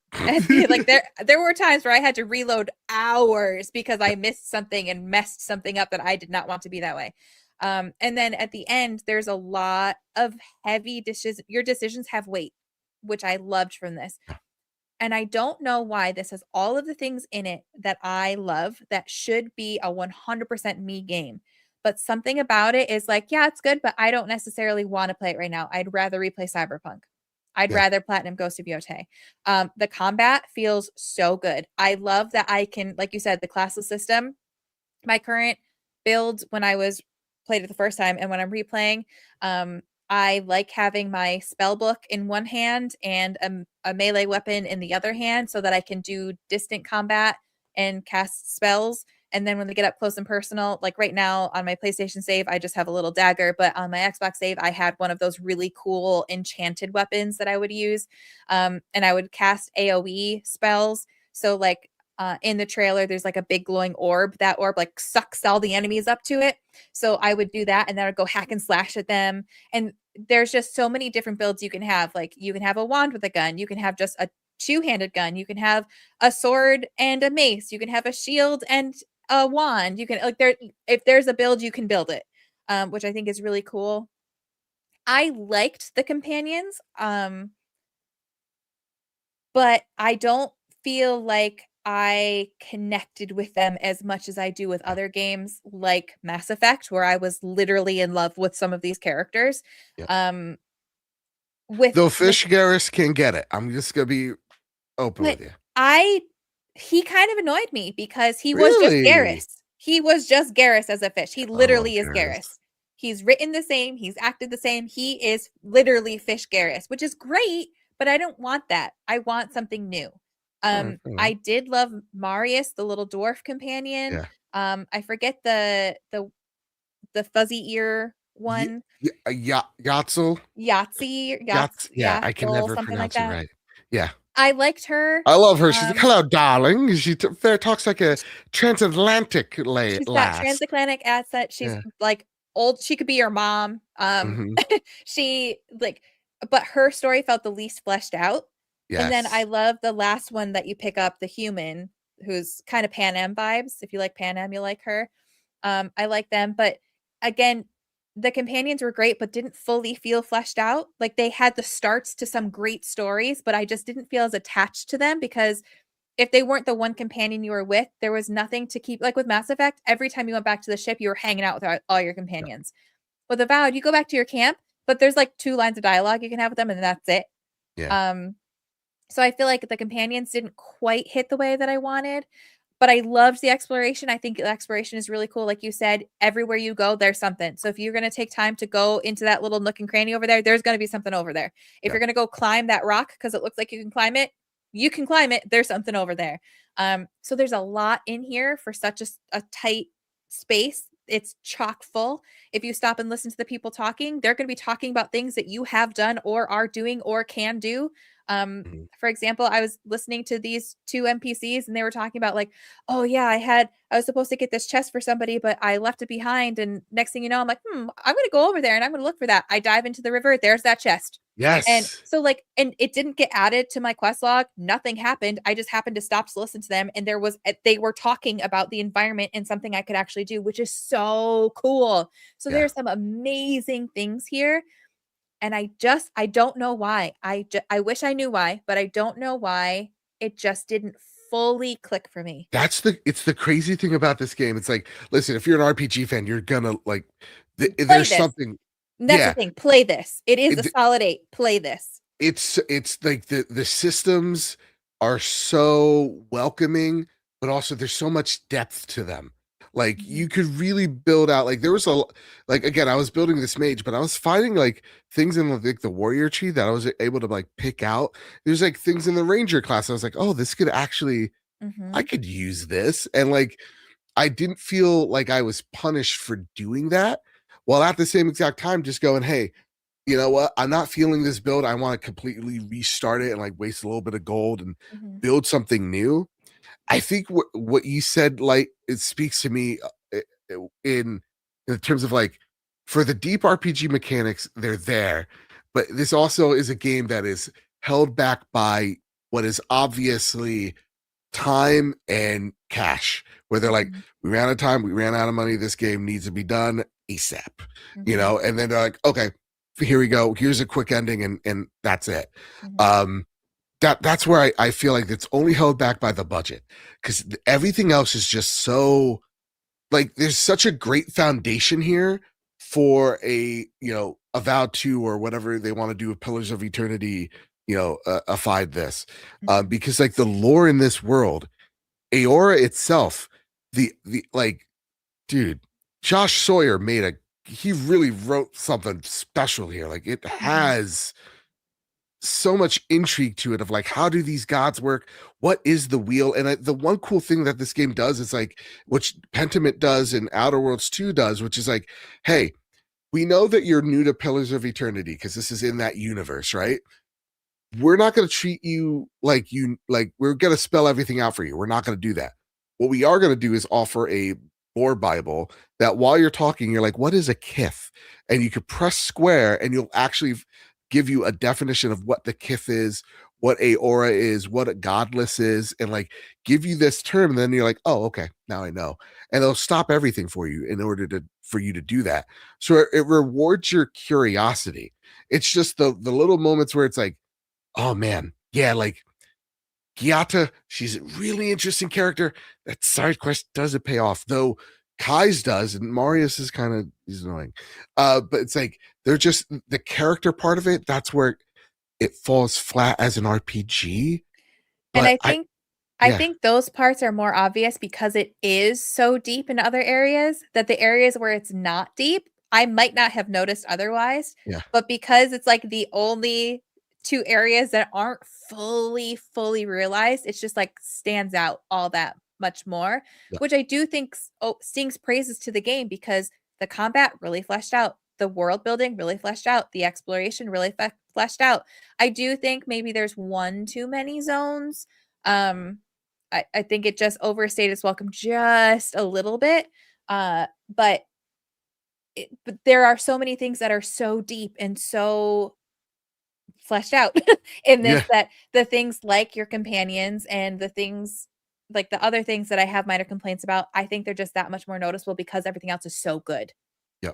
like there were times where I had to reload hours because I missed something and messed something up that I did not want to be that way. And then at the end, there's a lot of heavy decisions. Your decisions have weight, which I loved from this. And I don't know why this has all of the things in it that I love that should be a 100% me game. But something about it is like, yeah, it's good, but I don't necessarily want to play it right now. I'd rather replay Cyberpunk. I'd Yeah. rather Platinum Ghost of Yotei. The combat feels so good. I love that I can, like you said, the classless system. My current build when I was played it the first time and when I'm replaying, I like having my spell book in one hand and a melee weapon in the other hand so that I can do distant combat and cast spells. And then when they get up close and personal, like right now on my PlayStation save, I just have a little dagger. But on my Xbox save, I had one of those really cool enchanted weapons that I would use. And I would cast AoE spells. So like in the trailer, there's like a big glowing orb. That orb like sucks all the enemies up to it. So I would do that and then I would go hack and slash at them. And there's just so many different builds you can have. Like you can have a wand with a gun. You can have just a two-handed gun. You can have a sword and a mace. You can have a shield and a wand. You can like if there's a build, you can build it, which I think is really cool. I liked the companions, but I don't feel like I connected with them as much as I do with other games like Mass Effect, where I was literally in love with some of these characters. Yep. With Though Fish Garrus can get it. I'm just gonna be open with you. He kind of annoyed me because he was just Really? Garrus. He was just Garrus as a fish. He I love literally is Garrus. Garrus. He's written the same. He's acted the same. He is literally Fish Garrus, which is great, but I don't want that. I want something new. I did love Marius, the little dwarf companion. Yeah. I forget the fuzzy ear one. Yatzel. Yahtzee. Yeah, I can never something like pronounce it that. right. Yeah. I liked her. I love her. She's like, hello, darling. She talks like a transatlantic She's got transatlantic accent. She's like old. She could be your mom. She like, but her story felt the least fleshed out. Yes. And then I love the last one that you pick up, the human who's kind of Pan Am vibes. If you like Pan Am, you like her. I like them. But again, the companions were great, but didn't fully feel fleshed out. Like they had the starts to some great stories, but I just didn't feel as attached to them because if they weren't the one companion you were with, there was nothing to keep. Like with Mass Effect, every time you went back to the ship, you were hanging out with all your companions. With Avowed, you go back to your camp, but there's like 2 lines of dialogue you can have with them, and that's it. Yeah. So I feel like the companions didn't quite hit the way that I wanted, but I loved the exploration. I think the exploration is really cool. Like you said, everywhere you go, there's something. So if you're going to take time to go into that little nook and cranny over there, there's going to be something over there. If Yeah. you're going to go climb that rock because it looks like you can climb it, you can climb it. There's something over there. So there's a lot in here for such a tight space. It's chock full. If you stop and listen to the people talking, they're going to be talking about things that you have done or are doing or can do. Mhm. For example, I was listening to these two NPCs and they were talking about like, oh yeah, I was supposed to get this chest for somebody, but I left it behind. And next thing you know, I'm like, I'm gonna go over there and I'm gonna look for that. I dive into the river, there's that chest. And Yes. so like, and it didn't get added to my quest log. Nothing happened. I just happened to stop to listen to them. And they were talking about the environment and something I could actually do, which is so cool. So Yeah. there's some amazing things here. And I don't know why. I wish I knew why, but I don't know why it just didn't fully click for me. It's the crazy thing about this game. It's like, listen, if you're an RPG fan, you're gonna like Play there's this. something. And that's the Yeah. thing. Play this. It is a It, solid 8. Play this. it's like the systems are so welcoming, but also there's so much depth to them. Like Mhm. you could really build out like there was a like again, I was building this mage, but I was finding like things in like the warrior tree that I was able to like pick out. There's like things in the ranger class. I was like, oh, this could actually I Mhm. could use this. And like I didn't feel like I was punished for doing that. While at the same exact time, just going, hey, you know what? I'm not feeling this build. I want to completely restart it and like waste a little bit of gold and Mhm. build something new. I think what you said, like, it speaks to me in in terms of like for the deep RPG mechanics, they're there, but this also is a game that is held back by what is obviously time and cash, where they're like, Mhm. we ran out of time, we ran out of money, this game needs to be done ASAP, Mhm. and then they're like, okay, here we go, here's a quick ending, and that's it. Mhm. Um, that's where I feel like it's only held back by the budget because everything else is just so like there's such a great foundation here for a vow 2 or whatever they want to do with Pillars of Eternity, afide this. Mhm. Because like the lore in this world, Aora itself, the like, dude, Josh Sawyer he really wrote something special here. Like it Mhm. has so much intrigue to it of like how do these gods work, what is the wheel, and the one cool thing that this game does is like which Pentiment does and Outer Worlds 2 does, which is like, hey, we know that you're new to Pillars of Eternity because this is in that universe, right? We're not going to treat you like we're going to spell everything out for you. We're not going to do that. What we are going to do is offer a lore Bible that while you're talking, you're like, what is a kith? And you could press square and you'll actually give you a definition of what the kith is, what a aura is, what a godless is, and like give you this term. And then you're like, oh, okay, now I know. And they'll stop everything for you in order for you to do that. So it rewards your curiosity. It's just the little moments where it's like, oh man, yeah, like Giata, she's a really interesting character. That side quest doesn't pay off, though Kai's does, and Marius is kind of he's annoying. But it's like they're just the character part of it, that's where it falls flat as an RPG. And But I yeah, think those parts are more obvious because it is so deep in other areas that the areas where it's not deep, I might not have noticed otherwise, yeah, but because it's like the only 2 areas that aren't fully realized, it's just like stands out all that much more, yeah, which I do think sings praises to the game because the combat really fleshed out, the world building really fleshed out, the exploration really fleshed out. I do think maybe there's one too many zones. Um, I think it just overstayed its welcome just a little bit. But but there are so many things that are so deep and so fleshed out in this yeah, that the things like your companions and the things like the other things that I have minor complaints about, I think they're just that much more noticeable because everything else is so good. yeah.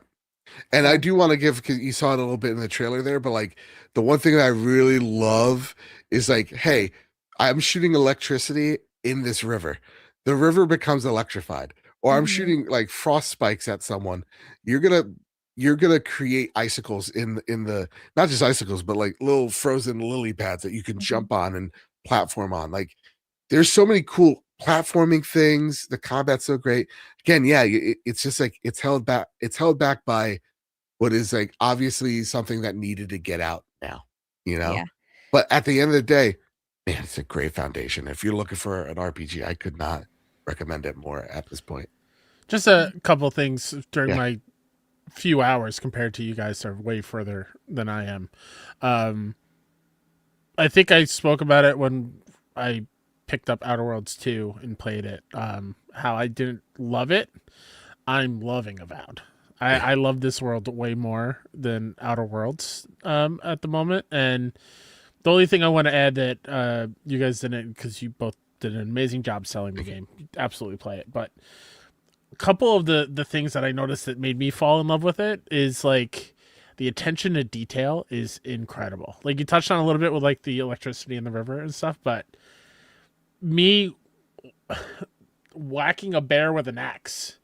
And I So, do want to give because you saw it a little bit in the trailer there, but like the one thing that I really love is like, hey, I'm shooting electricity in this river. The river becomes electrified, or I'm mhm, shooting like frost spikes at someone. You're gonna you're gonna create icicles in the not just icicles, but like little frozen lily pads that you can jump on and platform on. Like there's so many cool platforming things. The combat's so great. Again, yeah, it's just like it's held back. It's held back by what is like obviously something that needed to get out now, Yeah. But at the end of the day, man, it's a great foundation. If you're looking for an RPG, I could not recommend it more at this point. Just a couple things during Yeah. my few hours compared to you guys are way further than I am. I think I spoke about it when I picked up Outer Worlds 2 and played it. How I didn't love it. I'm loving Avowed. I love this world way more than Outer Worlds at the moment. And the only thing I want to add that you guys didn't, because you both did an amazing job selling the game. Absolutely play it. But a couple of the things that I noticed that made me fall in love with it is like the attention to detail is incredible. Like you touched on a little bit with like the electricity in the river and stuff, but me whacking a bear with an axe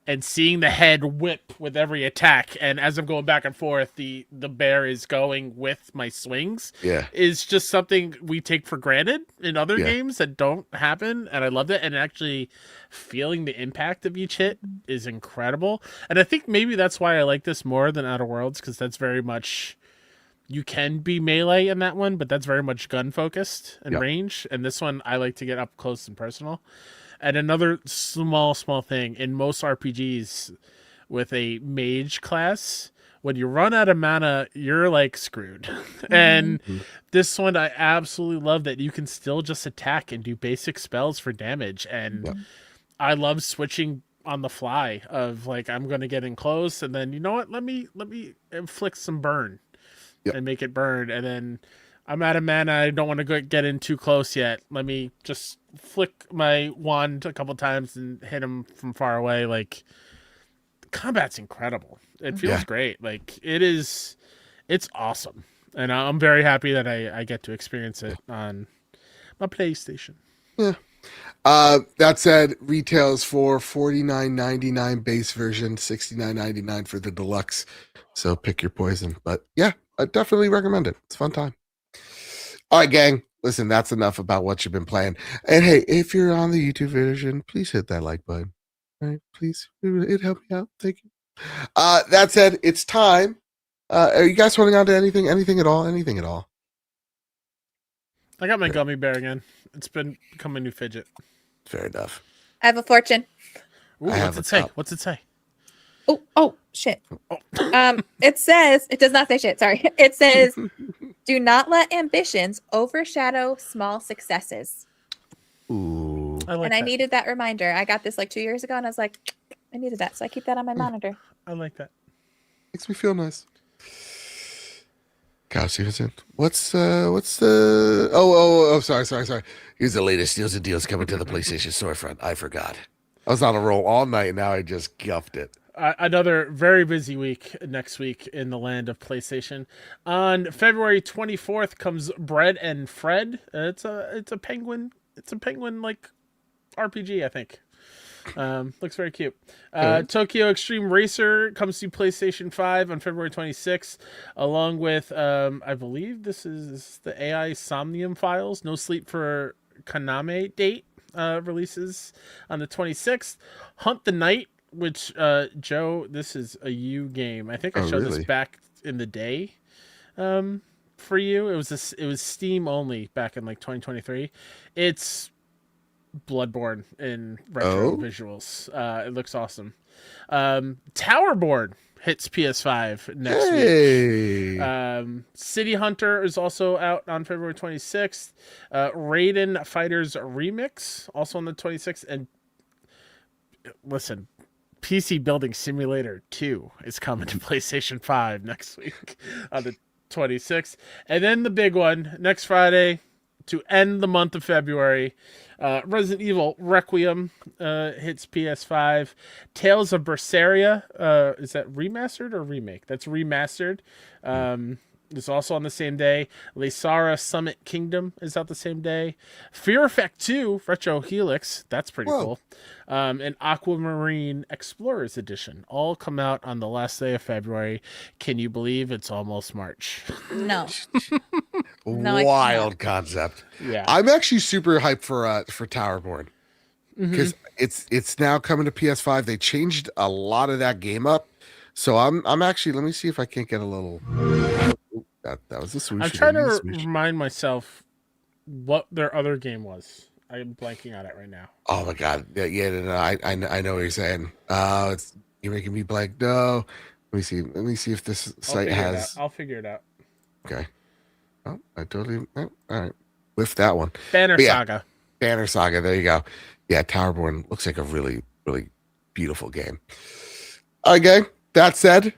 and seeing the head whip with every attack, and as I'm going back and forth, the bear is going with my swings. Yeah, is just something we take for granted in other games that don't happen, and I loved it. And actually feeling the impact of each hit is incredible. And I think maybe that's why I like this more than Outer Worlds, because that's very much you can be melee in that one, but that's very much gun focused and range. And this one I like to get up close and personal. And another small thing, in most RPGs with a mage class, when you run out of mana, you're like screwed. And this one, I absolutely love that you can still just attack and do basic spells for damage. And I love switching on the fly of like, I'm going to get in close, and then, you know what, let me inflict some burn and make it burn. And then I'm out of mana. I don't want to get in too close yet. Let me just flick my wand a couple times and hit him from far away. Like, the combat's incredible. It feels great. Like, it's awesome. And I'm very happy that I get to experience it on my PlayStation. Yeah. That said, retails for $49.99 base version, $69.99 for the deluxe. So pick your poison. But yeah, I definitely recommend it. It's a fun time. All right, gang. Listen, that's enough about what you've been playing. And hey, if you're on the YouTube version, please hit that like button. All right, please. It helped me out. Thank you. That said, it's time. Are you guys holding on to anything? Anything at all? Anything at all? I got my gummy bear again. It's become a new fidget. Fair enough. I have a fortune. Ooh, what's it say? Cup. What's it say? Oh, shit. It says, it does not say shit, sorry. It says, do not let ambitions overshadow small successes. Ooh. I needed that reminder. I got this like 2 years ago, and I was like, I needed that. So I keep that on my monitor. I like that. Makes me feel nice. Kyle Stevenson. What's the oh sorry. Here's the latest deals and deals coming to the PlayStation storefront. I forgot. I was on a roll all night, and now I just guffed it. Another very busy week next week in the land of PlayStation. On February 24th comes Bread and Fred. It's a penguin. It's a penguin like RPG, I think. Looks very cute. Tokyo Extreme Racer comes to PlayStation 5 on February 26th, along with I believe this is the AI Somnium Files. No Sleep for Kaname date releases on the 26th. Hunt the Night, which Joe, this is a you game. I think I showed this back in the day for you. It was Steam only back in like 2023. It's Bloodborne in retro visuals. It looks awesome. Towerborn hits PS5 next week. City Hunter is also out on February 26th. Raiden Fighters Remix also on the 26th. And listen, PC Building Simulator 2 is coming to PlayStation 5 next week on the 26th. And then the big one, next Friday, to end the month of February, Resident Evil Requiem hits PS5. Tales of Berseria, is that remastered or remake? That's remastered. is also on the same day. Lysara Summit Kingdom is out the same day. Fear Effect 2 Retro Helix, that's pretty cool. And Aquamarine Explorers Edition all come out on the last day of February. Can you believe it's almost March? No. No, I Wild concept. Yeah. I'm actually super hyped for Towerborn because it's now coming to PS5. They changed a lot of that game up, so I'm actually. Let me see if I can't get a little. That was a swoosh. I'm trying to remind myself what their other game was. I'm blanking on it right now. Oh my god! Yeah, no, I know what you're saying. You're making me blank. No, let me see if this site has. I'll figure it out. Okay. Oh, I totally. Oh, all right, with that one. Banner Saga. Banner Saga. There you go. Yeah, Towerborn looks like a really, really beautiful game. Okay. That said,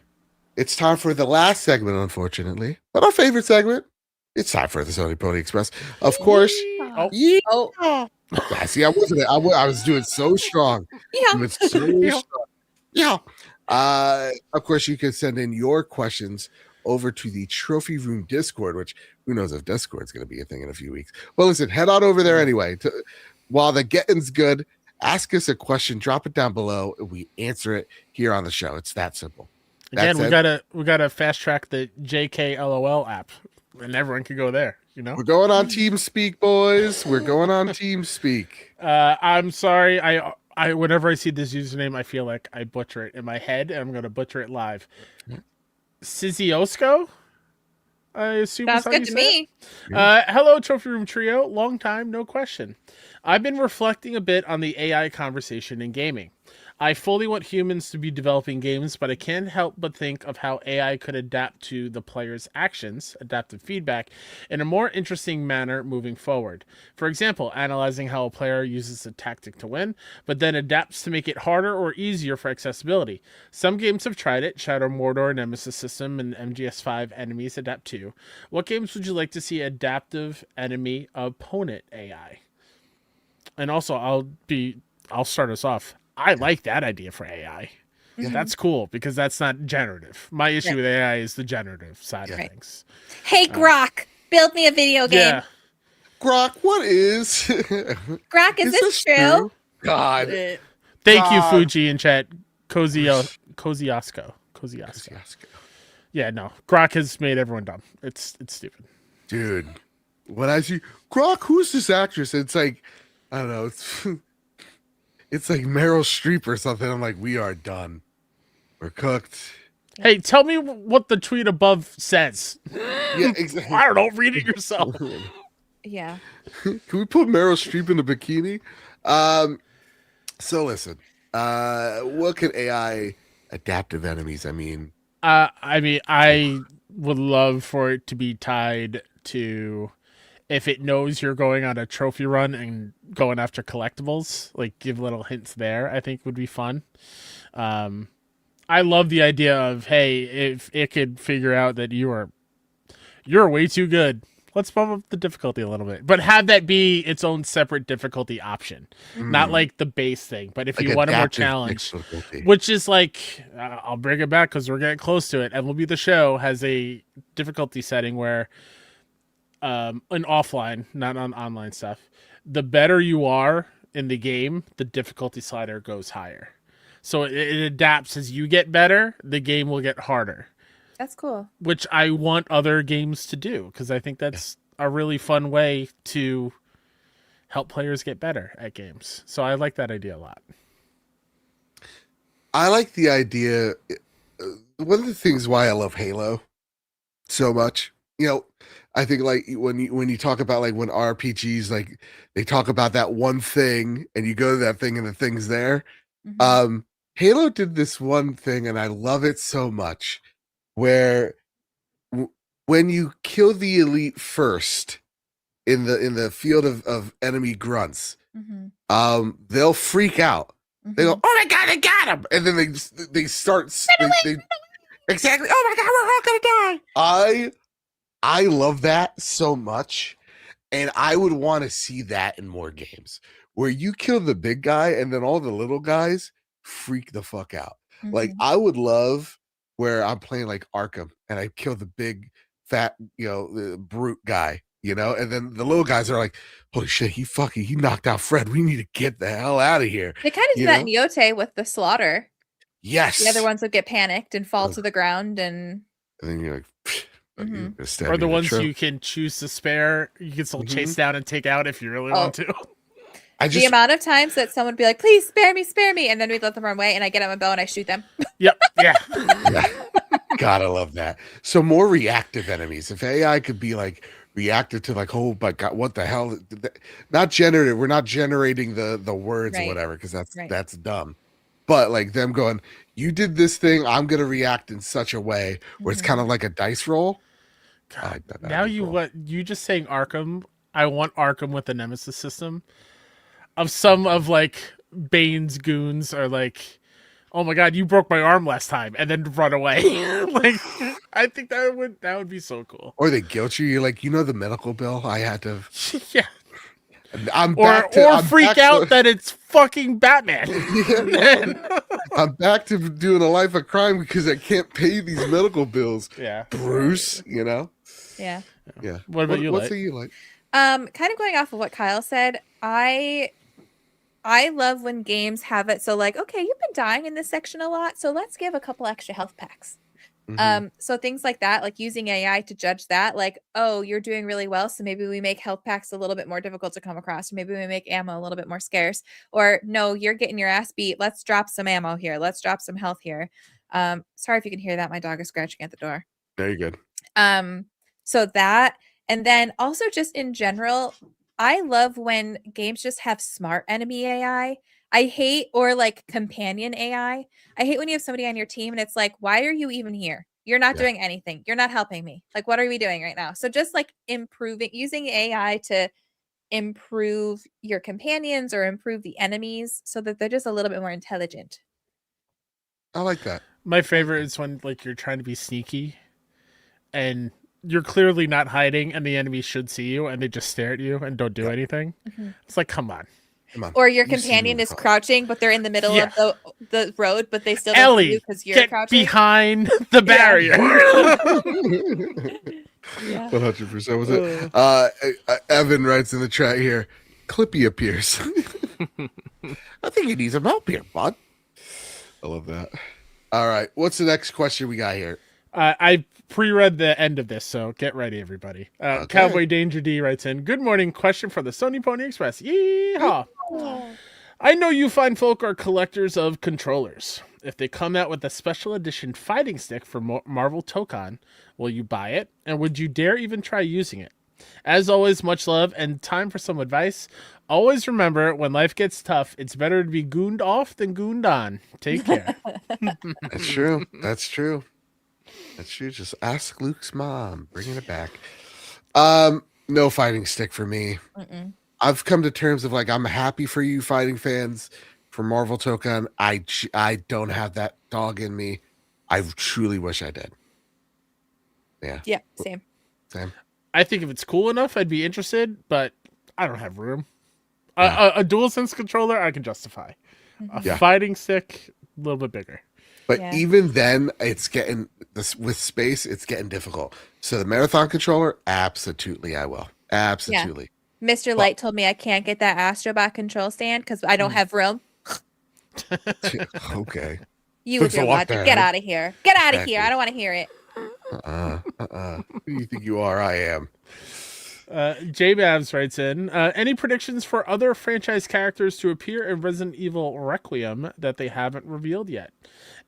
it's time for the last segment, unfortunately, but our favorite segment. It's time for the Sony Pony Express. Of course. Yeah. Yeah, see, I wasn't. I was doing so strong. Yeah. Doing so strong. Yeah. Of course, you can send in your questions over to the Trophy Room Discord, which who knows if Discord's going to be a thing in a few weeks. Well, listen, head on over there anyway. While the getting's good, ask us a question, drop it down below, and we answer it here on the show. It's that simple. Again, we gotta fast track the JKLOL app, and everyone can go there. You know, we're going on TeamSpeak, boys. We're going on TeamSpeak. I'm sorry. I whenever I see this username, I feel like I butcher it in my head, and I'm gonna butcher it live. Siziosco? I assume sounds good to me. Hello, Trophy Room Trio. Long time, no question. I've been reflecting a bit on the AI conversation in gaming. I fully want humans to be developing games, but I can't help but think of how AI could adapt to the player's actions, adaptive feedback, in a more interesting manner moving forward. For example, analyzing how a player uses a tactic to win, but then adapts to make it harder or easier for accessibility. Some games have tried it. Shadow Mordor, Nemesis System, and MGS5 enemies adapt to. What games would you like to see adaptive enemy opponent AI? And also, I'll start us off. I like that idea for AI. Mm-hmm. That's cool because that's not generative. My issue with AI is the generative side of things. Hey, Grok, build me a video game. Yeah. Grok, what is? Grok, is this true? God. Thank you, Fuji in chat. Koziasko. Yeah, no. Grok has made everyone dumb. It's stupid. Dude, when I see Grok, who's this actress? It's like, I don't know. It's like Meryl Streep or something. I'm like, we are done. We're cooked. Hey, tell me what the tweet above says. Yeah, exactly. I don't know. Read it yourself. Yeah. Can we put Meryl Streep in a bikini? So listen, what can AI adaptive enemies? I would love for it to be tied to if it knows you're going on a trophy run and going after collectibles, like give little hints there, I think would be fun. I love the idea of, hey, if it could figure out that you're way too good, let's bump up the difficulty a little bit, but have that be its own separate difficulty option, not like the base thing. But if like you want a more challenge, which is like, I'll bring it back because we're getting close to it. MLB The Show has a difficulty setting where an offline, not on online stuff, the better you are in the game, the difficulty slider goes higher. So it adapts as you get better, the game will get harder. That's cool. Which I want other games to do because I think that's a really fun way to help players get better at games. So I like that idea a lot. I like the idea. One of the things why I love Halo so much, I think like when you talk about like when RPGs, like they talk about that one thing and you go to that thing and the thing's there. Mm-hmm. Halo did this one thing and I love it so much where when you kill the elite first in the field of enemy grunts, mm-hmm. They'll freak out. Mm-hmm. They go, "Oh my god, I got him!" And then they start they exactly. "Oh my god, we're all gonna die!" I love that so much, and I would want to see that in more games where you kill the big guy and then all the little guys freak the fuck out. Mm-hmm. Like I would love where I'm playing like Arkham and I kill the big fat, brute guy, and then the little guys are like, holy shit, he knocked out Fred. We need to get the hell out of here. They kind of do that in Yote with the slaughter. Yes. The other ones would get panicked and fall to the ground, and then you're like, or the ones you can choose to spare, you can still chase down and take out if you really want to. The amount of times that someone would be like, please spare me, and then we'd let them run away, and I get out my bow and I shoot them. Yep. Yeah. Gotta love that. So more reactive enemies. If AI could be like reactive to like, oh my god, what the hell? Not generative. We're not generating the words or whatever, because that's dumb. But like them going, you did this thing, I'm gonna react in such a way where it's kind of like a dice roll. God, now you just saying Arkham, I want Arkham with the Nemesis system of some of like Bane's goons are like, oh my god, you broke my arm last time, and then run away. Like, I think that would be so cool. Or they guilt you. You're like, the medical bill I had to. Yeah. I'm freak out that it's fucking Batman. I'm back to doing a life of crime because I can't pay these medical bills. Yeah, Bruce. Yeah. Yeah. What about you? What's you like? Kind of going off of what Kyle said, I love when games have it so like, okay, you've been dying in this section a lot, so let's give a couple extra health packs. So things like that, like using AI to judge that, like, oh, you're doing really well, so maybe we make health packs a little bit more difficult to come across, or maybe we make ammo a little bit more scarce, or no, you're getting your ass beat, let's drop some ammo here, let's drop some health here. Sorry if you can hear that, my dog is scratching at the door. Very good. So that, and then also just in general, I love when games just have smart enemy AI. I hate, or like companion AI. I hate when you have somebody on your team and it's like, why are you even here? You're not doing anything. You're not helping me. Like, what are we doing right now? So just like using AI to improve your companions or improve the enemies so that they're just a little bit more intelligent. I like that. My favorite is when like you're trying to be sneaky and you're clearly not hiding and the enemy should see you and they just stare at you and don't do anything. It's like, come on. Or your companion is crouching, but they're in the middle of the road, but they still don't Ellie, see you because you're get crouching behind the barrier. 100% was it. Evan writes in the chat here, Clippy appears. I think he needs some help here, bud. I love that. All right, what's the next question we got here? I pre-read the end of this, so get ready, everybody. Okay. Cowboy Danger D writes in, good morning, question for the Sony Pony Express. Yeehaw! I know you fine folk are collectors of controllers. If they come out with a special edition fighting stick for Marvel Tokon, will you buy it? And would you dare even try using it? As always, much love and time for some advice. Always remember, when life gets tough, it's better to be gooned off than gooned on. Take care. That's true. That's true. That's true. Just ask Luke's mom. Bringing it back. No fighting stick for me. I've come to terms of like, I'm happy for you fighting fans for Marvel Tokon. I don't have that dog in me. I truly wish I did. Yeah. Yeah, same. I think if it's cool enough, I'd be interested, but I don't have room. A DualSense controller, I can justify. A fighting stick, a little bit bigger. But even then, it's getting with space. It's getting difficult. So the marathon controller, absolutely, I will. Absolutely. Yeah. Mr. Light told me I can't get that Astrobot control stand because I don't have room. Okay. You with your logic, get out of here. Get out of here. I don't want to hear it. Who do you think you are? I am. J Babs writes in, any predictions for other franchise characters to appear in Resident Evil Requiem that they haven't revealed yet?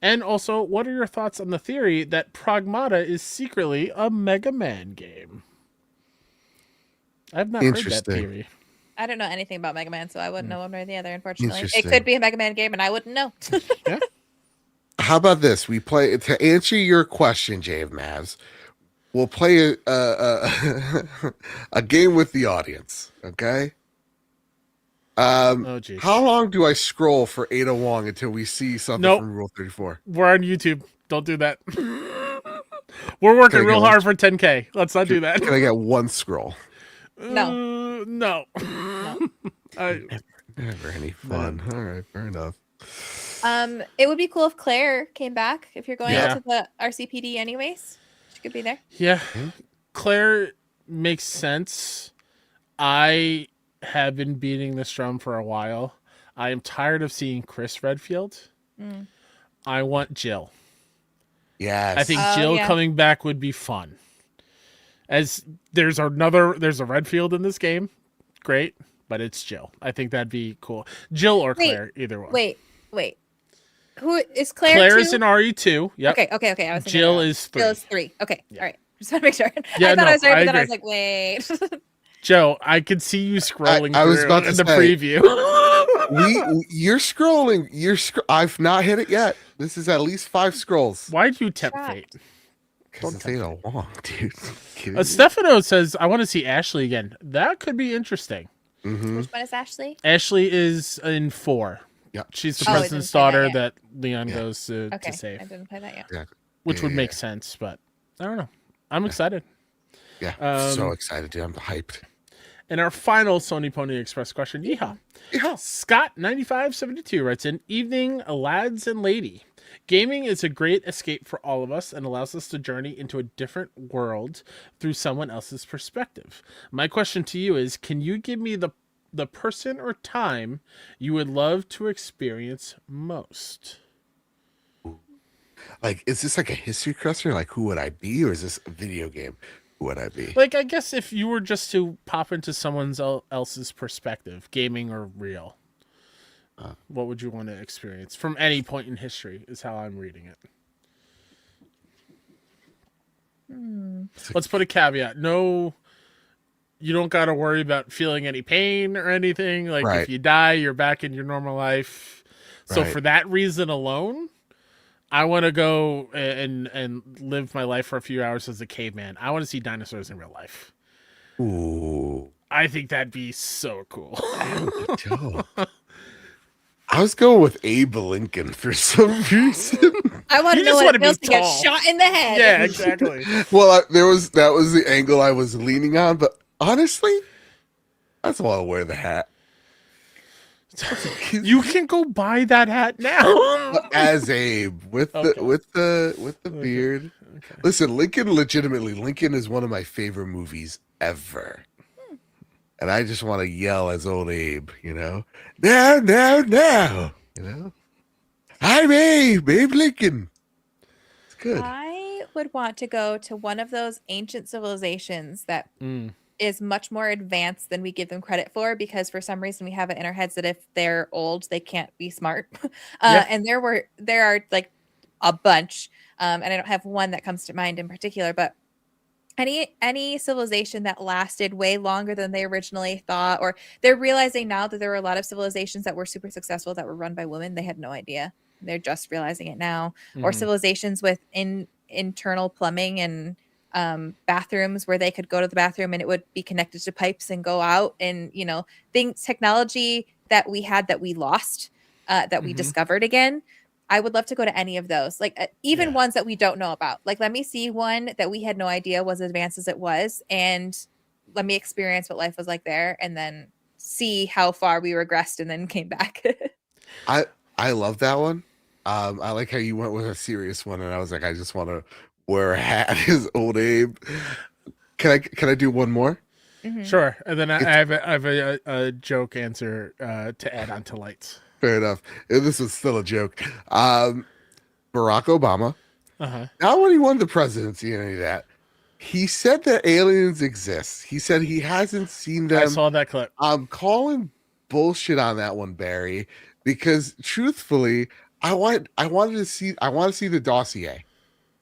And also, what are your thoughts on the theory that Pragmata is secretly a Mega Man game? I've not heard that theory. I don't know anything about Mega Man, so I wouldn't know one or the other, unfortunately. It could be a Mega Man game, and I wouldn't know. Yeah. How about this? We play to answer your question, Jave Mavs. We'll play a game with the audience. Okay. How long do I scroll for Ada Wong until we see something from Rule 34? We're on YouTube. Don't do that. We're working real hard for 10K. Let's not do that. Can I get one scroll? No. No. Never any fun. All right, fair enough. It would be cool if Claire came back. If you're going out to the RCPD anyways, she could be there. Yeah. Claire makes sense. I have been beating this drum for a while. I am tired of seeing Chris Redfield. Mm. I want Jill. Yes. I think Oh, Jill yeah. coming back would be fun. As there's a Redfield in this game. Great, but it's Jill. I think that'd be cool. Jill or Claire, either one. Wait. Who is Claire? Claire is 2? in RE2. Yep. Okay. I was thinking Jill about- is 3. Jill is 3. Okay. Yeah. All right. Just want to make sure. Yeah, I thought no, I was right, I but then I agree. was like, wait. Joe, I could see you scrolling I was through about to in the say, preview. You're scrolling. I've not hit it yet. This is at least 5 scrolls. Why do you tempt Shot. fate? Because this ain't a long, dude. Kidding me? Stefano says, I want to see Ashley again. That could be interesting. Mhm. Which one is Ashley? Ashley is in 4. Yeah. She's the Oh, I president's didn't play that daughter yet. that Leon Yeah. goes to Okay. save, I didn't play that yet. which would Yeah. make sense, but I don't know. I'm excited. Yeah. Um, So excited, dude. I'm hyped. And our final Sony Pony Express question. Yeehaw. Yeah. Scott9572 writes in, evening, lads and lady. Gaming is a great escape for all of us and allows us to journey into a different world through someone else's perspective. My question to you is, can you give me the person or time you would love to experience most? Like, is this like a history question? Like, who would I be? Or is this a video game? Who would I be? Like, I guess if you were just to pop into someone else's perspective, gaming or real, what would you want to experience from any point in history is how I'm reading it. Let's put a caveat. No, you don't got to worry about feeling any pain or anything. Like, Right. if you die, you're back in your normal life. So Right. for that reason alone, I want to go and live my life for a few hours as a caveman. I want to see dinosaurs in real life. Ooh. I think that'd be so cool. Dope. I was going with Abe Lincoln for some reason. I want You to know just what wanna it be feels to get tall. shot in the head. Yeah, exactly. Well, that was the angle I was leaning on, but honestly, I just want to wear the hat. You can go buy that hat now. As Abe with Okay. the beard. Okay. Listen, Lincoln is one of my favorite movies ever. And I just want to yell as old Abe, you know? Now, you know? I'm Abe Lincoln. It's good. I would want to go to one of those ancient civilizations that Mm. is much more advanced than we give them credit for, because for some reason we have it in our heads that if they're old, they can't be smart. Yeah. And there are like a bunch, and I don't have one that comes to mind in particular, but any civilization that lasted way longer than they originally thought, or they're realizing now that there were a lot of civilizations that were super successful that were run by women. They had no idea. They're just realizing it now. Or Mhm. civilizations with internal plumbing and bathrooms where they could go to the bathroom and it would be connected to pipes and go out, and technology that we had that we lost, that we Mhm. discovered again. I would love to go to any of those, like even Yeah. ones that we don't know about. Like, let me see one that we had no idea was as advanced as it was, and let me experience what life was like there, and then see how far we regressed and then came back. I love that one. I like how you went with a serious one, and I was like, I just want to wear a hat as old Abe. Can I do one more? Mhm. Sure. And then I have a joke answer to add on to lights. Fair enough. This was still a joke. Barack Obama, Uh-huh. not when he won the presidency and any of that, he said that aliens exist. He said he hasn't seen I them. saw that clip. I'm calling bullshit on that one, Barry, because truthfully, I want to see the dossier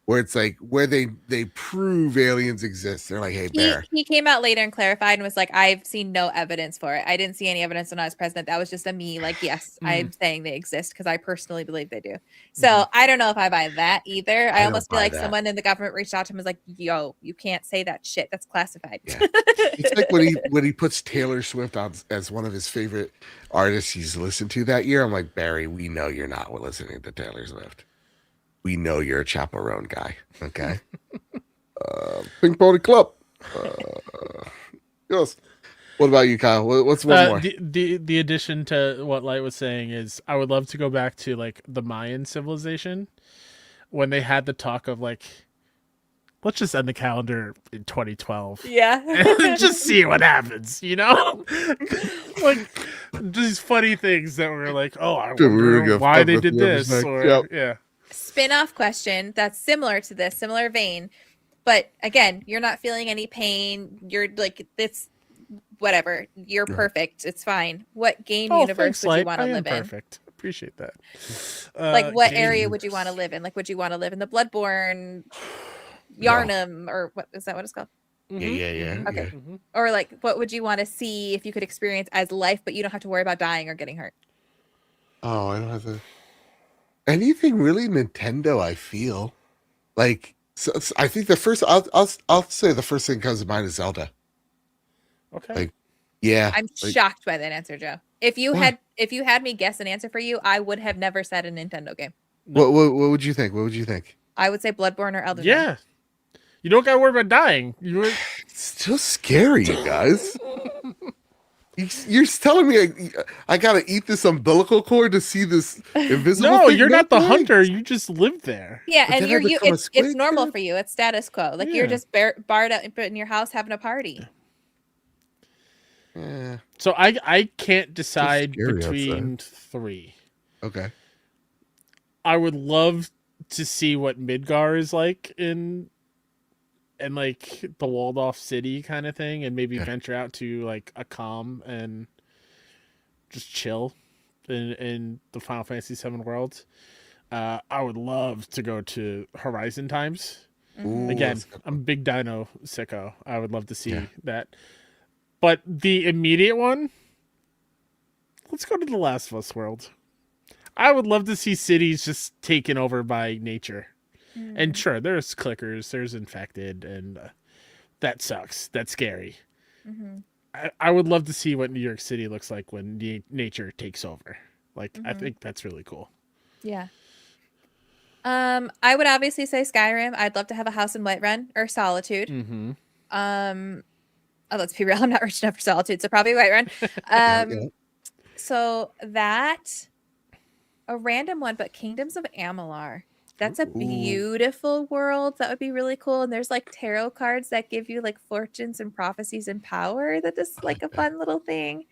where it's like where they prove aliens exist. They're like, hey, Bear. He came out later and clarified and was like, I've seen no evidence for it. I didn't see any evidence when I was president. That was just a me. Like, yes, I'm saying they exist because I personally believe they do. So I don't know if I buy that either. I don't almost feel buy like that. someone in the government reached out to him and was like, yo, you can't say that shit. That's classified. Yeah. It's like when he puts Taylor Swift on as one of his favorite artists he's listened to that year. I'm like, Barry, we know you're not listening to Taylor Swift. We know you're a Chaperone guy. Okay. Pink Pony Club. Yes. What about you, Kyle? What's one more? The addition to what Light was saying is I would love to go back to like the Mayan civilization when they had the talk of like let's just end the calendar in 2012. Yeah. And just see what happens, like these funny things that were like, oh, I Dude, we were wonder gonna why fuck they with did whoever's this, next. or Yep. yeah. Spin-off question that's similar to this, similar vein, but again, you're not feeling any pain. You're like, it's whatever. You're Right. perfect. It's fine. What game Oh, universe thanks, would you Light. want I to am live in? perfect. Appreciate that. Like, what Game area would you want to universe. live in? Like, would you want to live in the Bloodborne, No. Yarnum, or what is that? What it's called? Yeah. Okay. Mhm. Or like, what would you want to see if you could experience as life, but you don't have to worry about dying or getting hurt? Oh, I don't have to. Anything really Nintendo, I feel. Like, so I think the first, I'll say the first thing that comes to mind is Zelda. Okay. Like, yeah. I'm like, shocked by that answer, Joe. If you Why? had me guess an answer for you, I would have never said a Nintendo game. what would you think? What would you think? I would say Bloodborne or Elden Ring. Yeah. You don't gotta worry about dying. You were It's still scary, you guys. You're telling me I gotta eat this umbilical cord to see this invisible No, thing? you're not the thanks. hunter. You just live there. Yeah, But and then I you're you become a it's squid normal kid? for you. It's status quo. Like Yeah. you're just barred out in your house having a party. Yeah. So I can't decide scary between three. Okay. I would love to see what Midgar is like in like the walled off city kind of thing, and maybe Yeah. venture out to like a calm and just chill in the Final Fantasy VII world. I would love to go to Horizon Times. Mhm. Ooh, Again, that's good. I'm a big dino sicko. I would love to see Yeah. that. But the immediate one, let's go to the Last of Us world. I would love to see cities just taken over by nature. And sure, there's clickers, there's infected, and that sucks. That's scary. Mhm. I would love to see what New York City looks like when nature takes over. Like, I Mhm. think that's really cool. Yeah. I would obviously say Skyrim. I'd love to have a house in Whiterun or Solitude. Mm-hmm. Let's be real, I'm not rich enough for Solitude, so probably Whiterun. Yeah. So that a random one, but Kingdoms of Amalur. That's a Ooh. beautiful world. That would be really cool. And there's like tarot cards that give you like fortunes and prophecies and power. That is like a fun little thing.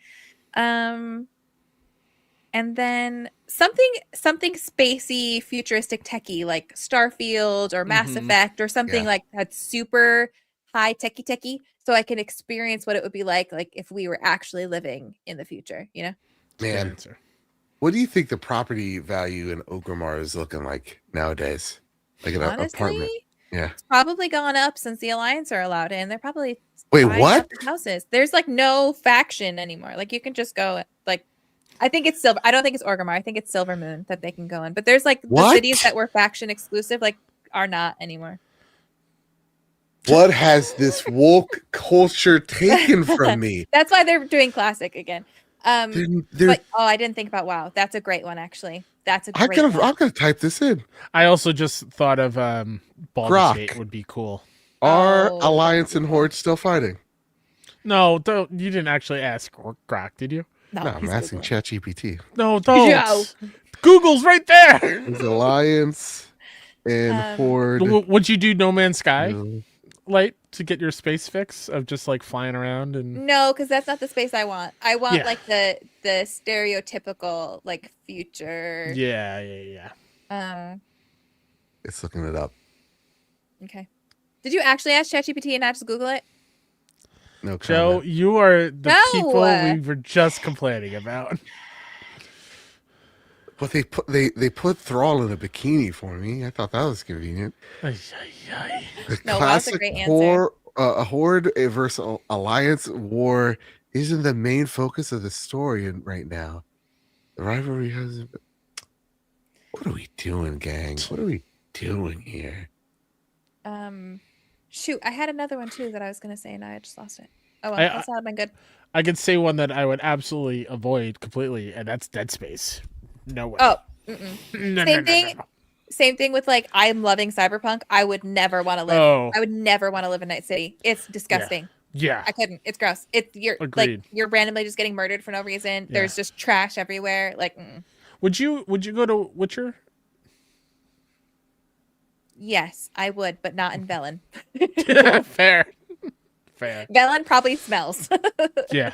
And then something spacey, futuristic, techie, like Starfield or Mass Mhm. Effect or something Yeah. like that's super high techie, so I can experience what it would be like if we were actually living in the future, you know? Good Man, answer. what do you think the property value in Ogrimmar is looking like nowadays? Like an Honestly, apartment? Yeah. it's probably gone up since the Alliance are allowed in. They're probably Wait, buying what? up the houses. There's like no faction anymore. Like you can just go like I think it's Silver. I don't think it's Orgrimmar. I think it's Silver Moon that they can go in. But there's like the What? cities that were faction exclusive, like are not anymore. What has this woke culture taken from me? That's why they're doing classic again. They're- But I didn't think about WoW. That's a great one, actually. That's a I'm great one. gonna type this in. I also just thought of Baldur's Grok. Gate would be cool. Are Oh, Alliance and cool. Horde still fighting? No, don't. You didn't actually ask Grok, did you? No, I'm he's asking Googling. ChatGPT. No, don't. Yo. Google's right there. Is Alliance and Horde? Would you do No Man's Sky, No. Light, to get your space fix of just like flying around and? No, because that's not the space I want. I want Yeah. like the stereotypical like future. Yeah. It's looking it up. Okay. Did you actually ask ChatGPT and not just Google it? No Joe, comment. you are the No. people we were just complaining about. But they put Thrall in a bikini for me. I thought that was convenient. Ay, ay, ay. The No, that was a classic great answer. Horde versus Alliance war isn't the main focus of the story right now. The rivalry has. What are we doing, gang? What are we doing here? Shoot, I had another one too that I was gonna say, and I just lost it. Oh well, I- that's not been good. I could say one that I would absolutely avoid completely, and that's Dead Space. No way. Oh, No, same thing. Same thing with like I'm loving Cyberpunk. I would never want to live. Oh. I would never want to live in Night City. It's disgusting. Yeah. I couldn't. It's gross. You're like Agreed. you're randomly just getting murdered for no reason. Yeah. There's just trash everywhere. Like, Would you go to Witcher? Yes, I would, but not in Velen. Fair. Velen probably smells. Yeah.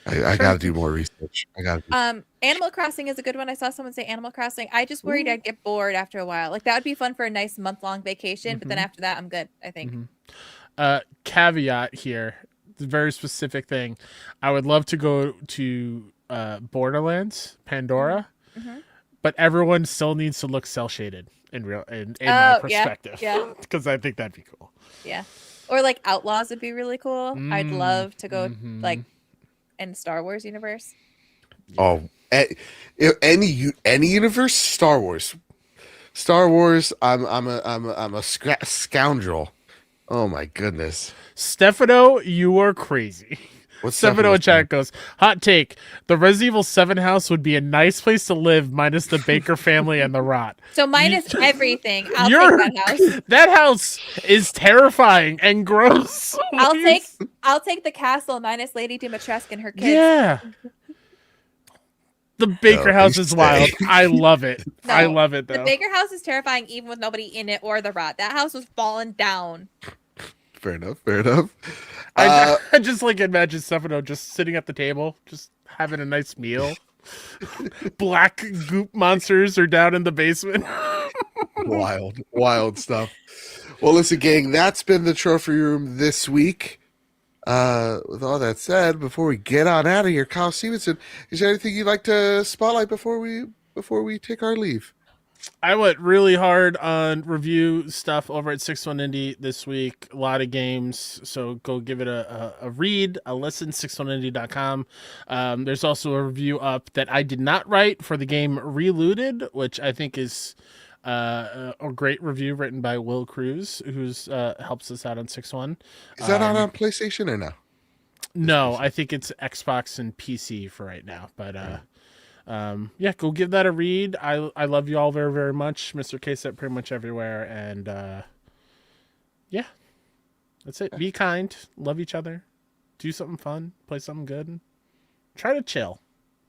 I got to do more research. I got to. Animal Crossing is a good one. I saw someone say Animal Crossing. I just worried I'd get bored after a while. Like that would be fun for a nice month-long vacation, but then after that, I'm good, I think. Caveat here, very specific thing. I would love to go to Borderlands, Pandora, but everyone still needs to look cel shaded in my perspective. Yeah. Because I think that'd be cool. Yeah. Or like Outlaws would be really cool. I'd love to go like in Star Wars universe. Oh, any universe, Star Wars. I'm a scoundrel. Oh my goodness. Stefano, you are crazy. What's Stefano in chat goes, hot take. The Resident Evil 7 house would be a nice place to live, minus the Baker family and the rot. So minus everything. I'll take that house. That house is terrifying and gross. I'll take the castle minus Lady Dimitrescu and her kids. Yeah. The Baker house is wild. I love it. No, I love it though. The Baker house is terrifying even with nobody in it or the rot. That house was falling down. Fair enough. I just like imagine Stefano just sitting at the table, just having a nice meal. Black goop monsters are down in the basement. Wild stuff. Well, listen, gang, that's been the trophy room this week. With all that said, before we get on out of here, Kyle Stevenson, is there anything you'd like to spotlight before we take our leave? I went really hard on review stuff over at 61 Indie this week. A lot of games, so go give it a read, a listen, 61indie.com. There's also a review up that I did not write for the game Relooted, which I think is a great review written by Will Cruz, who's helps us out on 61. Is that out on PlayStation or no? No, I think it's Xbox and PC for right now, but yeah, go give that a read. I love you all very, very much. Mr. K-Set pretty much everywhere. And yeah, that's it. Be kind. Love each other. Do something fun. Play something good. Try to chill.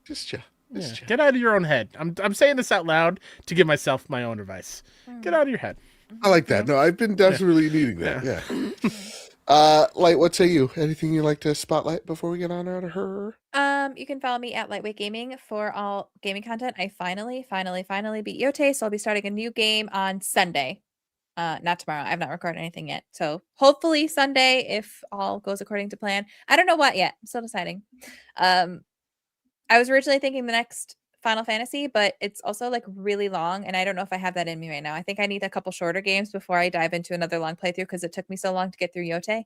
Just chill. Yeah. Get out of your own head. I'm saying this out loud to give myself my own advice. Get out of your head. I like that. No, I've been desperately needing that. Yeah. Light, what say you? Anything you'd like to spotlight before we get on out of her? You can follow me at Lightweight Gaming for all gaming content. I finally beat Yote, so I'll be starting a new game on Sunday. Not tomorrow. I've not recorded anything yet. So hopefully Sunday, if all goes according to plan. I don't know what yet. I'm still deciding. I was originally thinking the next Final Fantasy, but it's also like really long, and I don't know if I have that in me right now. I think I need a couple shorter games before I dive into another long playthrough because it took me so long to get through Yote.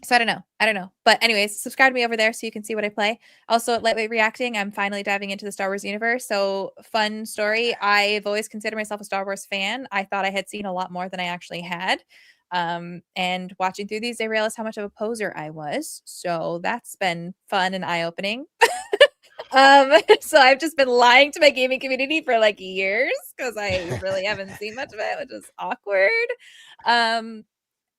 So I don't know. But anyways, subscribe to me over there so you can see what I play. Also at Lightweight Reacting, I'm finally diving into the Star Wars universe. So fun story. I've always considered myself a Star Wars fan. I thought I had seen a lot more than I actually had. And watching through these, I realized how much of a poser I was. So that's been fun and eye-opening. So I've just been lying to my gaming community for like years because I really haven't seen much of it, which is awkward.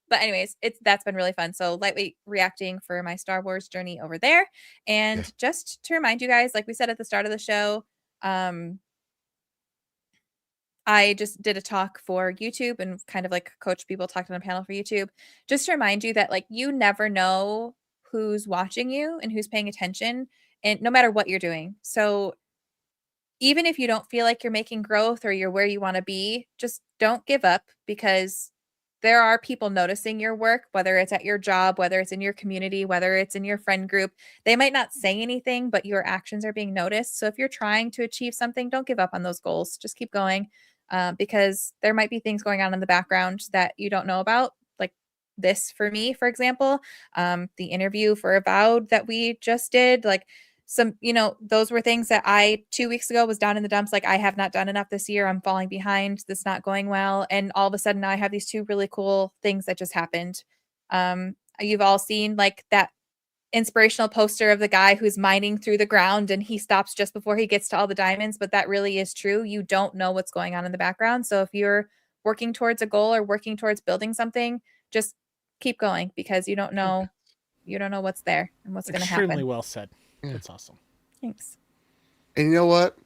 But anyways, that's been really fun. So Lightweight Reacting for my Star Wars journey over there. And just to remind you guys, like we said at the start of the show, I just did a talk for YouTube and kind of like coach people, talked on a panel for YouTube, just to remind you that like you never know who's watching you and who's paying attention, and no matter what you're doing. So even if you don't feel like you're making growth or you're where you want to be, just don't give up, because there are people noticing your work, whether it's at your job, whether it's in your community, whether it's in your friend group. They might not say anything, but your actions are being noticed. So if you're trying to achieve something, don't give up on those goals. Just keep going, because there might be things going on in the background that you don't know about. Like this for me, for example, the interview for Avowed that we just did, like some, those were things that I 2 weeks ago was down in the dumps. Like, I have not done enough this year. I'm falling behind. This not going well. And all of a sudden now I have these two really cool things that just happened. You've all seen like that inspirational poster of the guy who's mining through the ground and he stops just before he gets to all the diamonds, but that really is true. You don't know what's going on in the background. So if you're working towards a goal or working towards building something, just keep going, because you don't know what's there and what's going to happen. Extremely well said. Yeah. That's awesome. Thanks. And you know what?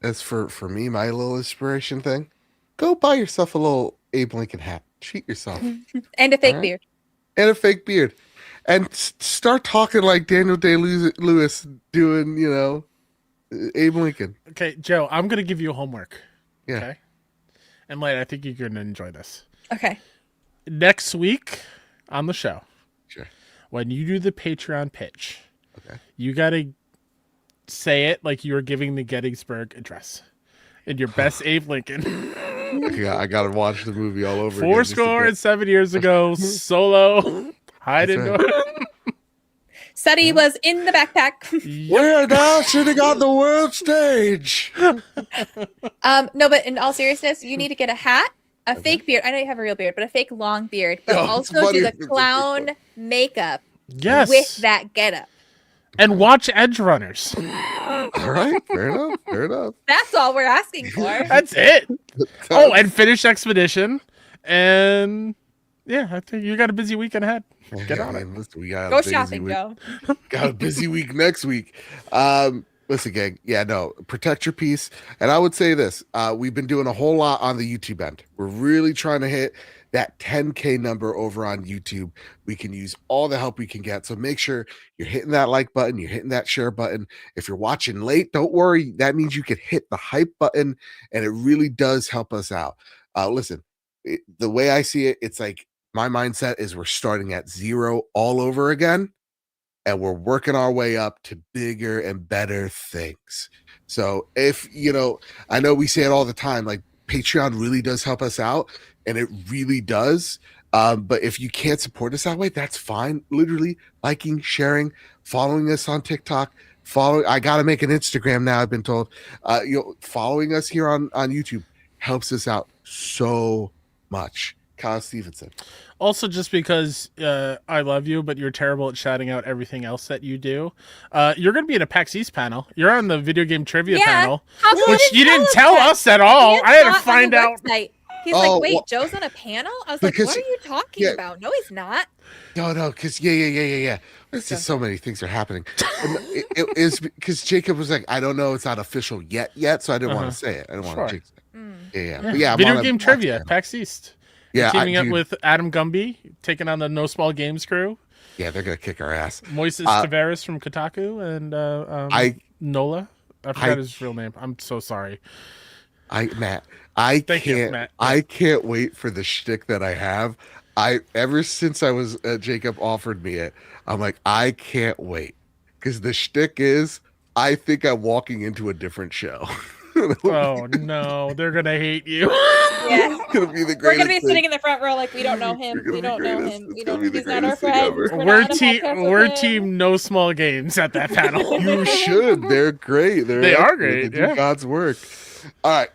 As for me, my little inspiration thing, go buy yourself a little Abe Lincoln hat. Treat yourself. And a fake All right. beard. And a fake beard. And start talking like Daniel Day-Lewis doing, Abe Lincoln. Okay, Joe, I'm gonna give you homework. Yeah. Okay. And Light, I think you're gonna enjoy this. Okay. Next week on the show, Sure. when you do the Patreon pitch, Okay. you gotta say it like you were giving the Gettysburg Address in your best Abe Lincoln. Yeah, I gotta watch the movie all over again. Four just to score get- and 7 years ago, solo, hide That's into right. it. Seti was in the backpack. We're now sitting on the world stage. No, but in all seriousness, you need to get a hat, a fake beard. I know you have a real beard, but a fake long beard. But Oh, it's also funny do the if it's a fake clown one. makeup Yes. with that getup. And watch Edge Runners. All right, fair enough. Fair enough. That's all we're asking for. That's it. Oh, and finish Expedition. And yeah, I think you got a busy weekend ahead. Get on it. Listen, we got Go a busy shopping, week. Joe. Got a busy week next week. Listen, gang. Yeah, no, protect your peace. And I would say this: we've been doing a whole lot on the YouTube end. We're really trying to hit that 10K number over on YouTube. We can use all the help we can get. So make sure you're hitting that like button, you're hitting that share button. If you're watching late, don't worry. That means you can hit the hype button, and it really does help us out. Listen, the way I see it, it's like my mindset is we're starting at zero all over again, and we're working our way up to bigger and better things. So if, I know we say it all the time, like Patreon really does help us out, and it really does. But if you can't support us that way, that's fine. Literally liking, sharing, following us on TikTok, I got to make an Instagram now, I've been told. Following us here on YouTube helps us out so much. Kyle Stevenson. Also, just because I love you, but you're terrible at shouting out everything else that you do, you're going to be in a PAX East panel. You're on the video game trivia panel, How come which you didn't us tell that? us at all. It's I had not to on find the out. website. He's Oh, like, wait, well- Joe's on a panel? I was like, Because- what are you talking yeah. about? No, he's not. No, because yeah. It's just so many things are happening. And it is because Jacob was like, I don't know, it's not official yet, so I didn't want to say it. I didn't want Sure. to jinx it. Mm. Yeah. But I'm Video on a game PAX trivia, panel. PAX East. Yeah, Teaming up dude, with Adam Gumby, taking on the No Small Games crew. yeah, they're gonna kick our ass. Moises Tavares from Kotaku and Nola. I forgot his real name. I'm so sorry. Matt, I Thank you, can't. Matt. I can't wait for the shtick that I have. Ever since I was Jacob offered me it, I'm like, I can't wait because the shtick is, I think I'm walking into a different show. Oh no, they're gonna hate you. Yeah. It's gonna be the greatest. We're going to be thing. sitting in the front row like, we don't know him. You're We gonna don't be know greatest. him. It's We gonna don't, be the he's not our greatest thing friend. ever. We're We're not on a podcast with we're him. team No Small Games at that panel. You should. They're great. They are excellent. great, They do yeah. God's work. All right.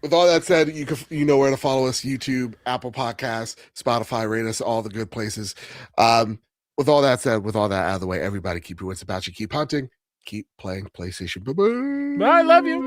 With all that said, you know where to follow us: YouTube, Apple Podcasts, Spotify. Rate us, all the good places. With all that said, with all that out of the way, everybody keep your wits about you. Keep hunting. Keep playing PlayStation. Bye-bye. I love you.